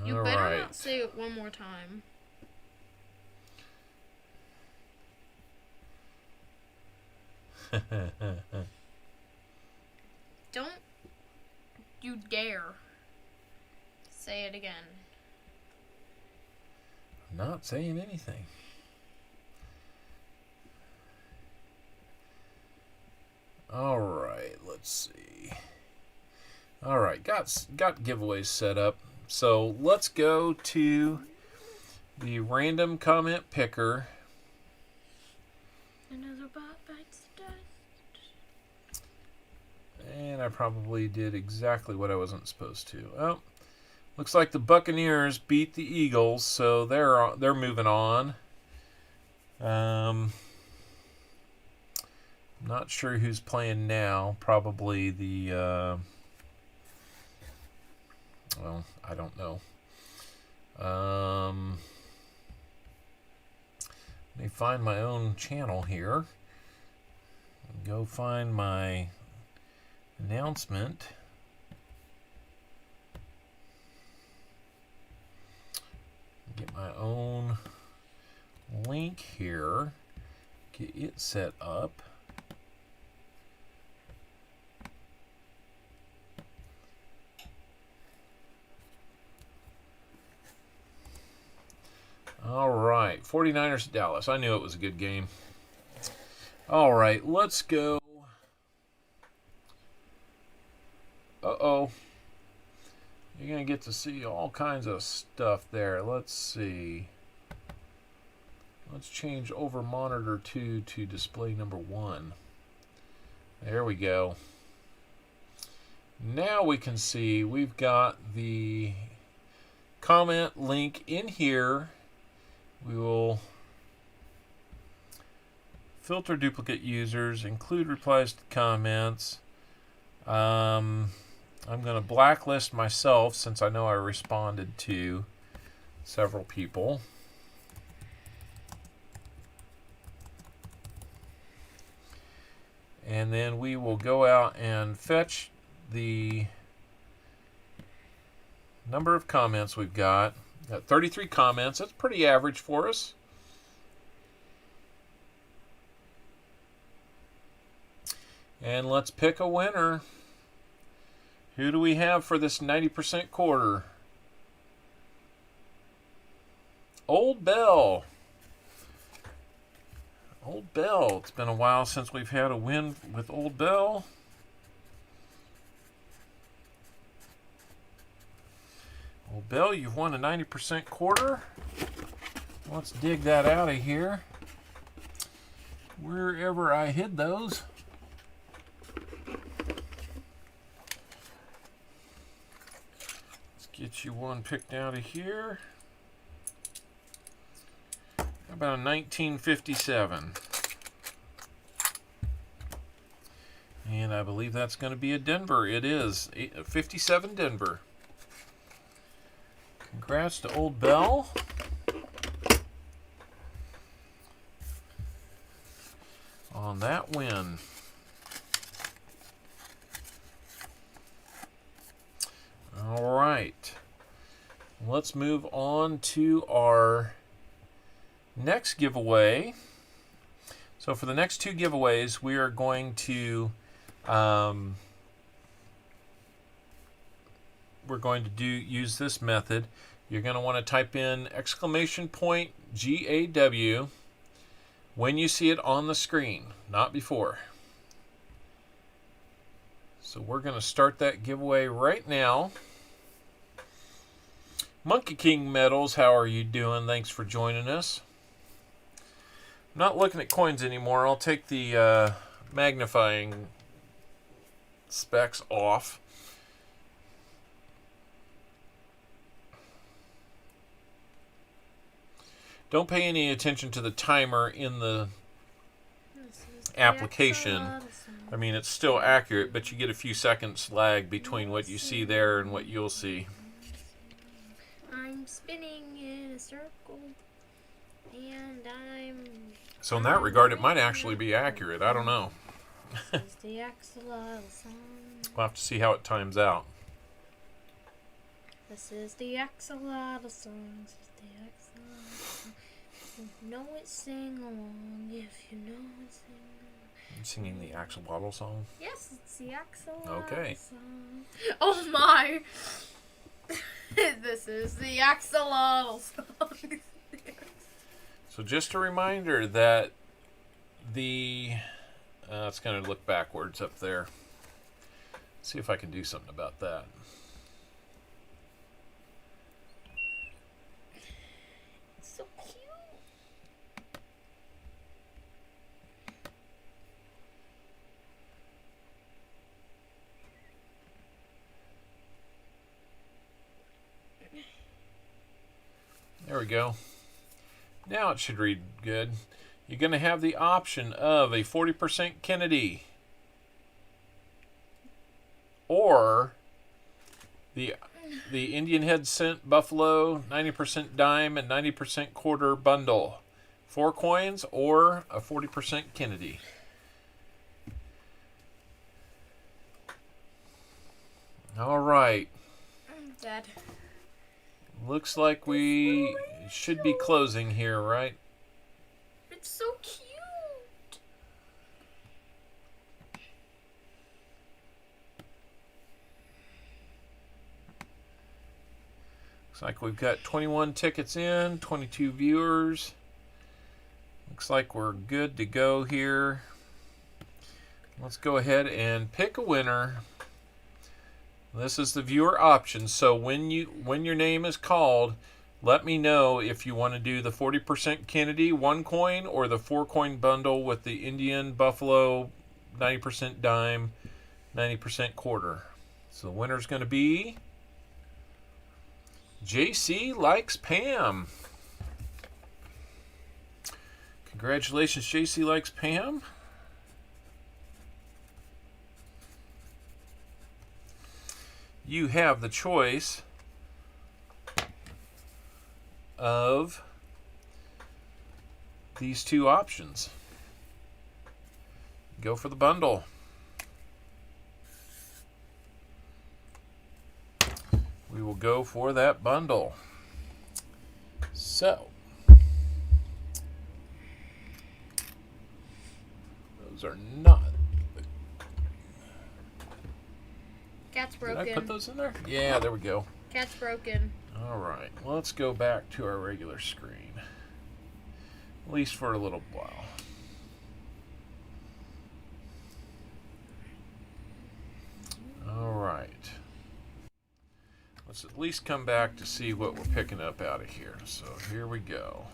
You All better right. not say it one more time. Don't you dare say it again. I'm not saying anything. All right, let's see. All right, got giveaways set up. So let's go to the random comment picker. Another bot bites the dust. And I probably did exactly what I wasn't supposed to. Oh, looks like the Buccaneers beat the Eagles, so they're moving on. Not sure who's playing now. Probably the well, I don't know. Let me find my own channel here. Go find my announcement. Get my own link here. Get it set up. All right, 49ers at Dallas. I knew it was a good game. All right, let's go. Uh-oh. You're going to get to see all kinds of stuff there. Let's see. Let's change over monitor 2 to display number 1. There we go. Now we can see we've got the comment link in here. We will filter duplicate users, include replies to comments. I'm going to blacklist myself since I know I responded to several people. And then we will go out and fetch the number of comments we've got. Got 33 comments. That's pretty average for us. And let's pick a winner. Who do we have for this 90% quarter? Old Bell. Old Bell. It's been a while since we've had a win with Old Bell. Bell, you've won a 90% quarter. Let's dig that out of here. Wherever I hid those. Let's get you one picked out of here. How about a 1957? And I believe that's going to be a Denver. It is. 57 Denver. Congrats to Old Bell. On that win. All right. Let's move on to our next giveaway. So for the next two giveaways, we are going to use this method. You're going to want to type in !GAW when you see it on the screen, not before. So we're going to start that giveaway right now. Monkey King Medals, how are you doing? Thanks for joining us. I'm not looking at coins anymore. I'll take the magnifying specs off. Don't pay any attention to the timer in the application. I mean, it's still accurate, but you get a few seconds lag between what you see there and what you'll see. I'm spinning in a circle, and I'm... So in that regard, it might actually be accurate. I don't know. This is the axolotl song. We'll have to see how it times out. This is the axolotl song. This is the axolotl song. If you know it, sing along. If you know it, sing along. You singing the axolotl song? Yes, it's the axolotl Okay. song. Oh my! This is the axolotl song. So just a reminder that the... it's going to look backwards up there. See if I can do something about that. It's so cute. There we go. Now it should read good. You're going to have the option of a 40% Kennedy or the Indian head cent buffalo 90% dime and 90% quarter bundle. 4 coins or a 40% Kennedy. All right. I'm dead. Looks like we should be closing here, right? It's so cute. Looks like we've got 21 tickets in, 22 viewers. Looks like we're good to go here. Let's go ahead and pick a winner. This is the viewer option. So when your name is called, let me know if you want to do the 40% Kennedy 1 coin or the 4 coin bundle with the Indian Buffalo 90% dime, 90% quarter. So the winner's going to be JC Likes Pam. Congratulations, JC Likes Pam. You have the choice of these two options. Go for the bundle. We will go for that bundle. So, those are not... Cat's Did broken. I put those in there? Yeah, there we go. Cat's broken. All right, let's go back to our regular screen, at least for a little while. All right. Let's at least come back to see what we're picking up out of here. So here we go.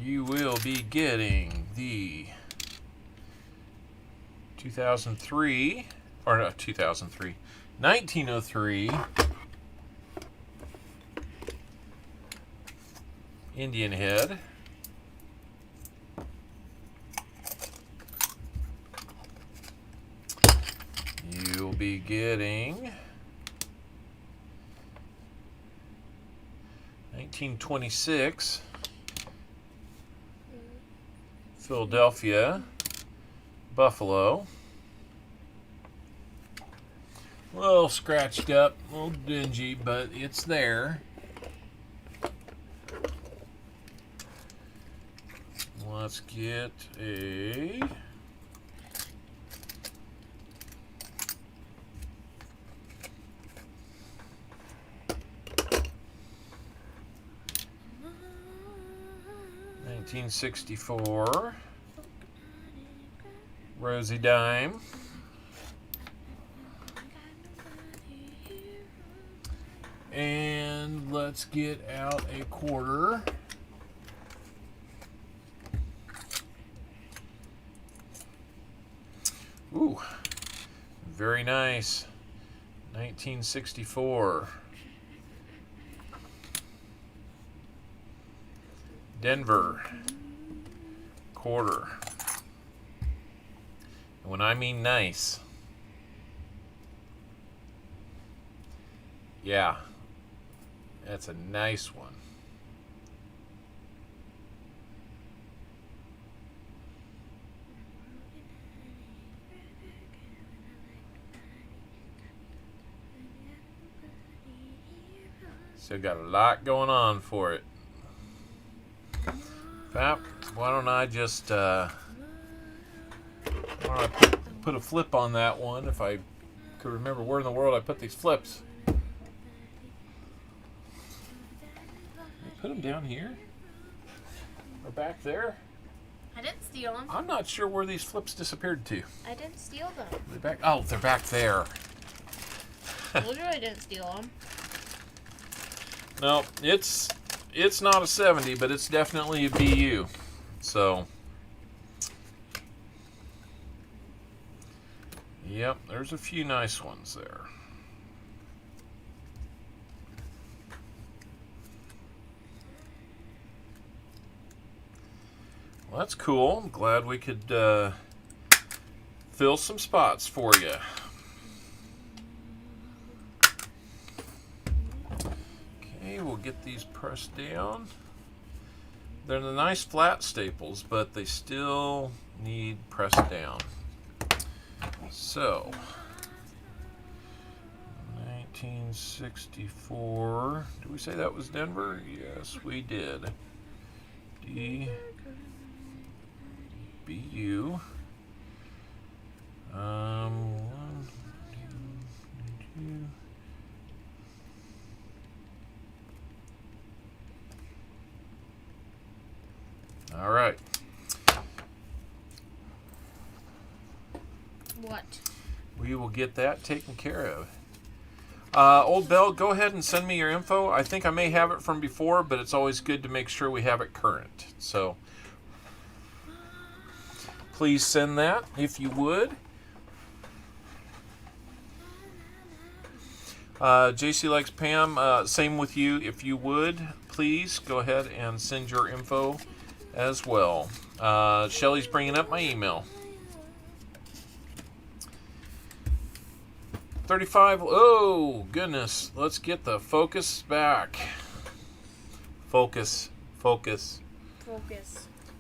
You will be getting the 2003, or not 2003, 1903 Indian head. You'll be getting 1926 Philadelphia Buffalo. A little scratched up, a little dingy, but it's there. Let's get a $1964 Rosie Dime. And let's get out a quarter. Ooh, very nice. 1964. Denver. Quarter. And when I mean nice, yeah, that's a nice one. Still got a lot going on for it. Fap, why don't I just put a flip on that one if I could remember where in the world I put these flips. Put them down here? Or back there? I didn't steal them. I'm not sure where these flips disappeared to. I didn't steal them. They're back. Oh, they're back there. I told you I didn't steal them. No, it's not a 70, but it's definitely a BU. So, yep, there's a few nice ones there. Well, that's cool. I'm glad we could fill some spots for you. Okay, we'll get these pressed down. They're the nice flat staples, but they still need pressed down. So, 1964. Did we say that was Denver? Yes, we did. DBU. 1, 2, 2. All right. What? We will get that taken care of. Old Bell, go ahead and send me your info. I think I may have it from before, but it's always good to make sure we have it current. So please send that if you would. JC likes Pam. Same with you. If you would, please go ahead and send your info as well. Shelly's bringing up my email. 35. Oh, goodness. Let's get the focus back. Focus. Focus.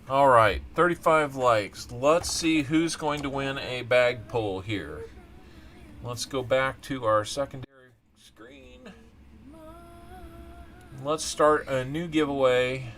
All right. 35 likes. Let's see who's going to win a bag pull here. Let's go back to our secondary screen. Let's start a new giveaway.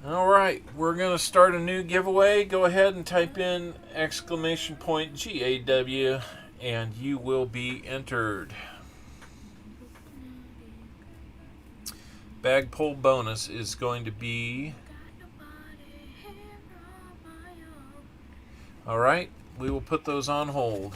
All right, we're going to start a new giveaway. Go ahead and type in !GAW and you will be entered. bag pull bonus is going to be... All right, we will put those on hold.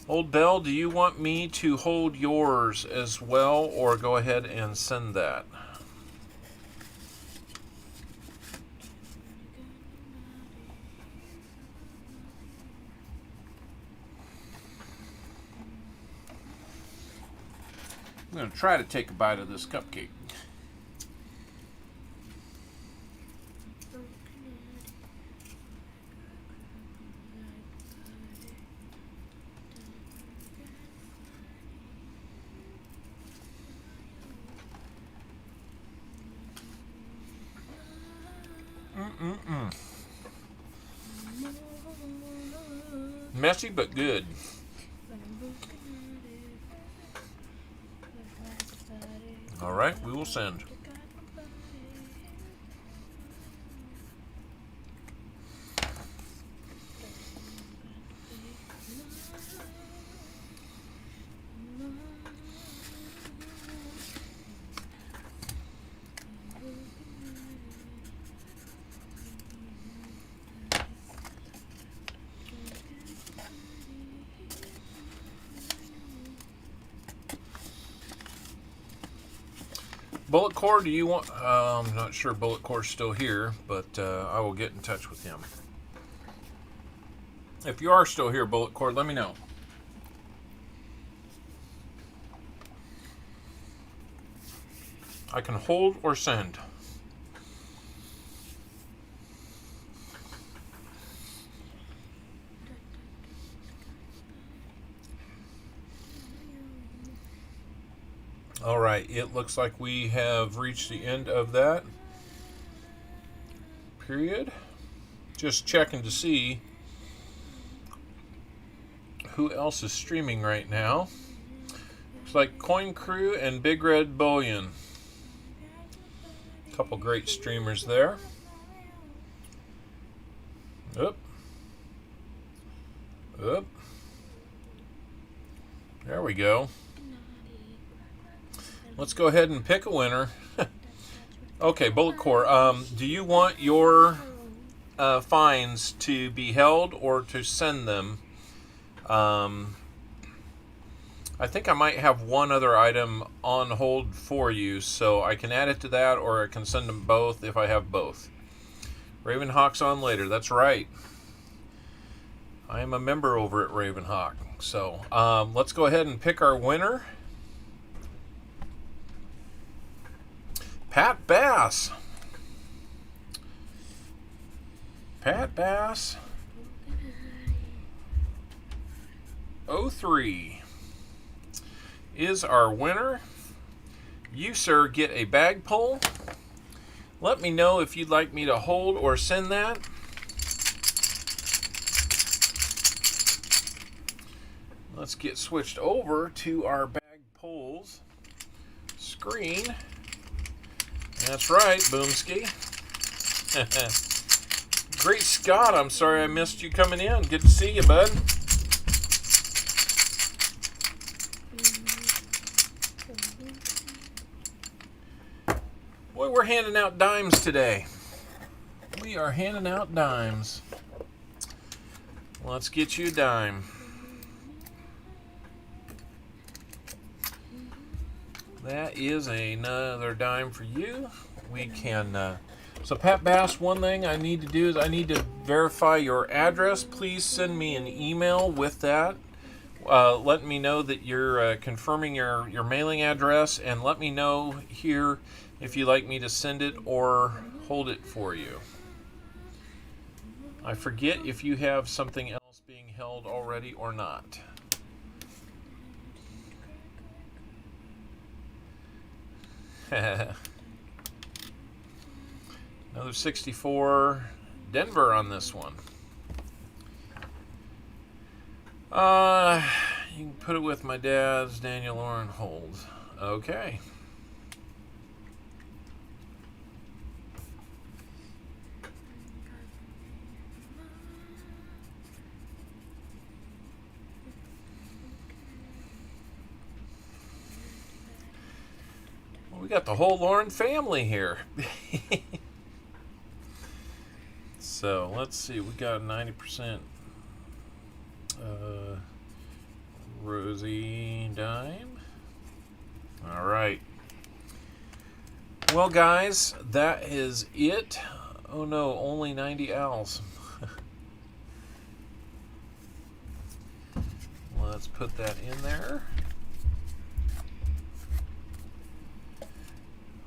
Old Bell, do you want me to hold yours as well, or go ahead and send that? I'm going to try to take a bite of this cupcake. Messy but good. All right, we will send. Bullet Core, do you want... I'm not sure Bullet Core's still here, but I will get in touch with him. If you are still here, Bullet Core, let me know. I can hold or send. All right, it looks like we have reached the end of that period. Just checking to see who else is streaming right now. Looks like Coin Crew and Big Red Bullion. Couple great streamers there. Oop. Oop. There we go. Let's go ahead and pick a winner. Okay, Bullet Core, do you want your fines to be held or to send them? I think I might have one other item on hold for you, so I can add it to that, or I can send them both if I have both. Ravenhawk's on later, that's right. I am a member over at Ravenhawk. So let's go ahead and pick our winner. Pat Bass. Pat Bass. 03 is our winner. You, sir, get a bag pull. Let me know if you'd like me to hold or send that. Let's get switched over to our bag pulls screen. That's right, Boomski. Great Scott, I'm sorry I missed you coming in. Good to see you, bud. Boy, we're handing out dimes today. We are handing out dimes. Let's get you a dime. That is another dime for you. We can... So Pat Bass, one thing I need to do is I need to verify your address. Please send me an email with that. Let me know that you're confirming your mailing address, and let me know here if you'd like me to send it or hold it for you. I forget if you have something else being held already or not. Another 64 Denver on this one. You can put it with my dad's Daniel Lauren holds. Okay. We got the whole Lauren family here. So let's see. We got 90%. Rosie Dime. All right. Well, guys, that is it. Oh no, only 90 owls. Let's put that in there.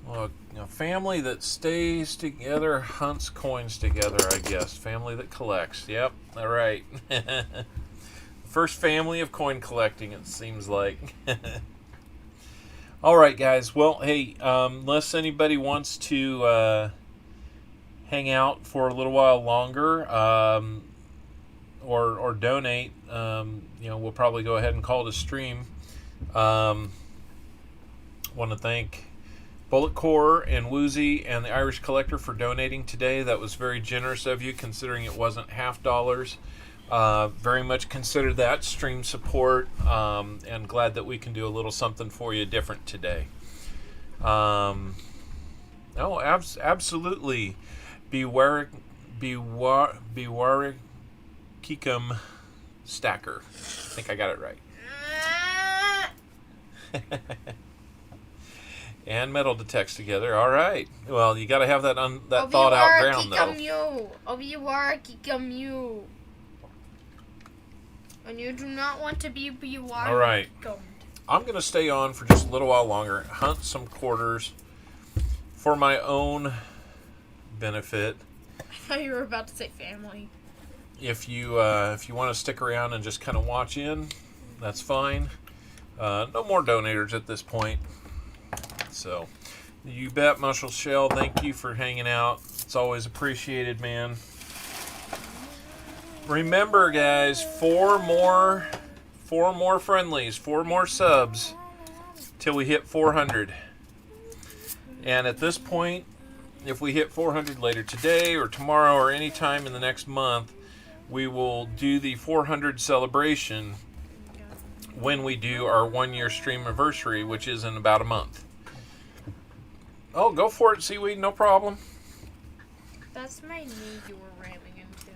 Well, a family that stays together hunts coins together, I guess. Family that collects. Yep, all right. First family of coin collecting, it seems like. All right, guys. Well, hey, unless anybody wants to hang out for a little while longer or donate, we'll probably go ahead and call it a stream. Want to thank Bullet Core and Woozy and the Irish Collector for donating today. That was very generous of you, considering it wasn't $half. Very much consider that stream support, and glad that we can do a little something for you different today. Absolutely. Beware Kikum Stacker. I think I got it right. And metal detects together. All right. Well, you got to have that thought out ground, though. And you do not want to be all right. I'm going to stay on for just a little while longer, hunt some quarters for my own benefit. I thought you were about to say family. If you want to stick around and just kind of watch in, that's fine. No more donators at this point. So, you bet, Muscle Shell. Thank you for hanging out. It's always appreciated, man. Remember, guys, 4 more friendlies, 4 more subs till we hit 400. And at this point, if we hit 400 later today or tomorrow or any time in the next month, we will do the 400 celebration when we do our 1-year stream anniversary, which is in about a month. Oh, go for it, Seaweed. No problem. That's my knee you were ramming into.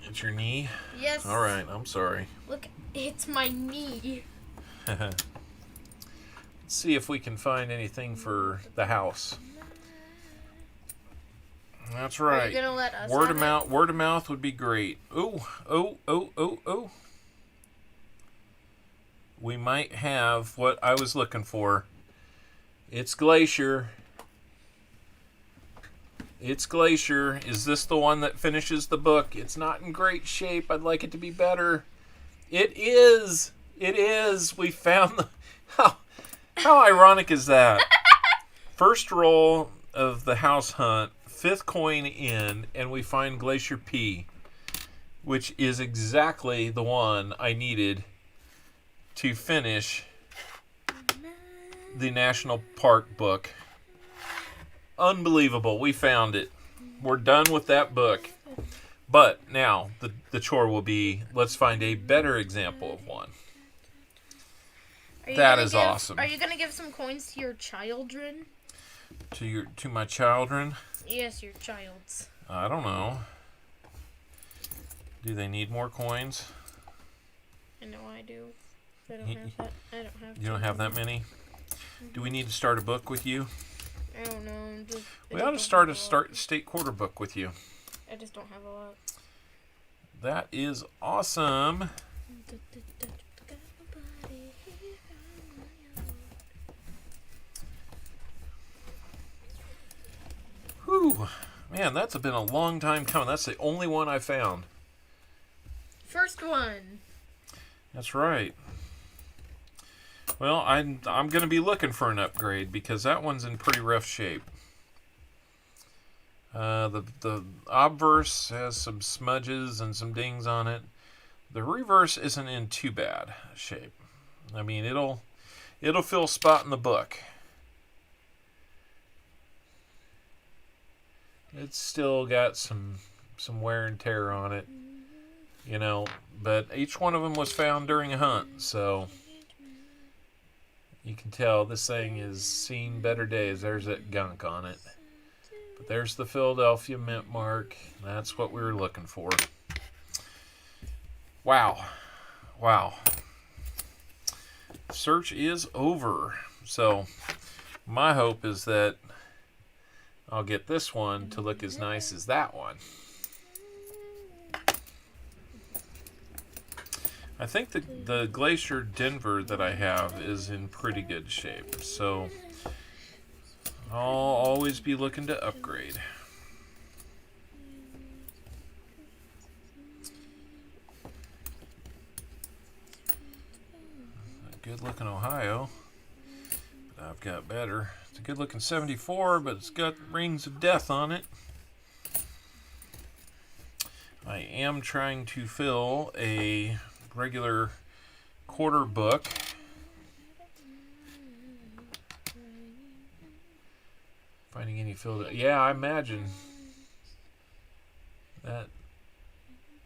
It's your knee? Yes. All right. I'm sorry. Look, it's my knee. Let's see if we can find anything for the house. That's right. Are you gonna let us Word have of mouth. Word of mouth would be great. Oh. We might have what I was looking for. It's Glacier. It's Glacier. Is this the one that finishes the book? It's not in great shape. I'd like it to be better. It is. It is. We found the... How ironic is that? First roll of the house hunt, 5th coin in, and we find Glacier P, which is exactly the one I needed to finish the National Park book. Unbelievable. We found it. We're done with that book. But now the chore will be, let's find a better example of one. That is awesome. Are you going to give some coins to your children? To my children? Yes, your childs. I don't know. Do they need more coins? I know I do. I don't have that. I don't have. You don't have that many? Do we need to start a book with you? I don't know. We ought to start a state quarter book with you. I just don't have a lot. That is awesome. Whew. Man, that's been a long time coming. That's the only one I found. First one. That's right. Well, I'm going to be looking for an upgrade because that one's in pretty rough shape. The obverse has some smudges and some dings on it. The reverse isn't in too bad shape. I mean, it'll fill a spot in the book. It's still got some wear and tear on it, but each one of them was found during a hunt, so You can tell this thing has seen better days. There's that gunk on it. But there's the Philadelphia mint mark. That's what we were looking for. Wow. Wow. Search is over. So my hope is that I'll get this one to look as nice as that one. I think the Glacier Denver that I have is in pretty good shape. So I'll always be looking to upgrade. A good looking Ohio. But I've got better. It's a good looking 74, but it's got rings of death on it. I am trying to fill a regular quarter book. Finding any filled. Yeah, I imagine that.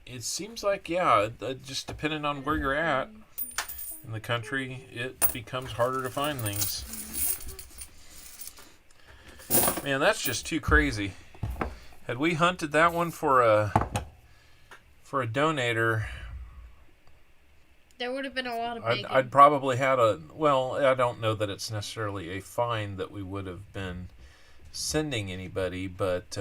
It seems like, yeah, just depending on where you're at in the country, it becomes harder to find things. Man, that's just too crazy. Had we hunted that one for a donator, there would have been a lot of bacon. I'd probably had well, I don't know that it's necessarily a find that we would have been sending anybody, but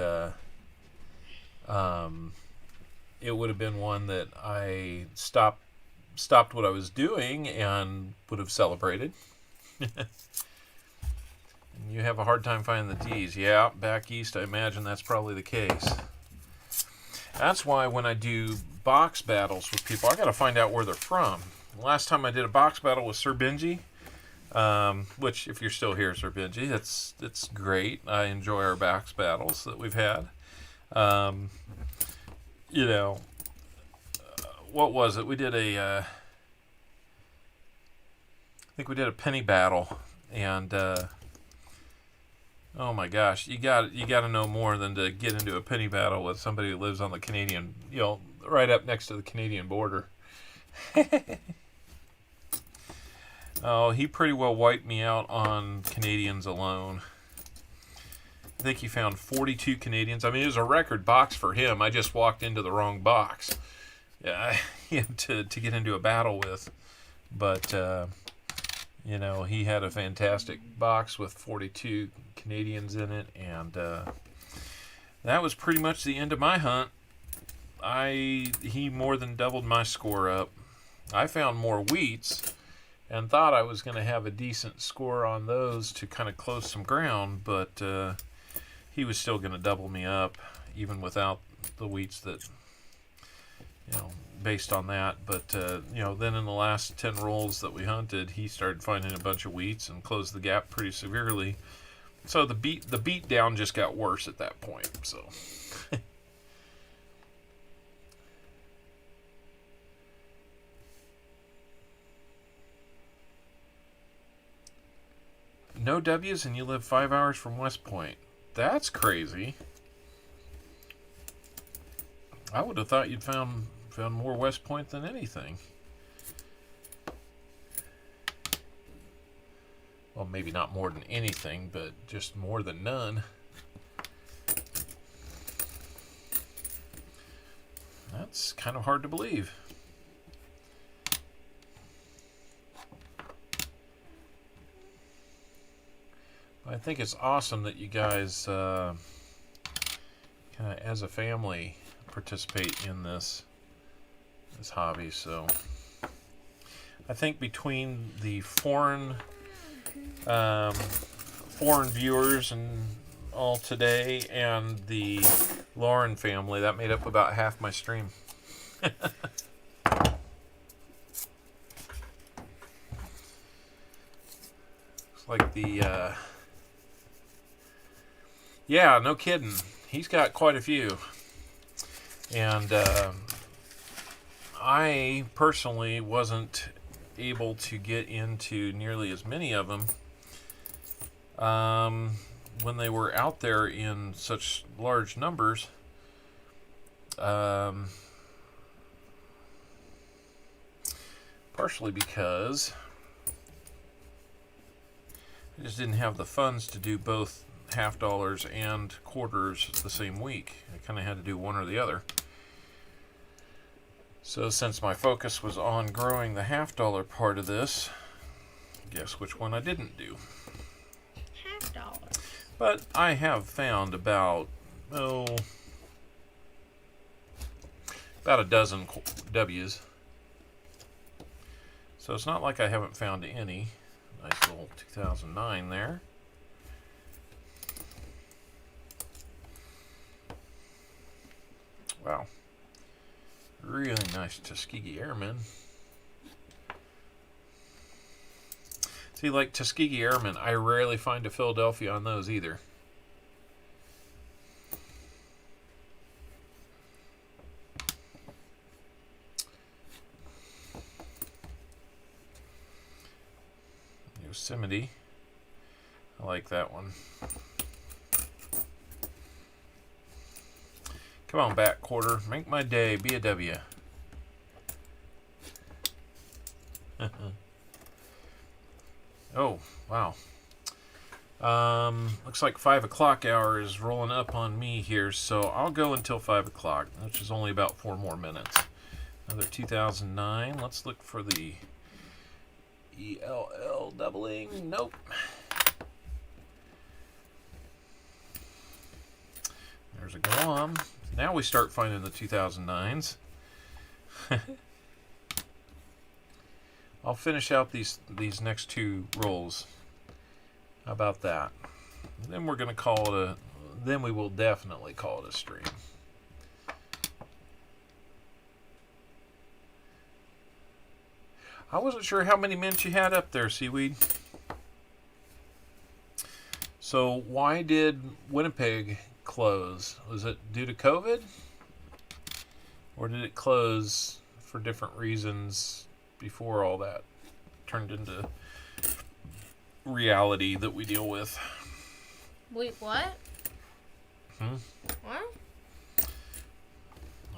it would have been one that I stopped what I was doing and would have celebrated. You have a hard time finding the D's. Yeah, back east, I imagine that's probably the case. That's why when I do box battles with people, I got to find out where they're from. Last time I did a box battle with Sir Benji, which, if you're still here, Sir Benji, that's great. I enjoy our box battles that we've had. You know, what was it? We did I think we did a penny battle, and oh my gosh, you got to know more than to get into a penny battle with somebody who lives on the Canadian, right up next to the Canadian border. Oh, he pretty well wiped me out on Canadians alone. I think he found 42 Canadians. I mean, it was a record box for him. I just walked into the wrong box. Yeah, to get into a battle with. But, he had a fantastic box with 42 Canadians in it. And that was pretty much the end of my hunt. He more than doubled my score up. I found more wheats and thought I was going to have a decent score on those to kind of close some ground, but he was still going to double me up, even without the wheats that, based on that. But, then in the last 10 rolls that we hunted, he started finding a bunch of wheats and closed the gap pretty severely. So the beat down just got worse at that point, so... No W's and you live 5 hours from West Point. That's crazy. I would have thought you'd found more West Point than anything. Well, maybe not more than anything, but just more than none. That's kind of hard to believe. I think it's awesome that you guys, kind of as a family, participate in this hobby. So I think between the foreign viewers and all today and the Lauren family, that made up about half my stream. Looks like the yeah, no kidding. He's got quite a few. And I personally wasn't able to get into nearly as many of them when they were out there in such large numbers. Partially because I just didn't have the funds to do both half dollars and quarters the same week. I kind of had to do one or the other. So since my focus was on growing the half dollar part of this, guess which one I didn't do. $50. But I have found about a dozen W's. So it's not like I haven't found any. Nice little 2009 there. Wow. Really nice Tuskegee Airmen. See, like Tuskegee Airmen, I rarely find a Philadelphia on those either. Yosemite. I like that one. Come on back, quarter. Make my day. Be a W. Oh, wow. Looks like 5 o'clock hour is rolling up on me here, so I'll go until 5 o'clock, which is only about 4 more minutes. Another 2009. Let's look for the ELL doubling. Nope. There's a Guam. Now we start finding the 2009s. I'll finish out these next 2 rolls. How about that? Then we're going to call it then we will definitely call it a stream. I wasn't sure how many mints you had up there, Seaweed. So why did Winnipeg close? Was it due to COVID? Or did it close for different reasons before all that turned into reality that we deal with? Wait, what? What?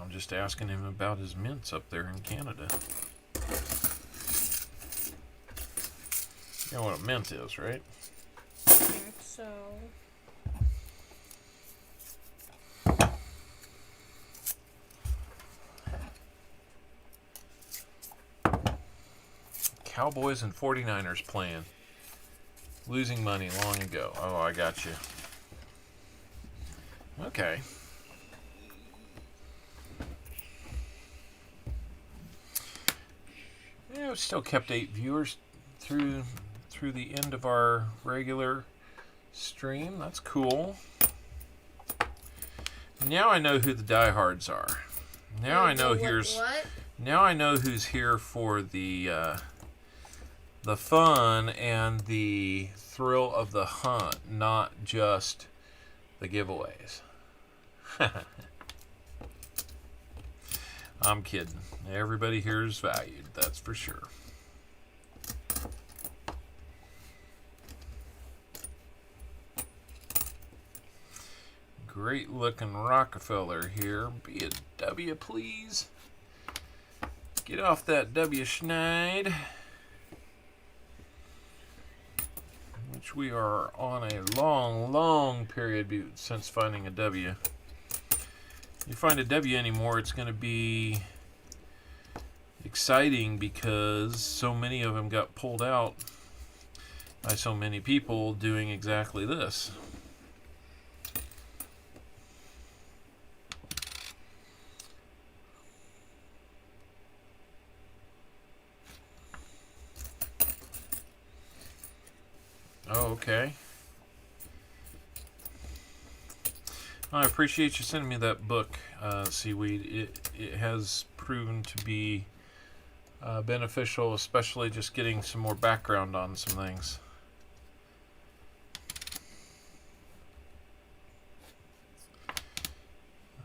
I'm just asking him about his mints up there in Canada. You know what a mint is, right? I think so. Cowboys and 49ers playing. Losing money long ago. Oh, I got you. Okay. Yeah, we still kept 8 viewers through the end of our regular stream. That's cool. Now I know who the diehards are. Now I know Now I know who's here for the fun and the thrill of the hunt, not just the giveaways. I'm kidding. Everybody here is valued, that's for sure. Great looking Rockefeller here. Be a W, please. Get off that W, Schneid. Which we are on a long period since finding a W. If you find a W anymore, it's going to be exciting because so many of them got pulled out by so many people doing exactly this. Oh, okay. I appreciate you sending me that book, Seaweed. It has proven to be beneficial, especially just getting some more background on some things.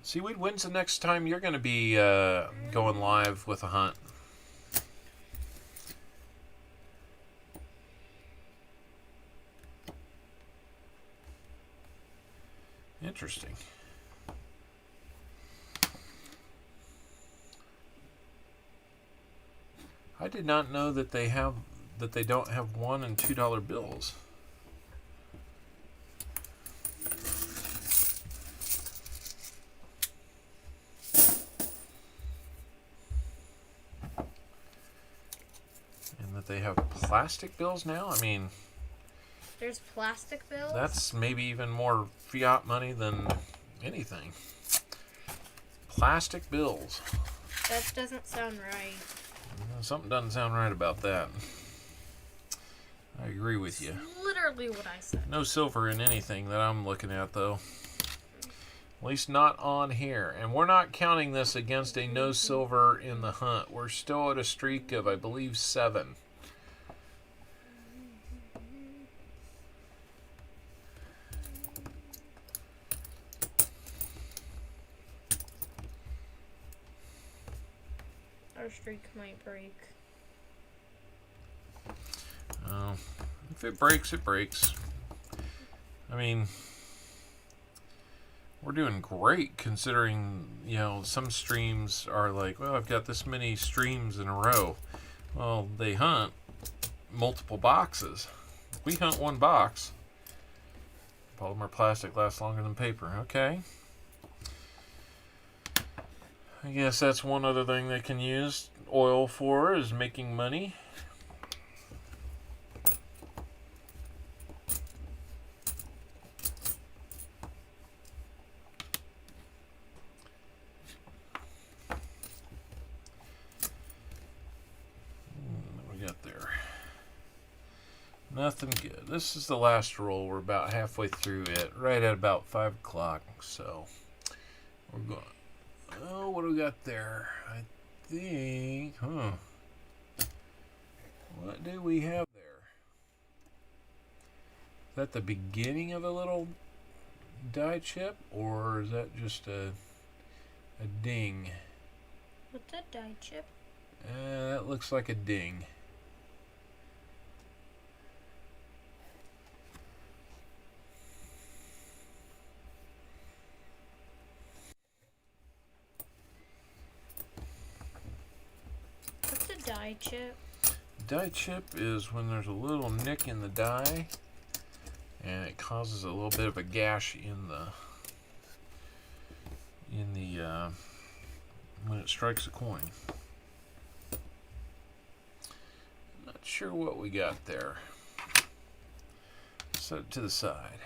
Seaweed, when's the next time you're going to be going live with a hunt? Interesting. I did not know that they don't have $1 and $2 bills. they have plastic bills now. I mean, There's plastic bills? that's maybe even more fiat money than anything. Plastic bills. That doesn't sound right. Something doesn't sound right about that. I agree with you. Literally what I said. No silver in anything that I'm looking at, though. At least not on here. And we're not counting this against a no silver in the hunt. We're still at a streak of, I believe, 7. Our streak might break. If it breaks, it breaks. I mean, we're doing great considering, you know, some streams are like, well, I've got this many streams in a row. Well, they hunt multiple boxes. We hunt one box. Polymer plastic lasts longer than paper. Okay. I guess that's one other thing they can use oil for, is making money. What we got there? Nothing good. This is the last roll. We're about halfway through it, right at about 5 o'clock. So we're going. Oh, what do we got there? I think, what do we have there? Is that the beginning of a little die chip, or is that just a ding? What's a die chip? That looks like a ding. What's a die chip? Die chip is when there's a little nick in the die and it causes a little bit of a gash in the when it strikes a coin. Not sure what we got there. Set it to the side.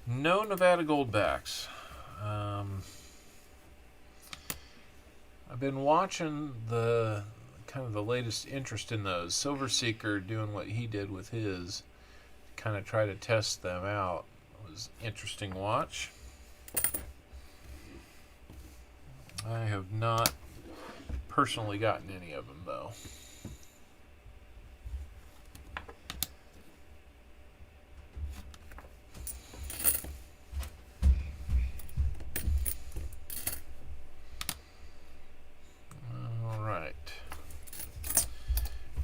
No Nevada Goldbacks. I've been watching the kind of the latest interest in those. Silver Seeker doing what he did with his, kind of try to test them out. It was interesting watch. I have not personally gotten any of them though.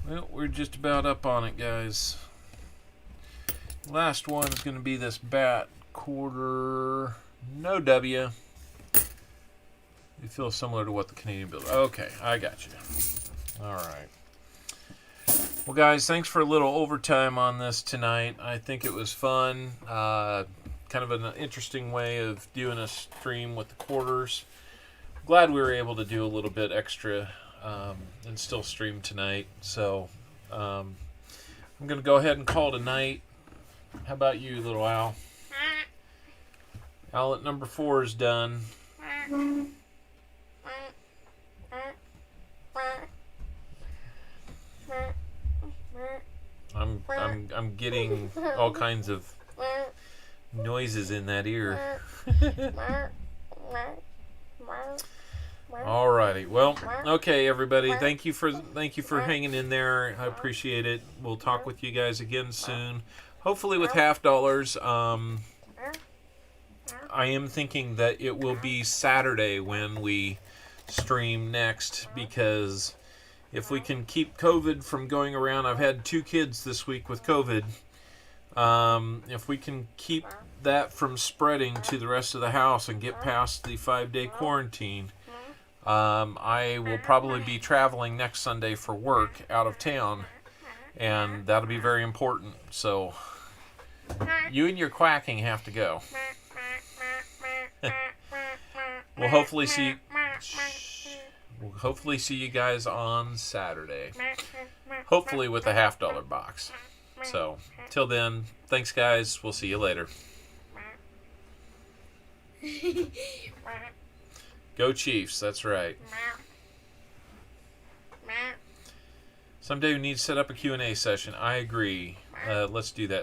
Well, we're just about up on it, guys. Last one is going to be this bat quarter. No W. It feels similar to what the Canadian build. Okay, I got you. All right. Well, guys, thanks for a little overtime on this tonight. I think it was fun. Kind of an interesting way of doing a stream with the quarters. Glad we were able to do a little bit extra and still stream tonight. So I'm going to go ahead and call it a night. How about you, little Al? Owlet number 4 is done. I'm getting all kinds of noises in that ear. Alrighty, well, okay, everybody. Thank you for hanging in there. I appreciate it. We'll talk with you guys again soon. Hopefully with $50. I am thinking that it will be Saturday when we stream next, because if we can keep COVID from going around, I've had 2 kids this week with COVID. If we can keep that from spreading to the rest of the house and get past the 5-day quarantine, I will probably be traveling next Sunday for work out of town, and that'll be very important. So you and your quacking have to go. We'll hopefully see. We'll hopefully see you guys on Saturday. Hopefully with a $50 box. So, till then, thanks guys. We'll see you later. Go Chiefs, that's right. Someday we need to set up a Q&A session. I agree. Let's do that